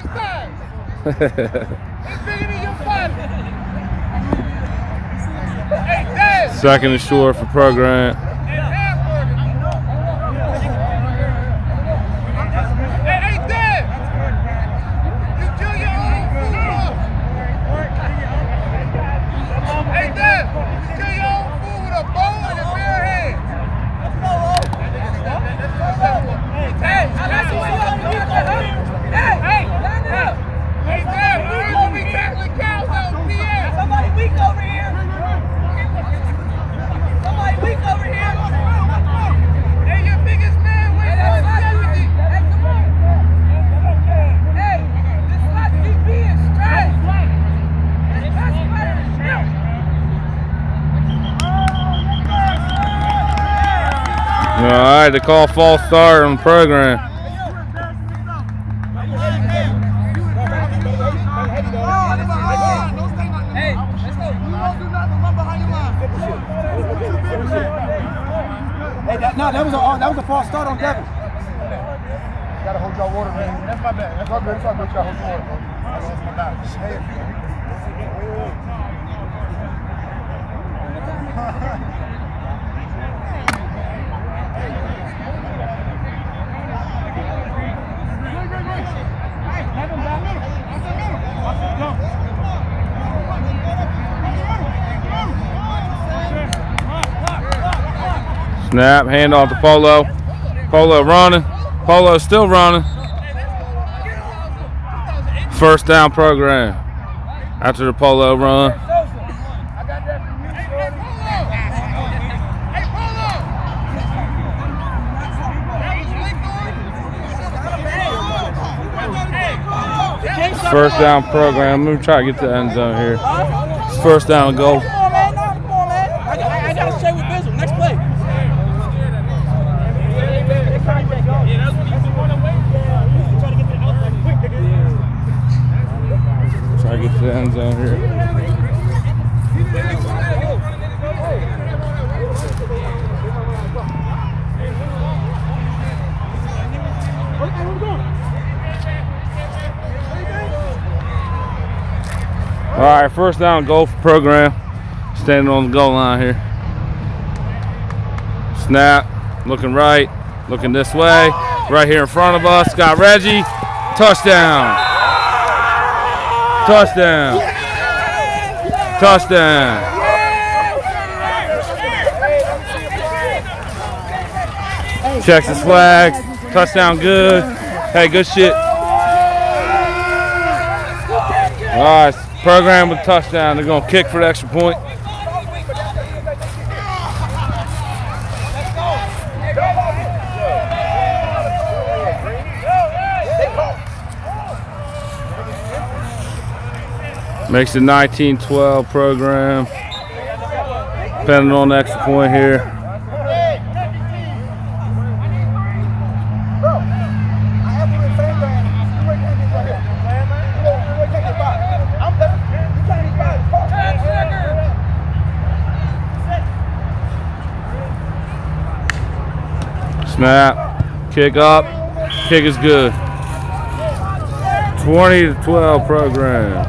H: Second and short for program. All right, they call false start on the program.
B: Hey, that was a false start on Devin. Gotta hold y'all water, man. That's my bad. That's my bad. That's my bad. Y'all hold water, bro. That's my bad.
H: Snap, hand off to Polo. Polo running. Polo still running. 1st down program after the Polo run. First down program. Let me try to get to the end zone here. It's first down and goal.
F: Come on, man. I got to stay with Bizzle. Next play.
H: Try to get to the end zone here. All right, first down goal for program. Standing on the goal line here. Snap, looking right, looking this way. Right here in front of us, got Reggie. Touchdown. Touchdown. Touchdown. Checks his flags. Touchdown good. Hey, good shit. All right, program with touchdown. They're going to kick for the extra point. Makes it 19-12 program. Depending on the extra point here. Snap, kick up, kick is good. 20-12 program.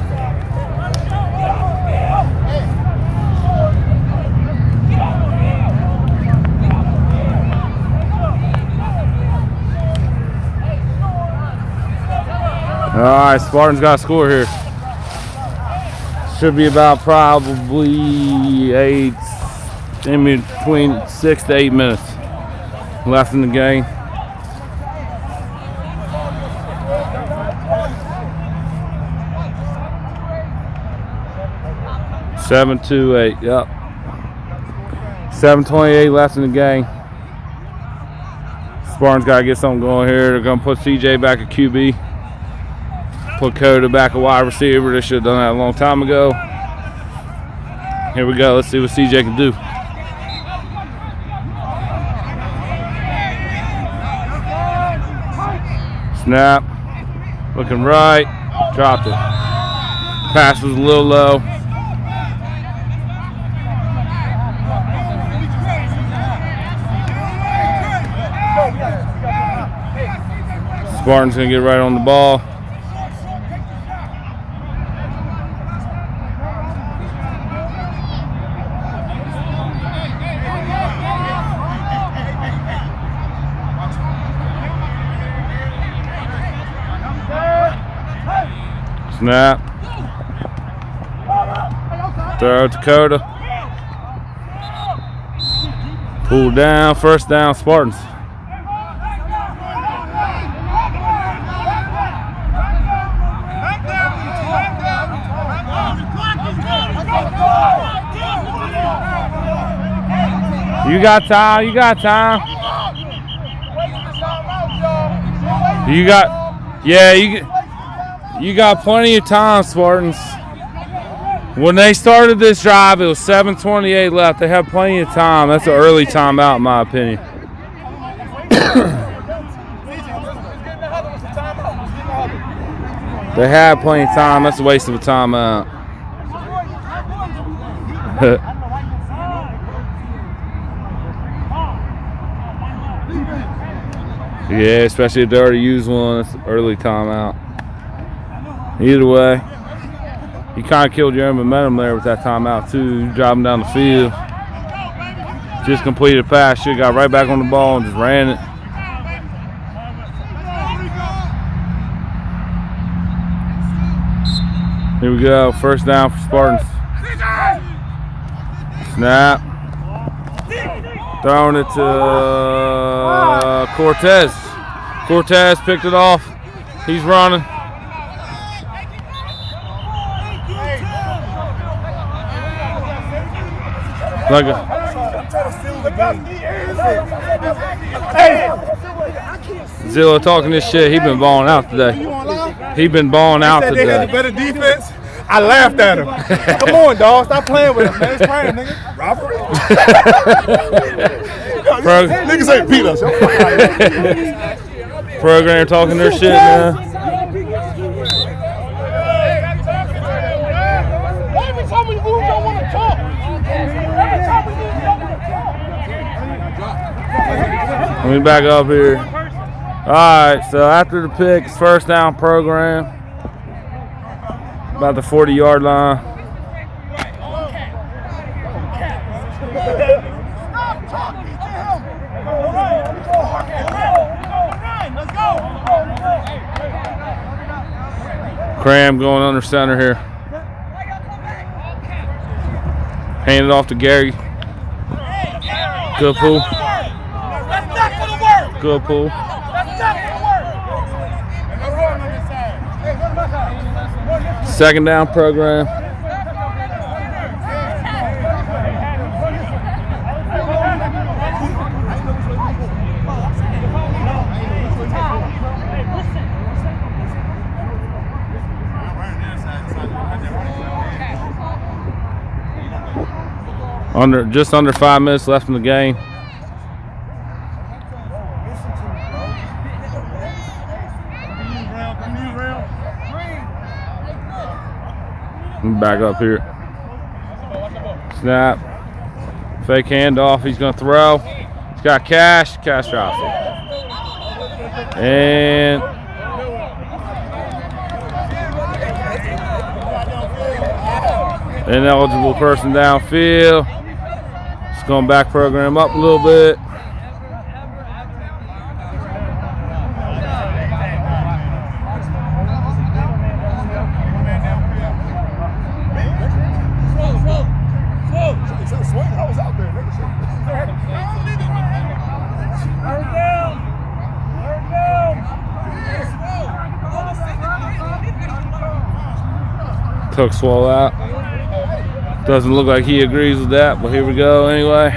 H: All right, Spartans got a score here. Should be about probably in between 6 to 8 minutes left in the game. Seven, 2-8. Yep. 7:28 left in the game. Spartans got to get something going here. They're going to put CJ back at QB. Put Coda back at wide receiver. They should have done that a long time ago. Here we go. Let's see what CJ can do. Snap. Looking right. Dropped it. Pass was a little low. Spartan's going to get right on the ball. Snap. Throw to Dakota. Pull down. First down, Spartans. You got time. You got time. You got, yeah, you got plenty of time, Spartans. When they started this drive, it was 7:28 left. They have plenty of time. That's an early timeout, in my opinion. They had plenty of time. That's a waste of a timeout. Yeah, especially if they already used one. It's an early timeout. Either way, you kind of killed your own momentum there with that timeout too. You driving down the field. Just completed a pass. Should have got right back on the ball and just ran it. Here we go. First down for Spartans. Snap. Throwing it to Cortez. Cortez picked it off. He's running. Like Zillow talking this shit. He been balling out today. He been balling out
D: Said they had the
H: today.
D: better defense. I laughed at him. Come on, dog. Stop playing with him, man. It's praying, nigga. Robbery?
G: Niggas ain't beat us.
H: Program talking their shit now.
F: Every time we move, don't want to talk. Every time we move, don't want to talk.
H: Let me back up here. All right, so after the pick, it's first down program. About the 40-yard line. Cram going under center here. Hand it off to Gary. Good pull.
F: That's not going to work.
H: Good pull.
F: That's not going to work.
H: Second down program. Just under 5 minutes left in the game. Back up here. Snap. Fake handoff. He's going to throw. He's got Cash. Cash drops it. And ineligible person downfield. Just going back program up a little bit. Took Swole out. Doesn't look like he agrees with that, but here we go anyway.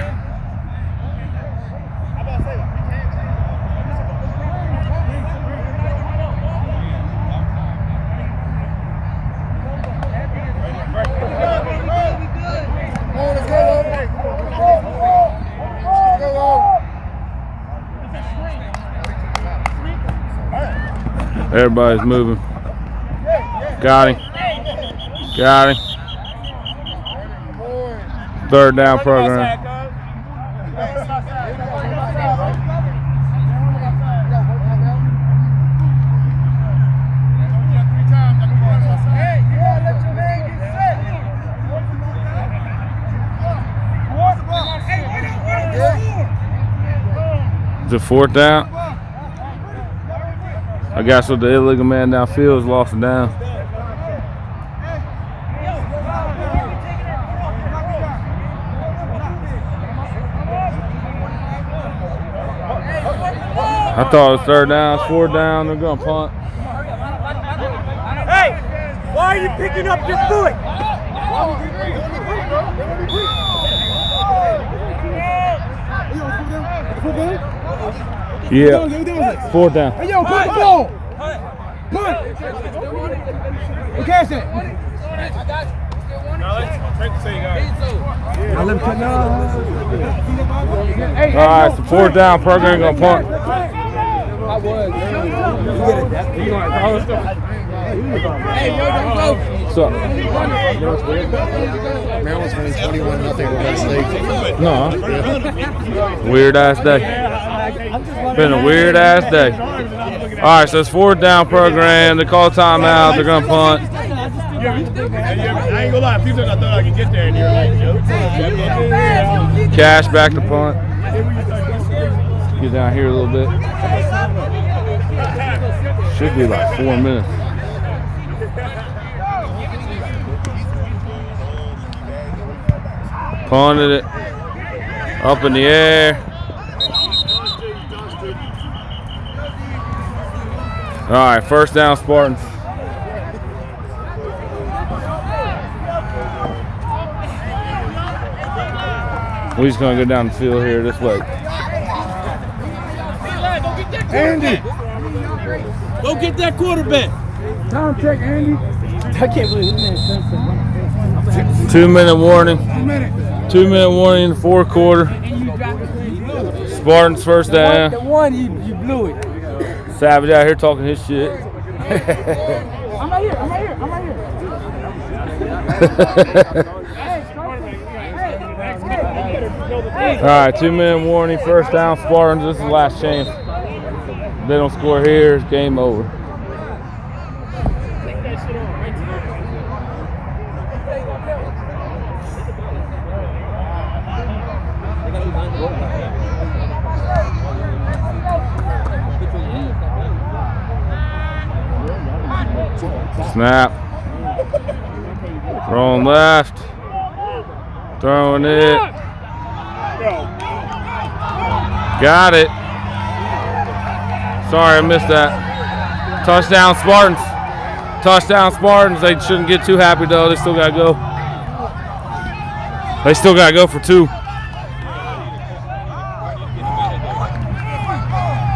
H: Everybody's moving. Got him. Got him. Third down program. Is it fourth down? I guess with the illegal man downfield is lost it down. I thought it was third down, it's fourth down, they're gonna punt.
F: Hey, why are you picking up your foot?
H: Yeah, fourth down.
E: Hey, yo, put the ball. Put. Who catch it? Now let him cut now.
H: All right, so fourth down, program gonna punt. What's up?
G: Maryland's winning 21-0 over Penn State.
H: No. Weird ass day. Been a weird ass day. All right, so it's fourth down program. They call timeout. They're gonna punt.
D: I ain't gonna lie, people I thought I could get there and you're like,
H: Cash back to punt. Get down here a little bit. Should be like 4 minutes. Punted it. Up in the air. All right, first down, Spartans. We're just gonna go down the field here this way.
E: Andy,
F: Go get that quarterback.
B: Time check, Andy.
E: I can't believe this.
H: 2 minute warning. 2 minute warning in the fourth quarter. Spartans first down.
E: The one you blew it.
H: Savage out here talking his shit.
E: I'm right here.
H: All right, 2 minute warning, first down, Spartans. This is the last chance. If they don't score here, it's game over. Snap. Throwing left. Throwing it. Got it. Sorry, I missed that. Touchdown, Spartans. Touchdown, Spartans. They shouldn't get too happy, though. They still got to go. They still got to go for 2.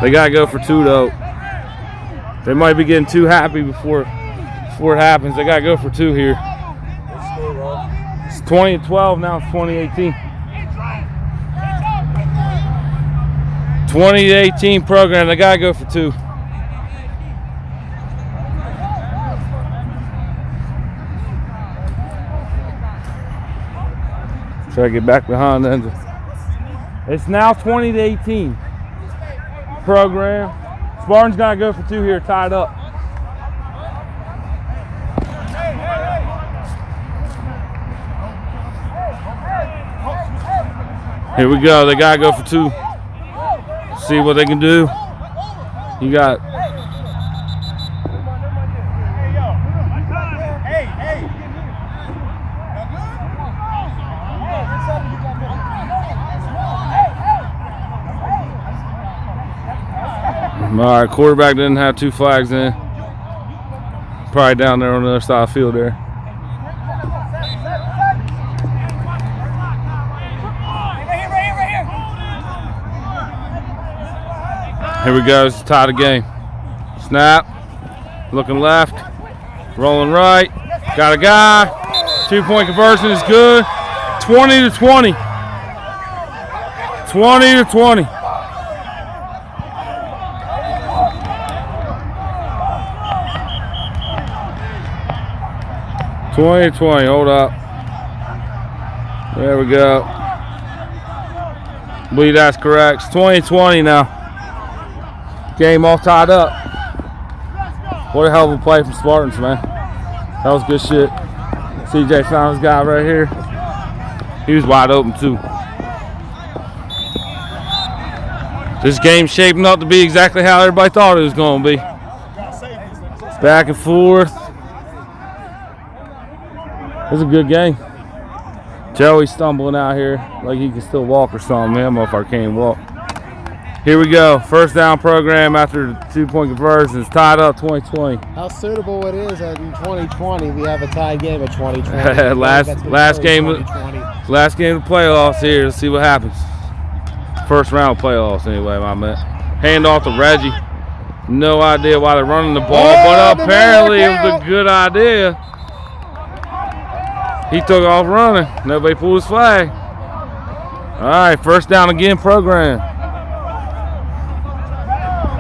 H: They got to go for 2, though. They might be getting too happy before it happens. They got to go for 2 here. It's 2012, now it's 2018. 2018 program, they got to go for 2. Try to get back behind them. It's now 2018 program. Spartans got to go for 2 here, tied up. Here we go. They got to go for 2. See what they can do. You got. All right, quarterback didn't have 2 flags in. Probably down there on the other side of the field there. Here we go, it's tie the game. Snap, looking left, rolling right, got a guy. 2-point conversion is good. 20-20. 20-20. Hold up. There we go. I believe that's correct. It's 20-20 now. Game all tied up. What a hell of a play from Spartans, man. That was good shit. CJ found his guy right here. He was wide open too. This game's shaping up to be exactly how everybody thought it was going to be. Back and forth. It was a good game. Joey's stumbling out here like he can still walk or something. Man, that motherfucker can't walk. Here we go. First down program after the 2-point conversion. It's tied up 20-20.
A: How suitable it is that in 2020 we have a tied game at 2020.
H: last game of the playoffs here. Let's see what happens. First round playoffs anyway, my man. Hand off to Reggie. No idea why they're running the ball, but apparently it was a good idea. He took off running. Nobody pulled his flag. All right, first down again program.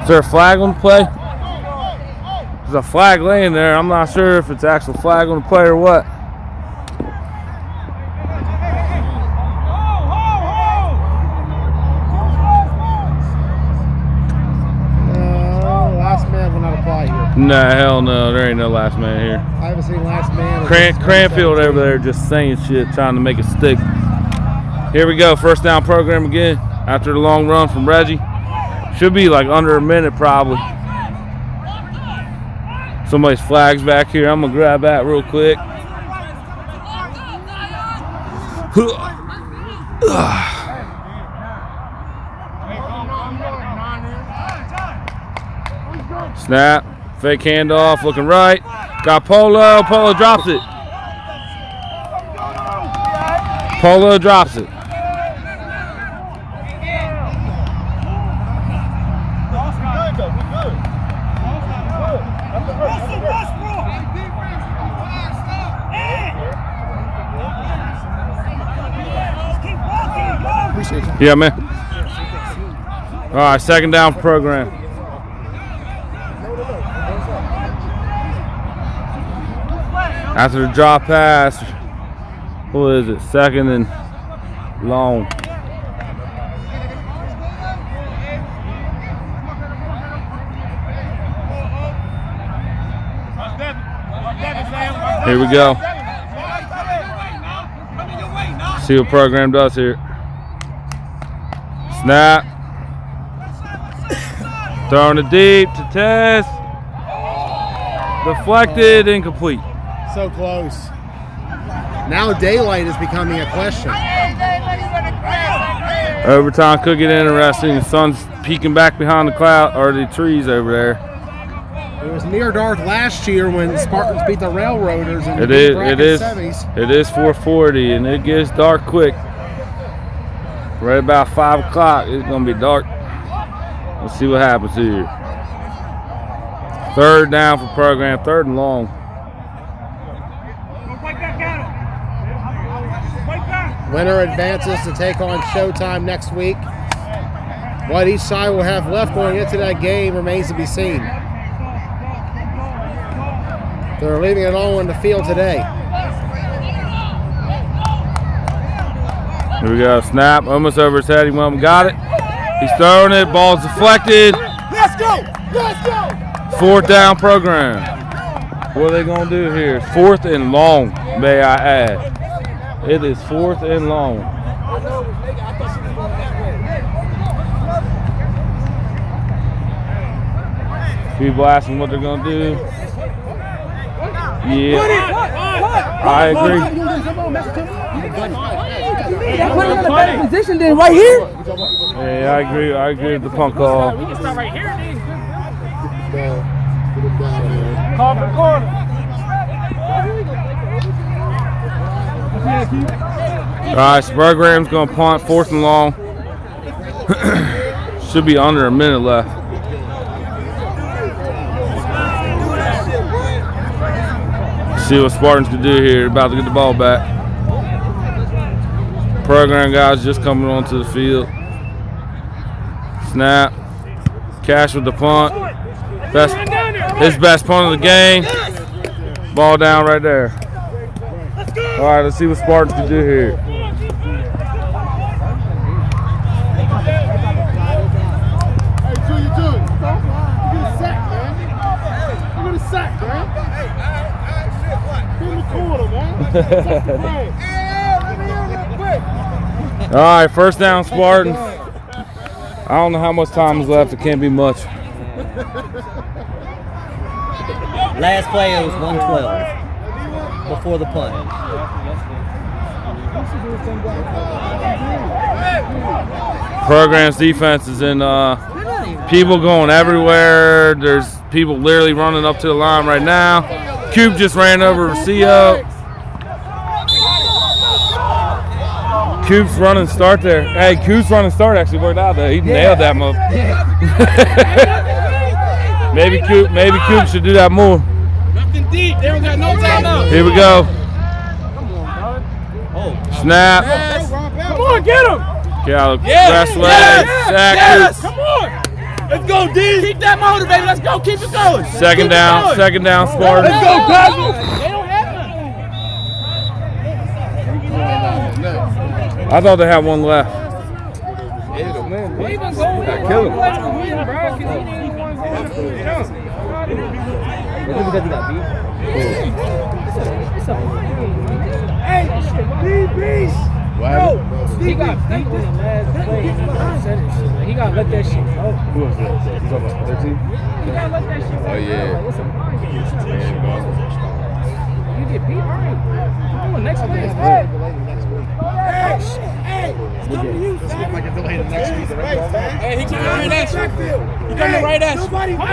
H: Is there a flag on the play? There's a flag laying there. I'm not sure if it's actual flag on the play or what.
A: Last man will not apply here.
H: Nah, hell no. There ain't no last man here.
A: I haven't seen last man.
H: Cranfield over there just saying shit, trying to make it stick. Here we go. First down program again after the long run from Reggie. Should be like under a minute probably. Somebody's flag's back here. I'm going to grab that real quick. Snap. Fake handoff. Looking right. Got Polo. Polo drops it. Polo drops it. Yeah, man. All right, second down program. After the drop pass, what is it? Second and long. Here we go. See what program does here. Snap. Throwing it deep to Tess. Deflected, incomplete.
A: So close. Now daylight is becoming a question.
H: Overtime could get interesting. The sun's peeking back behind the cloud or the trees over there.
A: It was near dark last year when the Spartans beat the Railroaders in the
H: It is
A: semis.
H: It is 4:40 and it gets dark quick. Right about 5 o'clock, it's gonna be dark. Let's see what happens here. Third down for program, third and long.
A: Winner advances to take on Showtime next week. What each side will have left going into that game remains to be seen. They're leaving it all on the field today.
H: Here we go, snap, almost over his head, he went and got it. He's throwing it, ball's deflected.
E: Let's go! Let's go!
H: Fourth down program. What are they gonna do here? Fourth and long, may I add. It is fourth and long. People asking what they're gonna do. Yeah, I agree.
E: That put him in a better position than right here.
H: Yeah, I agree. I agree with the punt call.
F: We can start right here, then.
D: Call for the corner.
H: All right, Spurgram's gonna punt, fourth and long. Should be under a minute left. See what Spartans can do here. About to get the ball back. Program guys just coming onto the field. Snap. Cash with the punt. His best punt of the game. Ball down right there. All right, let's see what Spartans can do here.
B: Hey, do you do it? You get a sack, man. You get a sack, man. Get in the corner, man.
H: All right, first down, Spartans. I don't know how much time is left. It can't be much.
I: Last play it was 112 before the punt.
H: Program's defense is in people going everywhere. There's people literally running up to the line right now. Cube just ran over Rocio. Cube's running start there. Hey, Cube's running start actually worked out there. He nailed that move. Maybe Cube should do that more.
F: Nothing deep. They don't got no time out.
H: Here we go. Snap.
F: Come on, get him.
H: Caleb, press leg, sack.
F: Yes. Come on. Let's go, D. Keep that motivated. Let's go. Keep it going.
H: Second down, Spartans.
F: Let's go, Cosmo. They don't have none.
H: I thought they had one left.
F: Kill him. Hey, beast. Bro, he got beat in the last play. He got to let that shit go.
D: Who was that? You talking about 13?
F: He got to let that shit go.
D: Oh, yeah.
F: It's a mind game. You get beat, all right. Come on, next play. Hey, it's coming to you, fam. Hey, he can run that shit. He got the right ass. Nobody in the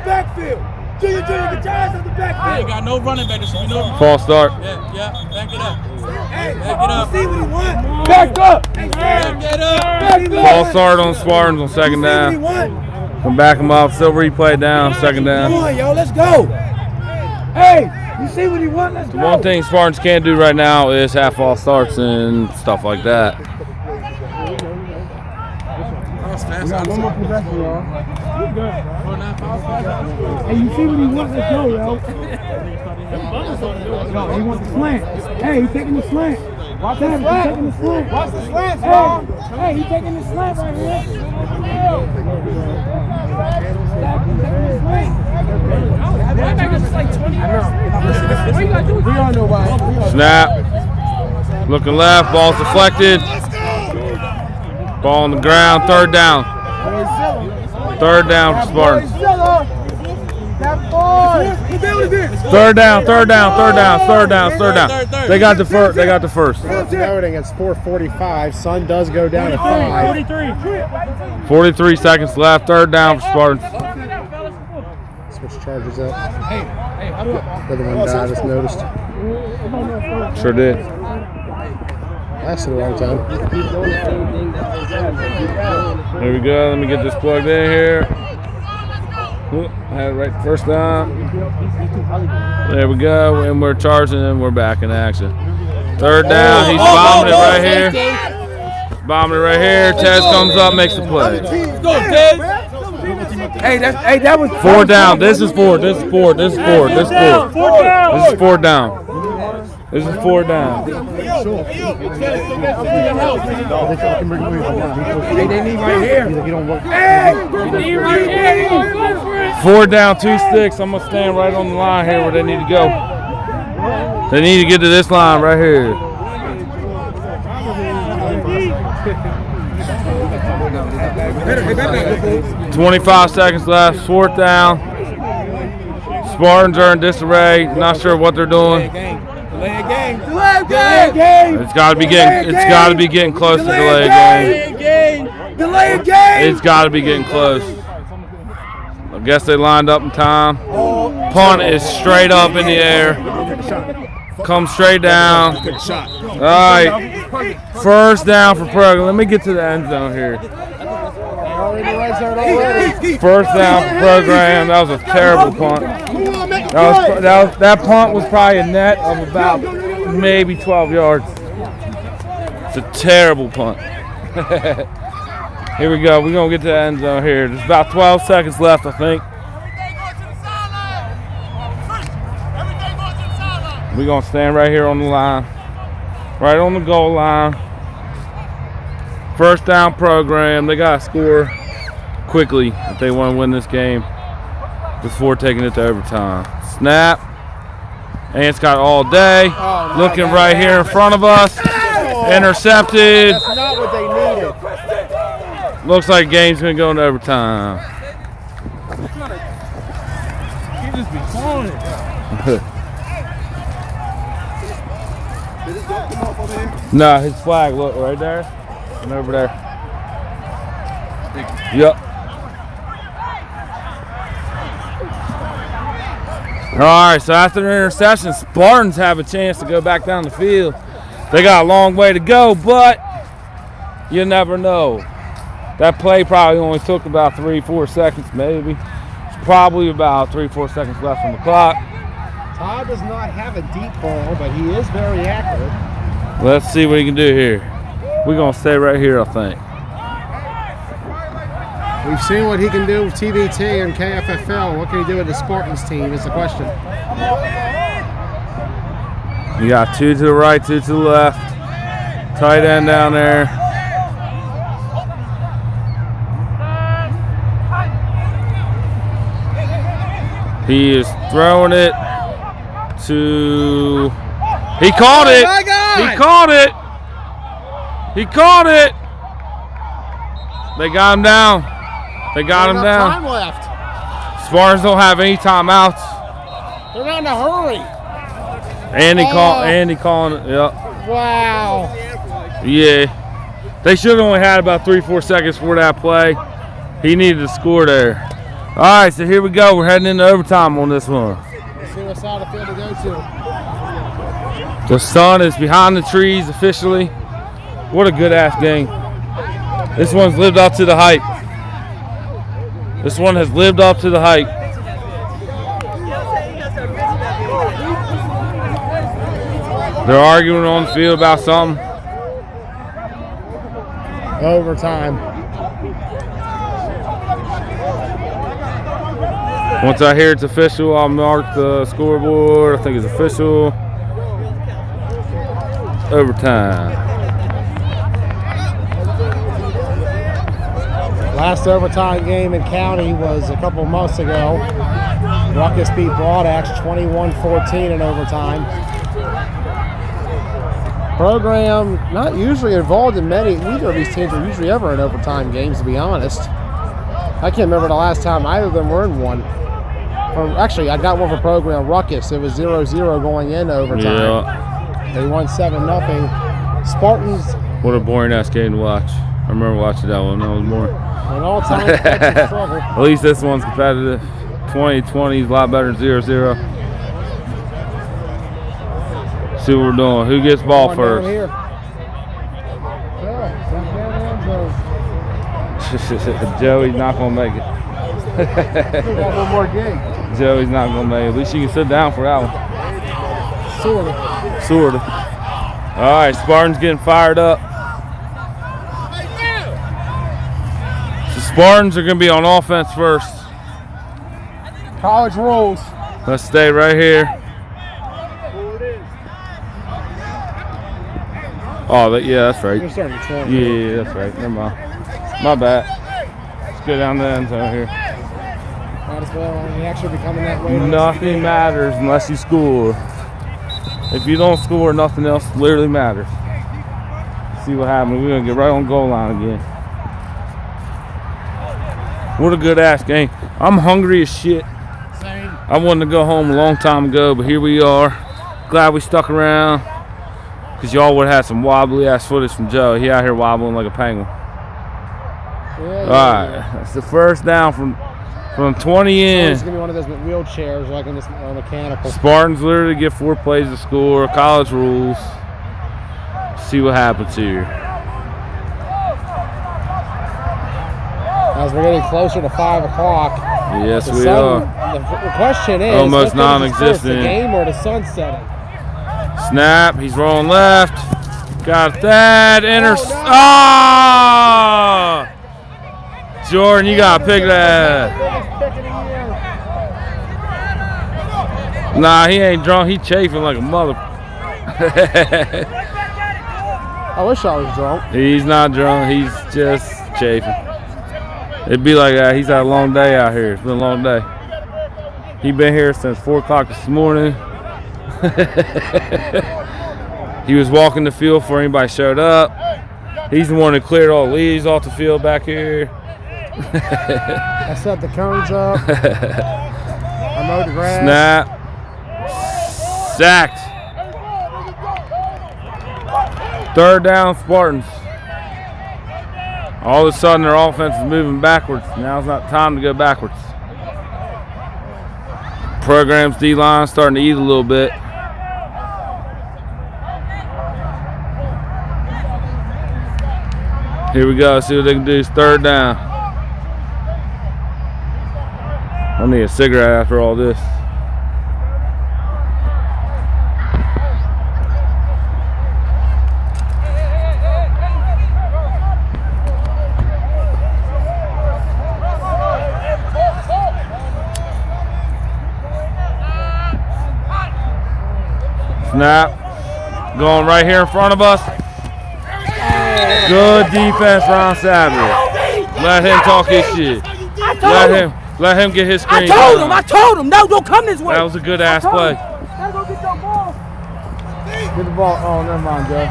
F: backfield. Junior, get your eyes on the backfield. He got no running back. There should be no.
H: False start.
F: Yeah, back it up. Hey, back it up. See what he wants.
D: Back up!
F: Back it up.
H: False start on Spartans on second down. Come back him up. Still replay down. Second down.
F: Come on, yo, let's go. Hey, you see what he wants? Let's go.
H: One thing Spartans can't do right now is have false starts and stuff like that.
E: got one more possession, y'all. Hey, you see what he wants? Let's go, yo. Yo, he wants the slant. Hey, he's taking the slant. Watch that. He's taking the slant. Watch the slant, hey, he's taking the slant right here.
H: Snap. Looking left. Ball's deflected. Ball on the ground. Third down. Third down for Spartans. Third down. They got the first.
A: Noting it's 4:45. Sun does go down to 5.
H: 43 seconds left. Third down for Spartans.
A: Switch charges up. The other one died, I just noticed.
H: Sure did.
A: Lasted a long time.
H: There we go. Let me get this plugged in here. Oop, I had it right the first time. There we go. And we're charging and we're back in action. Third down. He's bombing it right here. Bombing it right here. Tez comes up, makes the play.
F: Go, Tez.
E: Hey, that was
H: Four down. This is four. This is four down. This is four down.
E: They need right here.
H: Four down, 2 sticks. I'm going to stand right on the line here where they need to go. They need to get to this line right here.
E: Hey,
H: 25 seconds left. Fourth down. Spartans are in disarray. Not sure what they're doing.
E: Delay game.
H: It's got to be getting close to delay a game. It's got to be getting close. I guess they lined up in time. Punt is straight up in the air. Comes straight down. All right. First down for program. Let me get to the end zone here. First down for program. That was a terrible punt. That punt was probably a net of about maybe 12 yards. It's a terrible punt. Here we go. We're going to get to the end zone here. There's about 12 seconds left, I think. We're going to stand right here on the line. Right on the goal line. First down program. They got to score quickly if they want to win this game before taking it to overtime. Snap. Ants got all day. Looking right here in front of us. Intercepted.
A: That's not what they needed.
H: Looks like the game's going to go into overtime.
F: He just be calling it.
H: No, his flag, look, right there and over there. Yep. All right, so after the interception, Spartans have a chance to go back down the field. They got a long way to go, but you never know. That play probably only took about 3-4 seconds, maybe. It's probably about 3-4 seconds left on the clock.
A: Todd does not have a deep ball, but he is very accurate.
H: Let's see what he can do here. We're going to stay right here, I think.
A: We've seen what he can do with TBT and KFFL. What can he do with the Spartans team is the question.
H: You got 2 to the right, 2 to the left. Tight end down there. He is throwing it to... He caught it! He caught it! He caught it! They got him down. They got him down.
A: Time left.
H: Spartans don't have any timeouts.
A: They're not in a hurry.
H: Andy calling it. Yep.
A: Wow.
H: Yeah. They should have only had about 3-4 seconds for that play. He needed to score there. All right, so here we go. We're heading into overtime on this one.
A: Let's see what side of the field to go to.
H: The sun is behind the trees officially. What a good ass game. This one's lived up to the hype. This one has lived up to the hype. They're arguing on the field about something.
A: Overtime.
H: Once I hear it's official, I'll mark the scoreboard. I think it's official. Overtime.
A: Last overtime game in county was a couple months ago. Ruckus beat Broadax 21-14 in overtime. Program not usually involved in many. Neither of these teams are usually ever in overtime games, to be honest. I can't remember the last time either of them were in one. Actually, I got one for Program Ruckus. It was 0-0 going into overtime.
H: Yeah.
A: They won 7-0. Spartans.
H: What a boring ass game to watch. I remember watching that one. That was boring.
A: An all-time struggle.
H: At least this one's competitive. 2020 is a lot better than 0-0. See what we're doing. Who gets ball first? Joey's not gonna make it.
A: Got one more game.
H: Joey's not gonna make it. At least you can sit down for that one. Sort of. All right, Spartans getting fired up. The Spartans are gonna be on offense first.
A: College rules.
H: Let's stay right here. Oh, yeah, that's right.
A: You're starting to 20.
H: Yeah, that's right. Never mind. My bad. Let's go down the end zone here.
A: Might as well. He actually be coming that way.
H: Nothing matters unless you score. If you don't score, nothing else literally matters. See what happens. We're going to get right on goal line again. What a good ass game. I'm hungry as shit.
A: Same.
H: I wanted to go home a long time ago, but here we are. Glad we stuck around. Because y'all would have had some wobbly ass footage from Joe. He out here wobbling like a penguin.
A: Yeah,
H: All right. That's the first down from 20 in.
A: It's going to be one of those wheelchairs like in this mechanical.
H: Spartans literally get 4 plays to score. College rules. See what happens here.
A: As we're getting closer to 5 o'clock.
H: Yes, we are.
A: The question is,
H: Almost
A: what comes first,
H: non-existent.
A: the game or the sun setting?
H: Snap. He's rolling left. Got that. Jordan, you got to pick that. Nah, he ain't drunk. He chafing like a mother.
A: I wish I was drunk.
H: He's not drunk. He's just chafing. It'd be like that. He's had a long day out here. It's been a long day. He been here since 4 o'clock this morning. He was walking the field before anybody showed up. He's the one that cleared all the leaves off the field back here.
A: I set the cones up. I mowed the grass.
H: Snap. Sacked. 3rd down, Spartans. All of a sudden, their offense is moving backwards. Now's not time to go backwards. Program's D-line starting to eat a little bit. Here we go. See what they can do. It's 3rd down. I need a cigarette after all this. Snap. Going right here in front of us. Good defense, Ron Savage. Let him talk his shit. Let him get his screen.
F: I told him. No, don't come this way.
H: That was a good ass play.
A: Get the ball. Oh, never mind, Joe.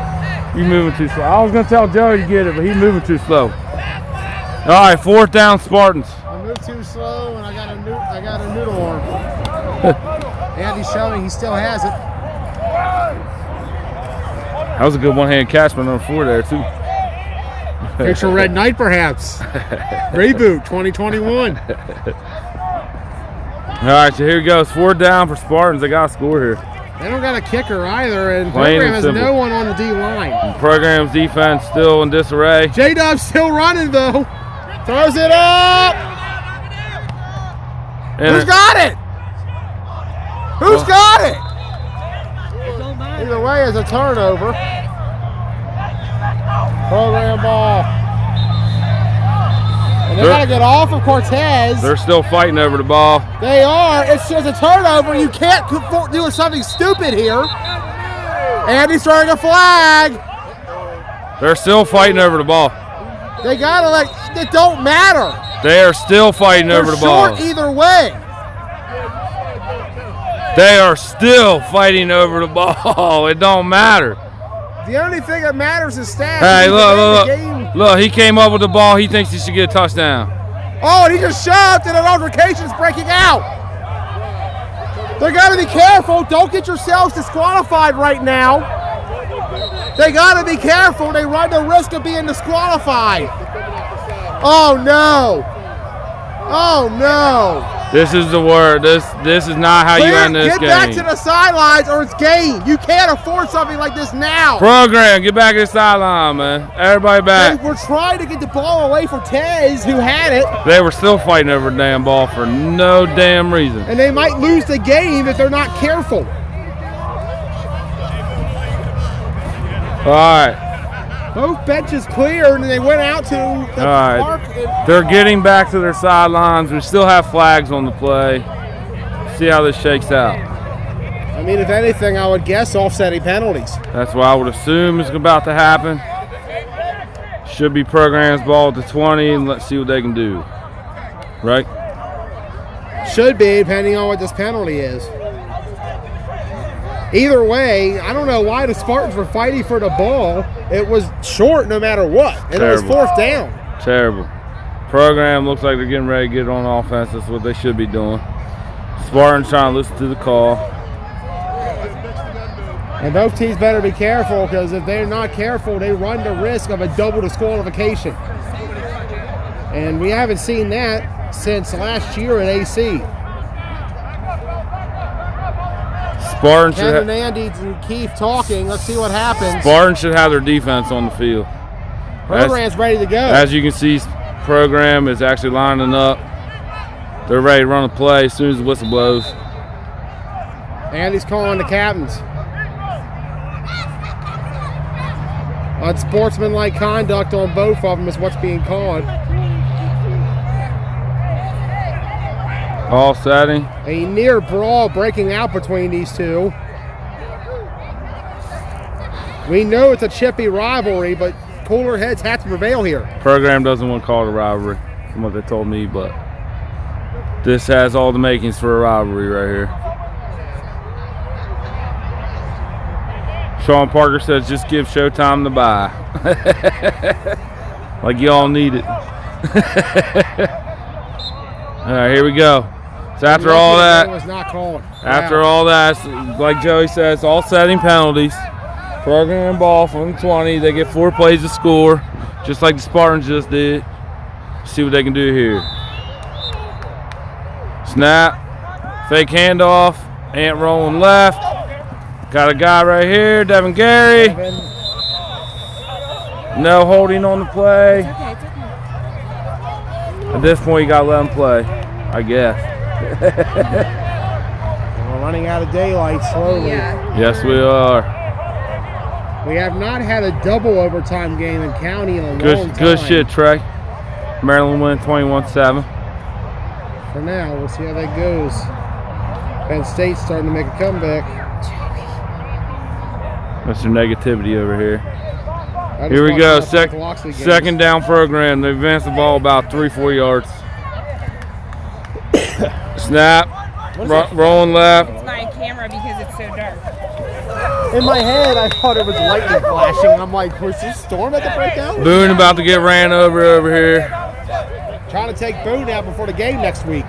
H: You moving too slow. I was gonna tell Joey to get it, but he's moving too slow. All right, 4th down, Spartans.
A: I moved too slow, and I got a noodle arm. Andy's showing he still has it.
H: That was a good one-hand catch by number 4 there too.
A: Future Red Knight, perhaps. Reboot 2021.
H: All right, so here goes. 4th down for Spartans. They got to score here.
A: They don't got a kicker either, and
H: Plain
A: Program
H: and
A: has
H: simple.
A: no one on the D-line.
H: Program's defense still in disarray.
A: J-Dub's still running, though. Throws it up. Who's got it? Who's got it? Either way, it's a turnover. Program ball. And And they got to get off of Cortez.
H: They're still fighting over the ball.
A: They are. It's just a turnover. You can't do something stupid here. Andy's throwing a flag.
H: They're still fighting over the ball.
A: They got to it don't matter.
H: They are still fighting over the ball.
A: Short either way.
H: They are still fighting over the ball. It don't matter.
A: The only thing that matters is stats.
H: Hey, look, he came up with the ball. He thinks he should get a touchdown.
A: Oh, and he just shoved and an altercation's breaking out. They got to be careful. Don't get yourselves disqualified right now. They got to be careful. They run the risk of being disqualified. Oh, no. Oh, no.
H: This is the word. This is not how you end this game.
A: Get back to the sidelines or it's game. You can't afford something like this now.
H: Program, get back to the sideline, man. Everybody back.
A: They were trying to get the ball away from Tez, who had it.
H: They were still fighting over the damn ball for no damn reason.
A: And they might lose the game if they're not careful.
H: All right.
A: Both benches cleared, and they went out to the park.
H: They're getting back to their sidelines. We still have flags on the play. See how this shakes out.
A: I mean, if anything, I would guess offsetting penalties.
H: That's what I would assume is about to happen. Should be Program's ball at the 20, and let's see what they can do. Right?
A: Should be, depending on what this penalty is. Either way, I don't know why the Spartans were fighting for the ball. It was short no matter what, and
H: Terrible.
A: It was fourth down.
H: Terrible. Program looks like they're getting ready to get on offense. That's what they should be doing. Spartans trying to listen to the call.
A: And both teams better be careful, because if they're not careful, they run the risk of a double disqualification. And we haven't seen that since last year at AC.
H: Spartans
A: Ken and Andy and Keith talking. Let's see what happens.
H: Spartans should have their defense on the field.
A: Program's ready to go.
H: As you can see, Program is actually lining up. They're ready to run a play as soon as the whistle blows.
A: Andy's calling the captains. Unsportsmanlike conduct on both of them is what's being called.
H: All setting.
A: A near brawl breaking out between these two. We know it's a chippy rivalry, but cooler heads have to prevail here.
H: Program doesn't want to call it a rivalry, from what they told me, but this has all the makings for a rivalry right here. Sean Parker says, just give Showtime the bye. Like y'all need it. All right, here we go. So after all that, like Joey says, all setting penalties. Program ball from the 20. They get 4 plays to score, just like the Spartans just did. See what they can do here. Snap, fake handoff, Ant rolling left. Got a guy right here, Devin Gary. No holding on the play. At this point, you gotta let him play, I guess.
A: We're running out of daylight slowly.
J: Yeah.
H: Yes, we are.
A: We have not had a double overtime game in county in a long time.
H: Good shit, Trey. Maryland win 21-7.
A: For now, we'll see how that goes. Penn State's starting to make a comeback.
H: That's some negativity over here. Here we go. Second down Program. They advance the ball about 3-4 yards. Snap. Rolling left.
J: It's my camera because it's so dark.
A: In my head, I thought it was lightning flashing. I'm like, was this storm at the breakout?
H: Boone about to get ran over here.
A: Trying to take Boone out before the game next week.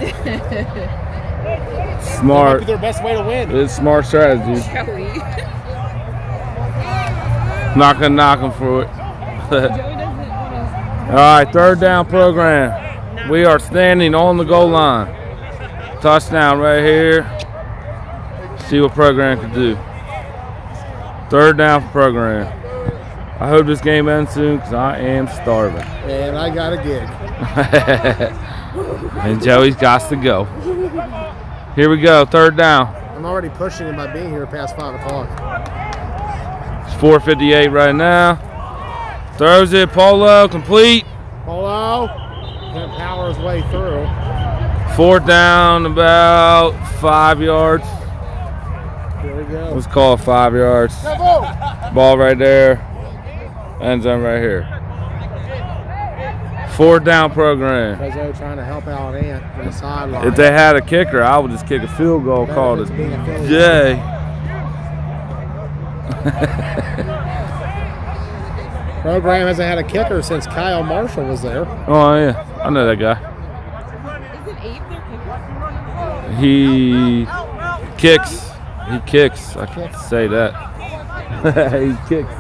H: Smart.
A: That might be their best way to win.
H: It's smart strategy.
J: Joey.
H: Not gonna knock him for it. All right, third down Program. We are standing on the goal line. Touchdown right here. See what Program can do. Third down for Program. I hope this game ends soon because I am starving.
A: And I got a gig.
H: And Joey's got to go. Here we go, third down.
A: I'm already pushing him by being here past 5 o'clock.
H: It's 4:58 right now. Throws it, Polo, complete.
A: Polo. power his way through.
H: 4th down, about 5 yards.
A: Here we go.
H: Let's call it 5 yards. Ball right there. End zone right here. 4th down program.
A: Prezzo trying to help out Ant from the sideline.
H: If they had a kicker, I would just kick a field goal, call it a
A: Benefits
H: J.
A: Program hasn't had a kicker since Kyle Marshall was there.
H: Oh, yeah. I know that guy.
J: Is it Abe their kicker?
H: He kicks. He kicks. I can't say that. He kicks.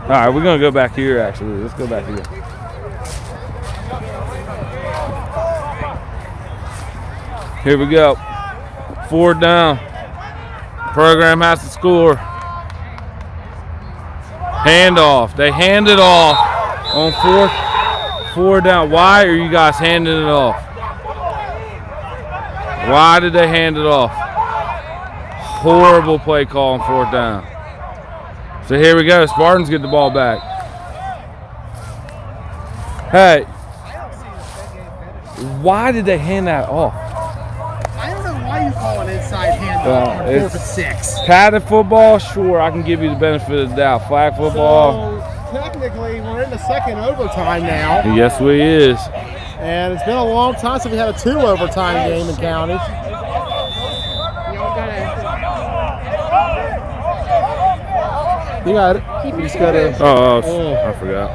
H: All right, we're going to go back here, actually. Let's go back here. Here we go. 4th down. Program has to score. Handoff. They hand it off on 4th down. Why are you guys handing it off? Why did they hand it off? Horrible play call on 4th down. So here we go. Spartans get the ball back. Hey, why did they hand that off?
A: I don't know why you call an inside handoff on 4th and 6.
H: Padded football, sure, I can give you the benefit of the doubt. Flag football.
A: So technically, we're in the second overtime now.
H: Yes, we is.
A: And it's been a long time since we had a 2 overtime game in county. You got it. You just gotta.
H: Oh, I forgot.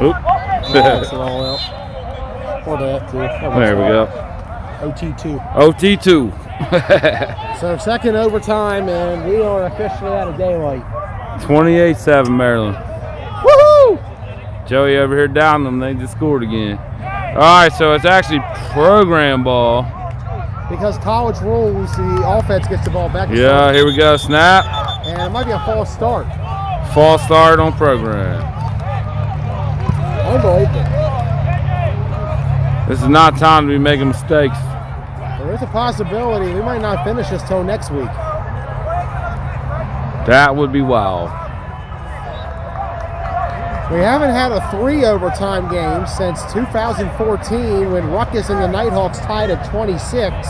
H: Oop.
A: Box it all out. Or that too.
H: There we go.
A: OT2.
H: OT2.
A: So second overtime, and we are officially out of daylight.
H: 28-7 Maryland.
A: Woohoo!
H: Joey over here down them. They just scored again. All right, so it's actually program ball.
A: Because college rules, the offense gets the ball back.
H: Yeah, here we go. Snap.
A: And it might be a false start.
H: False start on program.
A: Unbelievable.
H: This is not time to be making mistakes.
A: There is a possibility we might not finish this till next week.
H: That would be wild.
A: We haven't had a 3 overtime game since 2014 when Ruckus and the Nighthawks tied at 26.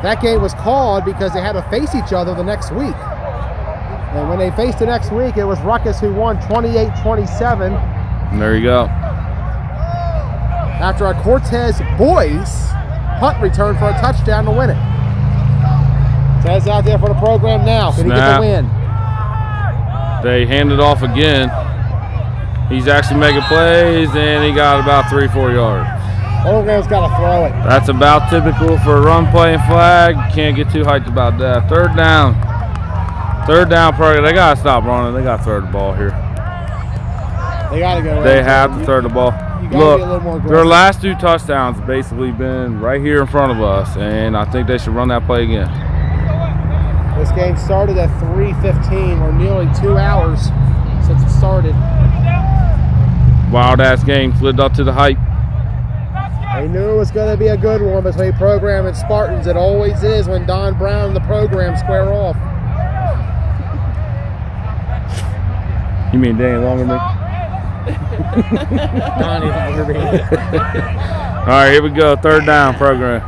A: That game was called because they had to face each other the next week. And when they faced the next week, it was Ruckus who won 28-27.
H: And there you go.
A: After a Cortez Boyce punt return for a touchdown to win it. Tez out there for the program now. Can he get the win?
H: They hand it off again. He's actually making plays, and he got about 3-4 yards.
A: Program's got to throw it.
H: That's about typical for a run play and flag. Can't get too hyped about that. 3rd down. 3rd down program. They got to stop running. They got to throw the ball here.
A: They got to go.
H: They have to throw the ball.
A: You gotta
H: Look,
A: be a little more
H: their last 2 touchdowns have basically been right here in front of us, and I think they should run that play again.
A: This game started at 3:15. We're nearly 2 hours since it started.
H: Wild ass game, lived up to the hype.
A: They knew it was going to be a good one between program and Spartans. It always is when Don Brown and the program square off.
H: You mean Danny Longerman?
A: Donnie Longerman.
H: All right, here we go. 3rd down program.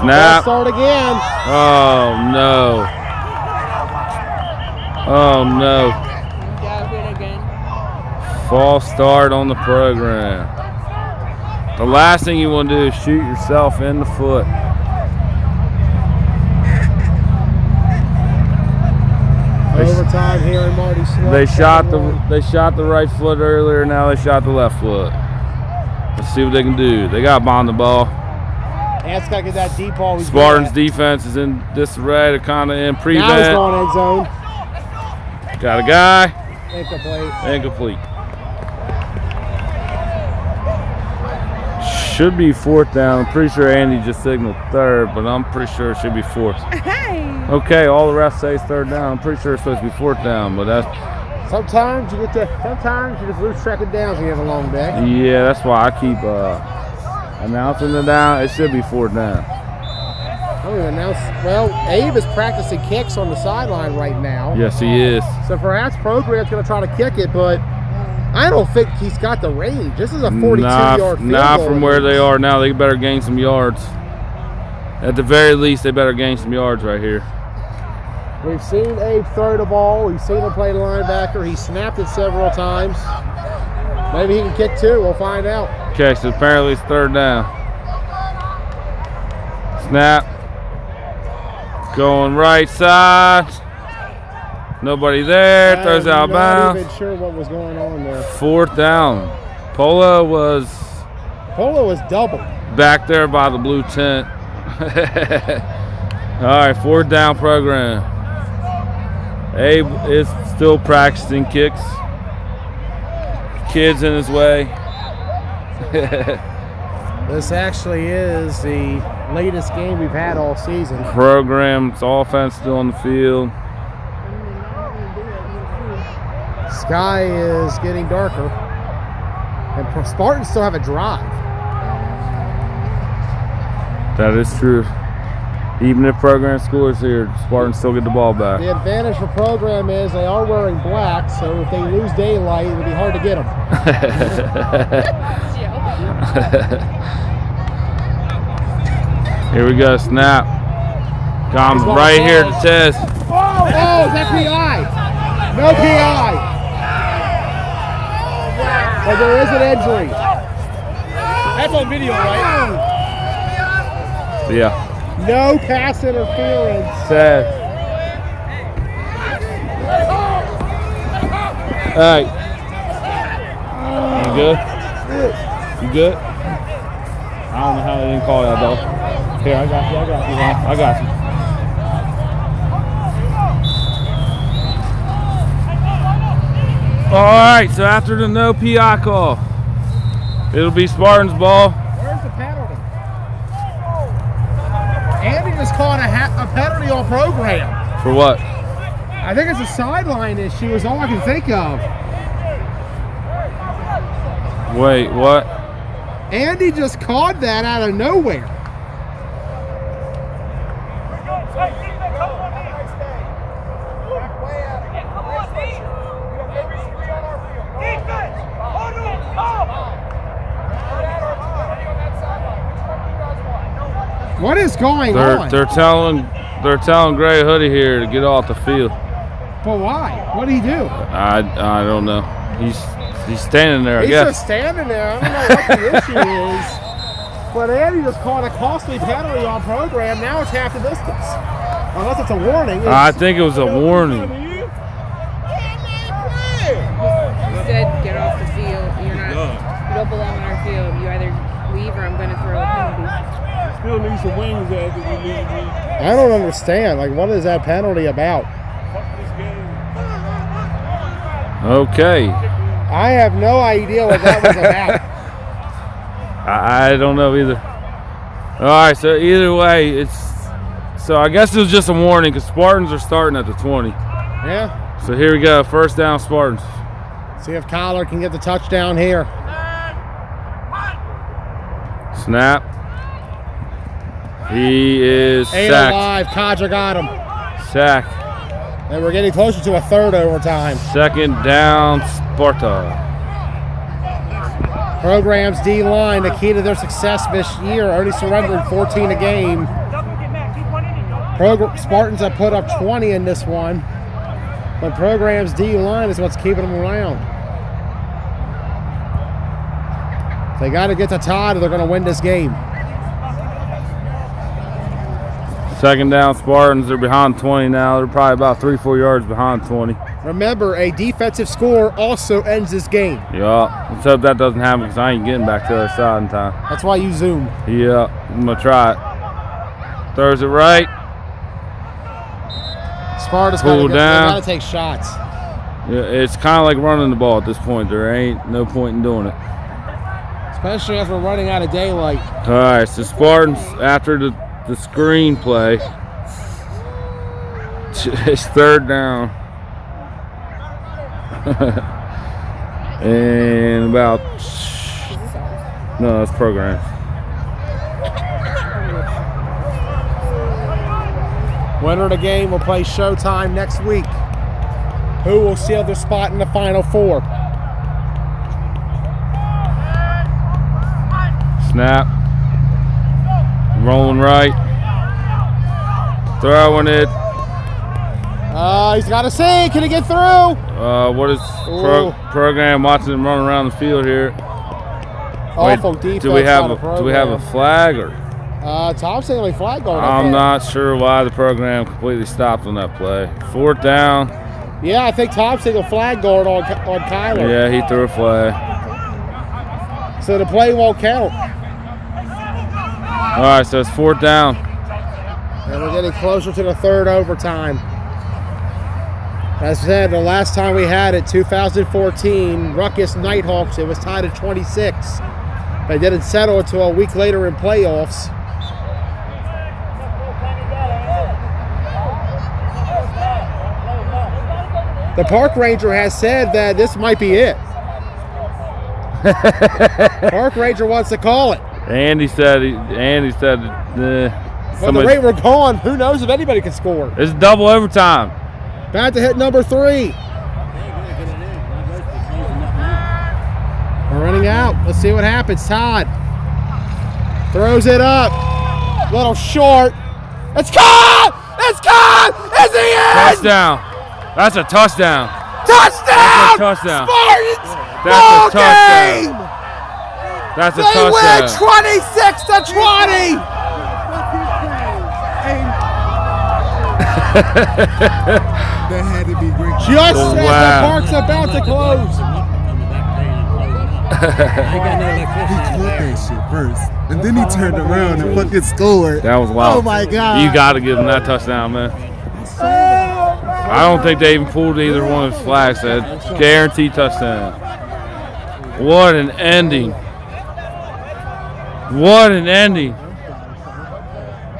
H: Snap.
A: Start again.
H: Oh no. Oh no. False start on the program. The last thing you want to do is shoot yourself in the foot.
A: Overtime here in Marty Slough.
H: They shot the right foot earlier. Now they shot the left foot. Let's see what they can do. They got bomb the ball.
A: Ant's got to get that deep ball.
H: Spartans defense is in disarray. They're kind of in prevent.
A: Now he's going end zone.
H: Got a guy.
A: Incomplete.
H: Incomplete. Should be 4th down. I'm pretty sure Andy just signaled 3rd, but I'm pretty sure it should be 4th. Okay, all the refs say it's 3rd down. I'm pretty sure it's supposed to be 4th down, but that's.
A: Sometimes you just lose track of downs when you have a long day.
H: Yeah, that's why I keep announcing it down. It should be 4th down.
A: I don't even announce. Well, Abe is practicing kicks on the sideline right now.
H: Yes, he is.
A: So perhaps program's going to try to kick it, but I don't think he's got the range. This is a 42-yard field
H: Not
A: goal.
H: from where they are now. They better gain some yards. At the very least, they better gain some yards right here.
A: We've seen Abe throw the ball. We've seen him play linebacker. He snapped it several times. Maybe he can kick too. We'll find out.
H: Okay, so apparently it's third down. Snap. Going right side. Nobody there. Throws out of bounds.
A: I'm not even sure what was going on there.
H: Fourth down. Polo was
A: double.
H: back there by the blue tent. All right, fourth down program. Abe is still practicing kicks. Kid's in his way.
A: This actually is the latest game we've had all season.
H: Program's offense still on the field.
A: Sky is getting darker. And Spartans still have a drive.
H: That is true. Even if program scores here, Spartans still get the ball back.
A: The advantage for program is they are wearing black, so if they lose daylight, it'll be hard to get them.
H: Here we go, snap. Comes right here to Tess.
A: Oh, is that PI? No PI. But there is an injury.
E: That's on video, right?
H: Yeah.
A: No pass interference.
H: Tess. All right. You good? You good? I don't know how they didn't call that though. Here, I got you, man. I got you. All right, so after the no PI call, it'll be Spartans ball.
A: Where's the penalty? Andy just caught a penalty on program.
H: For what?
A: I think it's a sideline issue is all I can think of.
H: Wait, what?
A: Andy just caught that out of nowhere. What is going on?
H: They're telling Gray Hoodie here to get off the field.
A: But why? What did he do?
H: I don't know. He's standing there, I guess.
A: He's just standing there. I don't know what the issue is. But Andy just caught a costly penalty on program. Now it's half the distance. Unless it's a warning.
H: I think it was a warning.
J: You said get off the field. You don't belong on our field. You either leave or I'm going to throw a penalty.
G: Still need some wings after we leave.
A: I don't understand. Like, what is that penalty about?
H: Okay.
A: I have no idea what that was about.
H: I don't know either. All right, so either way, so I guess it was just a warning because Spartans are starting at the 20.
A: Yeah.
H: So here we go, first down Spartans.
A: See if Collar can get the touchdown here.
H: Snap. He is
A: Eight
H: sacked.
A: alive. Kodja got him.
H: Sack.
A: And we're getting closer to a third overtime.
H: Second down Sparta.
A: Program's D-line, the key to their success this year, only surrendering 14 a game. Spartans have put up 20 in this one, but Program's D-line is what's keeping them around. They got to get to Todd or they're going to win this game.
H: Second down Spartans, they're behind 20 now. They're probably about 3-4 yards behind 20.
A: Remember, a defensive score also ends this game.
H: Yeah, let's hope that doesn't happen because I ain't getting back to the other side in time.
A: That's why you zoom.
H: Yeah, I'm going to try it. Throws it right.
A: Sparta's
H: Pull down.
A: got to take shots.
H: Yeah, it's kind of like running the ball at this point. There ain't no point in doing it.
A: Especially as we're running out of daylight.
H: All right, so Spartans, after the screen play, it's third down. And about, no, that's program.
A: Winner of the game will play Showtime next week. Who will seal their spot in the Final Four?
H: Snap. Rolling right. Throwing it.
A: He's got to see. Can he get through?
H: What is program watching him run around the field here?
A: Awful defense.
H: Do we have a flag or?
A: Tom's saying a flag on it.
H: I'm not sure why the program completely stopped on that play. 4th down.
A: Yeah, I think Tom's saying a flag guard on Kyler.
H: Yeah, he threw a flag.
A: So the play won't count.
H: All right, so it's 4th down.
A: And we're getting closer to the 3rd overtime. As I said, the last time we had it, 2014, Ruckus Nighthawks, it was tied at 26. They didn't settle until a week later in playoffs. The park ranger has said that this might be it. Park ranger wants to call it.
H: Andy said,
A: But the rate we're going, who knows if anybody can score.
H: It's double overtime.
A: About to hit number 3. We're running out. Let's see what happens. Todd throws it up. Little short. It's caught! It's caught! It's the end!
H: Touchdown. That's a touchdown.
A: Touchdown!
H: That's a touchdown.
A: Spartans!
H: That's
A: Ball
H: a touchdown.
A: game!
H: That's a
A: They
H: touchdown.
A: win 26-20!
B: That had to be great.
A: Just as the
H: wow.
A: park's about to close.
B: He caught that shit first, and then he turned around and fucking scored.
H: That was wild.
B: Oh my god!
H: You got to give him that touchdown, man. I don't think they even pulled either one of his flags. That guaranteed touchdown. What an ending! What an ending!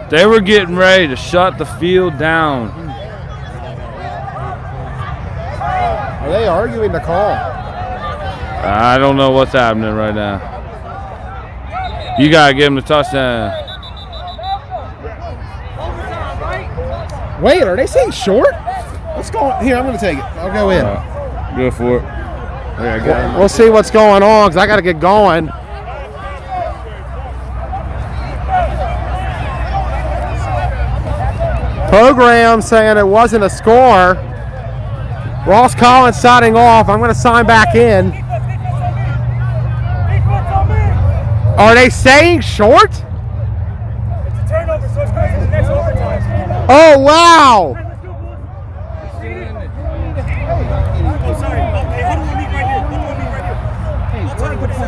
H: They were getting ready to shut the field down.
A: Are they arguing the call?
H: I don't know what's happening right now. You gotta give him the touchdown.
A: Wait, are they saying short? Let's go. Here, I'm going to take it. I'll go in.
H: Go for it. There, I got him.
A: We'll see what's going on because I got to get going. Program saying it wasn't a score. Ross Collins signing off. I'm going to sign back in. Are they saying short?
F: It's a turnover, so it's going to the next overtime.
A: Oh, wow.
F: Oh, sorry. Hey, who do we meet right here? I'll try to put this in.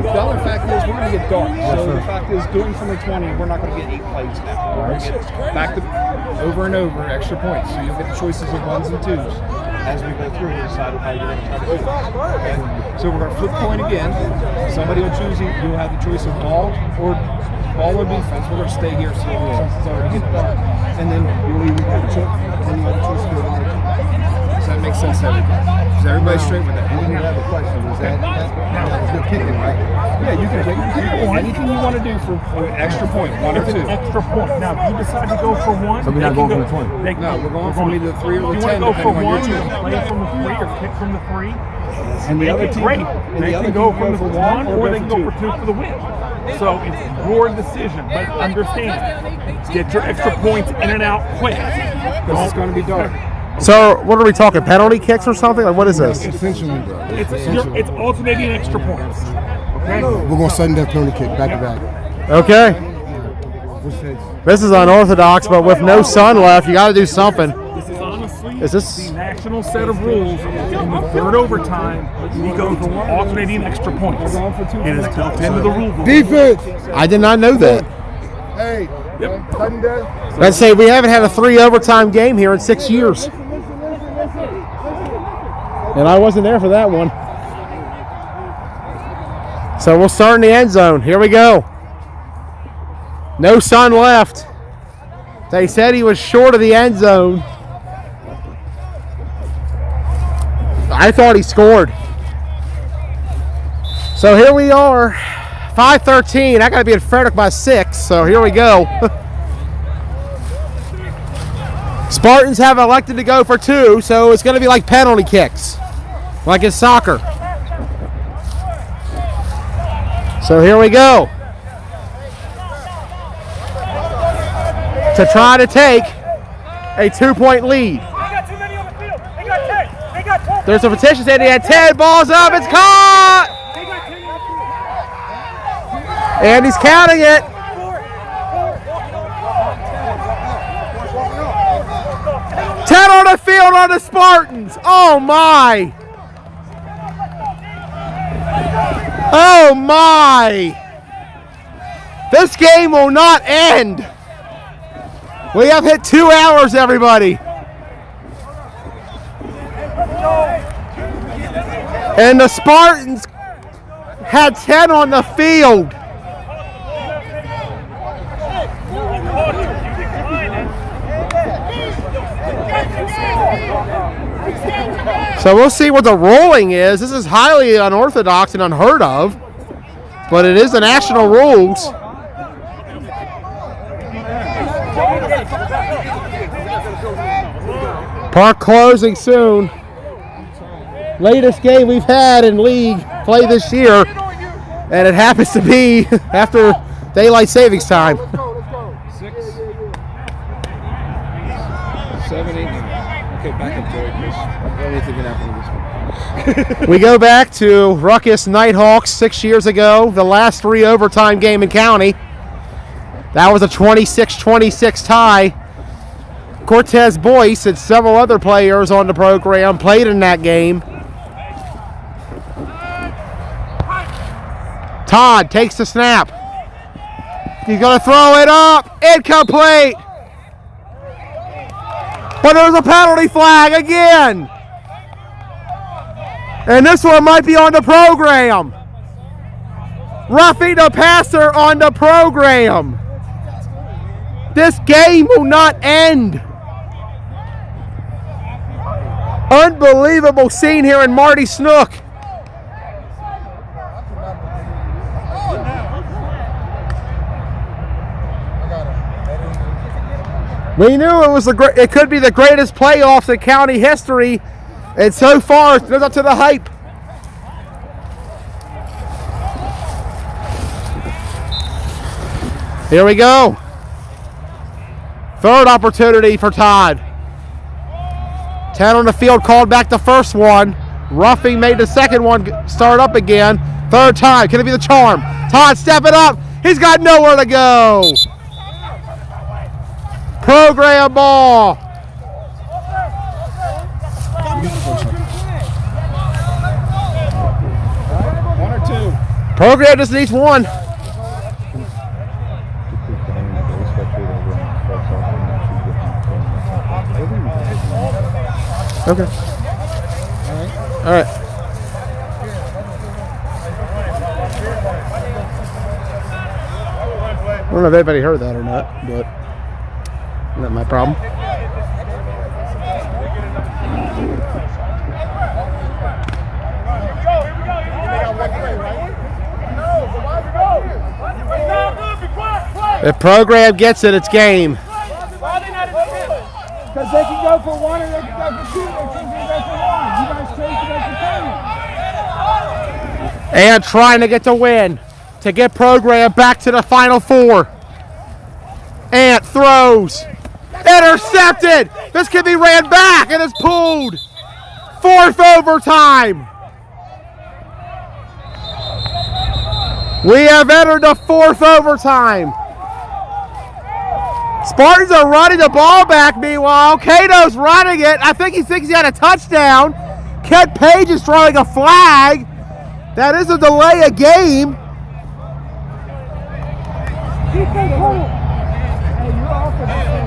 E: The other fact is we're going to get dark. So the fact is doing from the 20, we're not going to get 8 plays now. We're going to get back to over and over extra points. So you'll get the choices of 1s and 2s as we go through and decide how you're going to try to do it. Okay? So we're going to flip coin again. Somebody will choose, you'll have the choice of ball or defense. We're going to stay here so since it's already getting dark. And then you'll either have a choice and you have a choice to go on. Does that make sense to everybody? Is everybody straight with that?
B: We need to have a question. Is that good kicking, right?
E: Yeah, you can take anything you want to do for an extra point, 1 or 2.
F: Extra point. Now, if you decide to go for 1,
B: So we're not going from the 20.
E: No, we're going from either 3 or
F: If
E: the
F: you
E: 10,
F: want to go for
E: depending on
F: 1,
E: your
F: you
E: choice.
F: can play from the 3 or kick from the 3.
E: And the other team,
F: Great. They can go from the 1 or they can go
E: two.
F: for 2 for the win. So it's your decision, but understand, get your extra points in and out quick.
E: Because it's going to be dark.
A: So, what are we talking? Penalty kicks or something? Like, what is this?
B: Essentially, bro.
F: It's alternating extra points. Okay?
B: We're going to sudden death penalty kick back to back.
A: Okay. This is unorthodox, but with no sun left, you got to do something.
F: This is honestly
A: Is this-
F: the national set of rules. In the 3rd overtime, we go to alternating extra points. It is built into the rule book.
B: Defense!
A: I did not know that.
B: Hey, sudden death.
A: Let's say we haven't had a 3 overtime game here in 6 years. And I wasn't there for that one. So we'll start in the end zone. Here we go. No sun left. They said he was short of the end zone. I thought he scored. So here we are. 5:13. I got to be in Frederick by 6. So here we go. Spartans have elected to go for 2, so it's going to be like penalty kicks, like in soccer. So here we go. To try to take a 2-point lead. There's a petition saying he had 10. Balls up. It's caught. And he's counting it. 10 on the field on the Spartans. Oh my. Oh my. This game will not end. We have hit 2 hours, everybody. And the Spartans had 10 on the field. So we'll see what the ruling is. This is highly unorthodox and unheard of, but it is the national rules. Park closing soon. Latest game we've had in league play this year, and it happens to be after daylight savings time.
G: 6, 7, 8. Okay, back up, Joey, please. Anything can happen with this one.
A: We go back to Ruckus Nighthawks 6 years ago, the last 3 overtime game in county. That was a 26-26 tie. Cortez Boyce and several other players on the program played in that game. Todd takes the snap. He's going to throw it up. Incomplete. But there's a penalty flag again. And this one might be on the program. Roughing the passer on the program. This game will not end. Unbelievable scene here in Marty Snook. We knew it could be the greatest playoffs in county history, and so far it's lived up to the hype. Here we go. Third opportunity for Todd. 10 on the field, called back the first one. Ruffing made the second one start up again. Third time, can it be the charm? Todd stepping up. He's got nowhere to go. Program ball.
G: One or two.
A: Program just needs one. Okay. All right. I don't know if anybody heard that or not, but not my problem. If program gets it, it's game.
E: Because they can go for 1 or they can go for 2. They can go for 1. You guys chose to go for 2.
A: And trying to get the win to get program back to the Final Four. Ant throws. Intercepted. This can be ran back and it's pulled. Fourth overtime. We have entered the fourth overtime. Spartans are running the ball back meanwhile. Cato's running it. I think he thinks he had a touchdown. Kent Page is throwing a flag. That is a delay of game.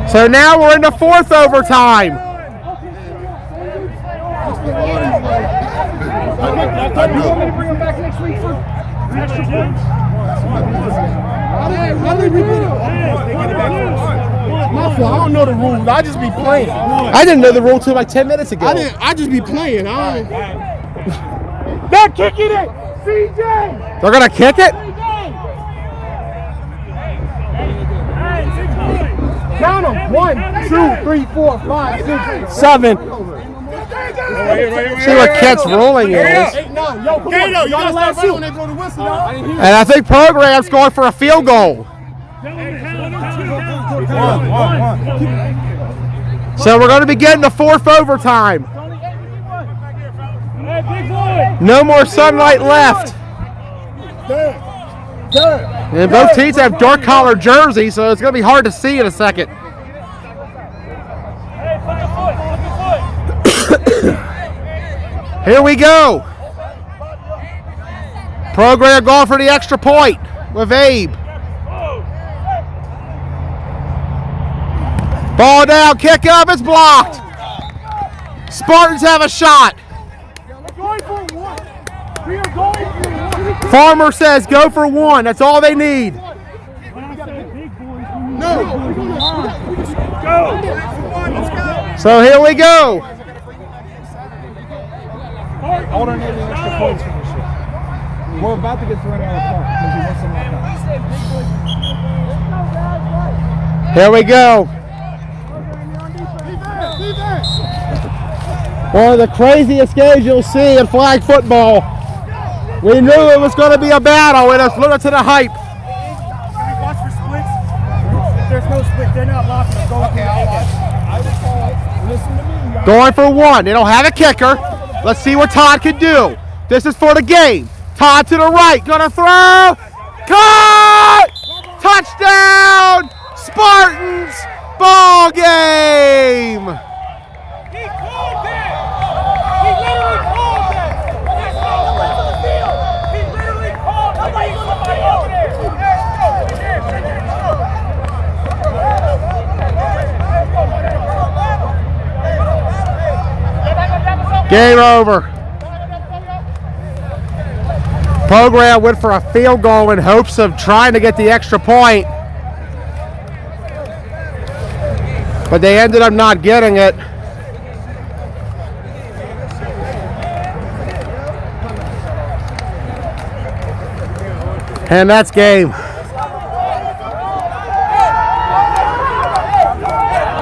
A: So now we're in the fourth overtime.
G: I don't know the rules. I just be playing.
A: I didn't know the rule till like 10 minutes ago.
G: I just be playing.
E: They're kicking it. CJ.
A: They're gonna kick it?
E: Count them. 1, 2, 3, 4, 5, 6, 7.
A: See what Kent's ruling is.
E: 8, 9. Yo, come on. You gotta last two.
A: And I think Program's going for a field goal. So we're going to be getting the 4th overtime. No more sunlight left. And both teams have dark collar jerseys, so it's going to be hard to see in a second. Here we go. Program going for the extra point with Abe. Ball down, kick up, it's blocked. Spartans have a shot. Farmer says go for 1. That's all they need. So here we go.
E: Alternating extra points for this shit. We're about to get thrown out of the park because he wants them out.
A: Here we go. One of the craziest games you'll see in flag football. We knew it was going to be a battle, and it's limited to the hype.
E: Watch for splits. If there's no split, they're not locking it. Listen to me.
A: Going for 1. They don't have a kicker. Let's see what Todd can do. This is for the game. Todd to the right. Gonna throw. Caught! Touchdown! Spartans! Ball game!
F: He called that! He literally called that! He literally called that! He somebody over there!
A: Game over. Program went for a field goal in hopes of trying to get the extra point, but they ended up not getting it. And that's game.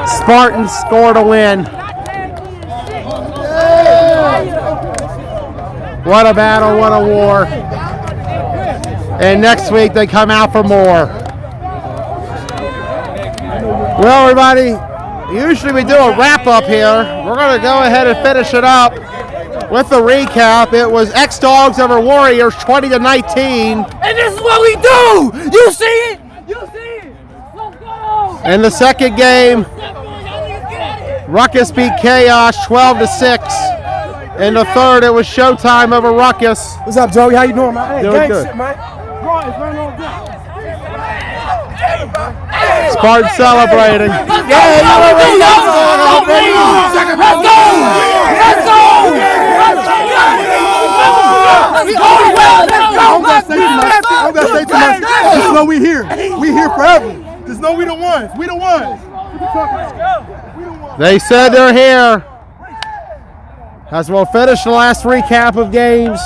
A: Spartans scored a win. What a battle, what a war. And next week they come out for more. Well, everybody, usually we do a wrap up here. We're going to go ahead and finish it up with the recap. It was X-Dogs over Warriors 20-19.
F: And this is what we do! You see it? You see it? Let's go!
A: In the second game, Ruckus beat Chaos 12-6. In the third, it was Showtime over Ruckus.
E: What's up, Joey? How you doing, man? Hey,
A: Doing
E: gang
A: good.
E: shit, man. Bro, it's running on good.
A: Spartans celebrating.
F: Let's go! Let's
B: I'm gonna say too much. Just know we here. We here forever. Just know we the ones. We the ones.
A: They said they're here. As we'll finish the last recap of games.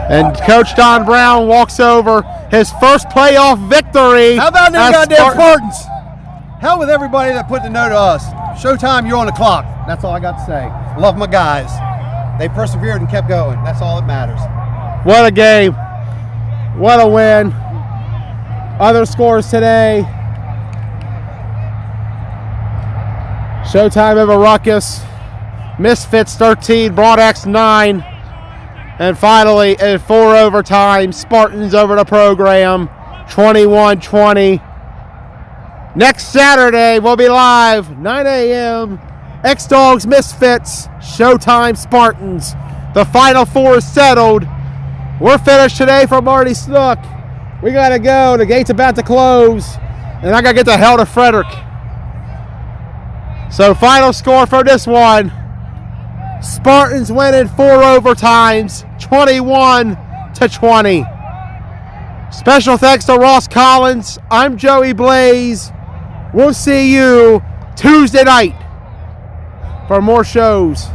A: And Coach Don Brown walks over his first playoff victory.
B: How about them
A: as
B: goddamn Spartans? Hell with everybody that put the note to us. Showtime, you're on the clock. That's all I got to say. Love my guys. They persevered and kept going. That's all that matters.
A: What a game. What a win. Other scores today. Showtime over Ruckus. Misfits 13, Broadax 9. And finally, in 4 overtime, Spartans over the program, 21-20. Next Saturday, we'll be live, 9 a.m. X-Dogs, Misfits, Showtime, Spartans. The Final Four is settled. We're finished today for Marty Snook. We got to go. The gate's about to close. And I got to get the hell to Frederick. So final score for this one. Spartans win in 4 overtimes, 21-20. Special thanks to Ross Collins. I'm Joey Blaze. We'll see you Tuesday night for more shows.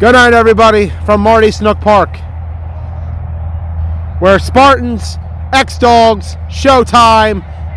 A: Good night, everybody, from Marty Snook Park, where Spartans, X-Dogs, Showtime,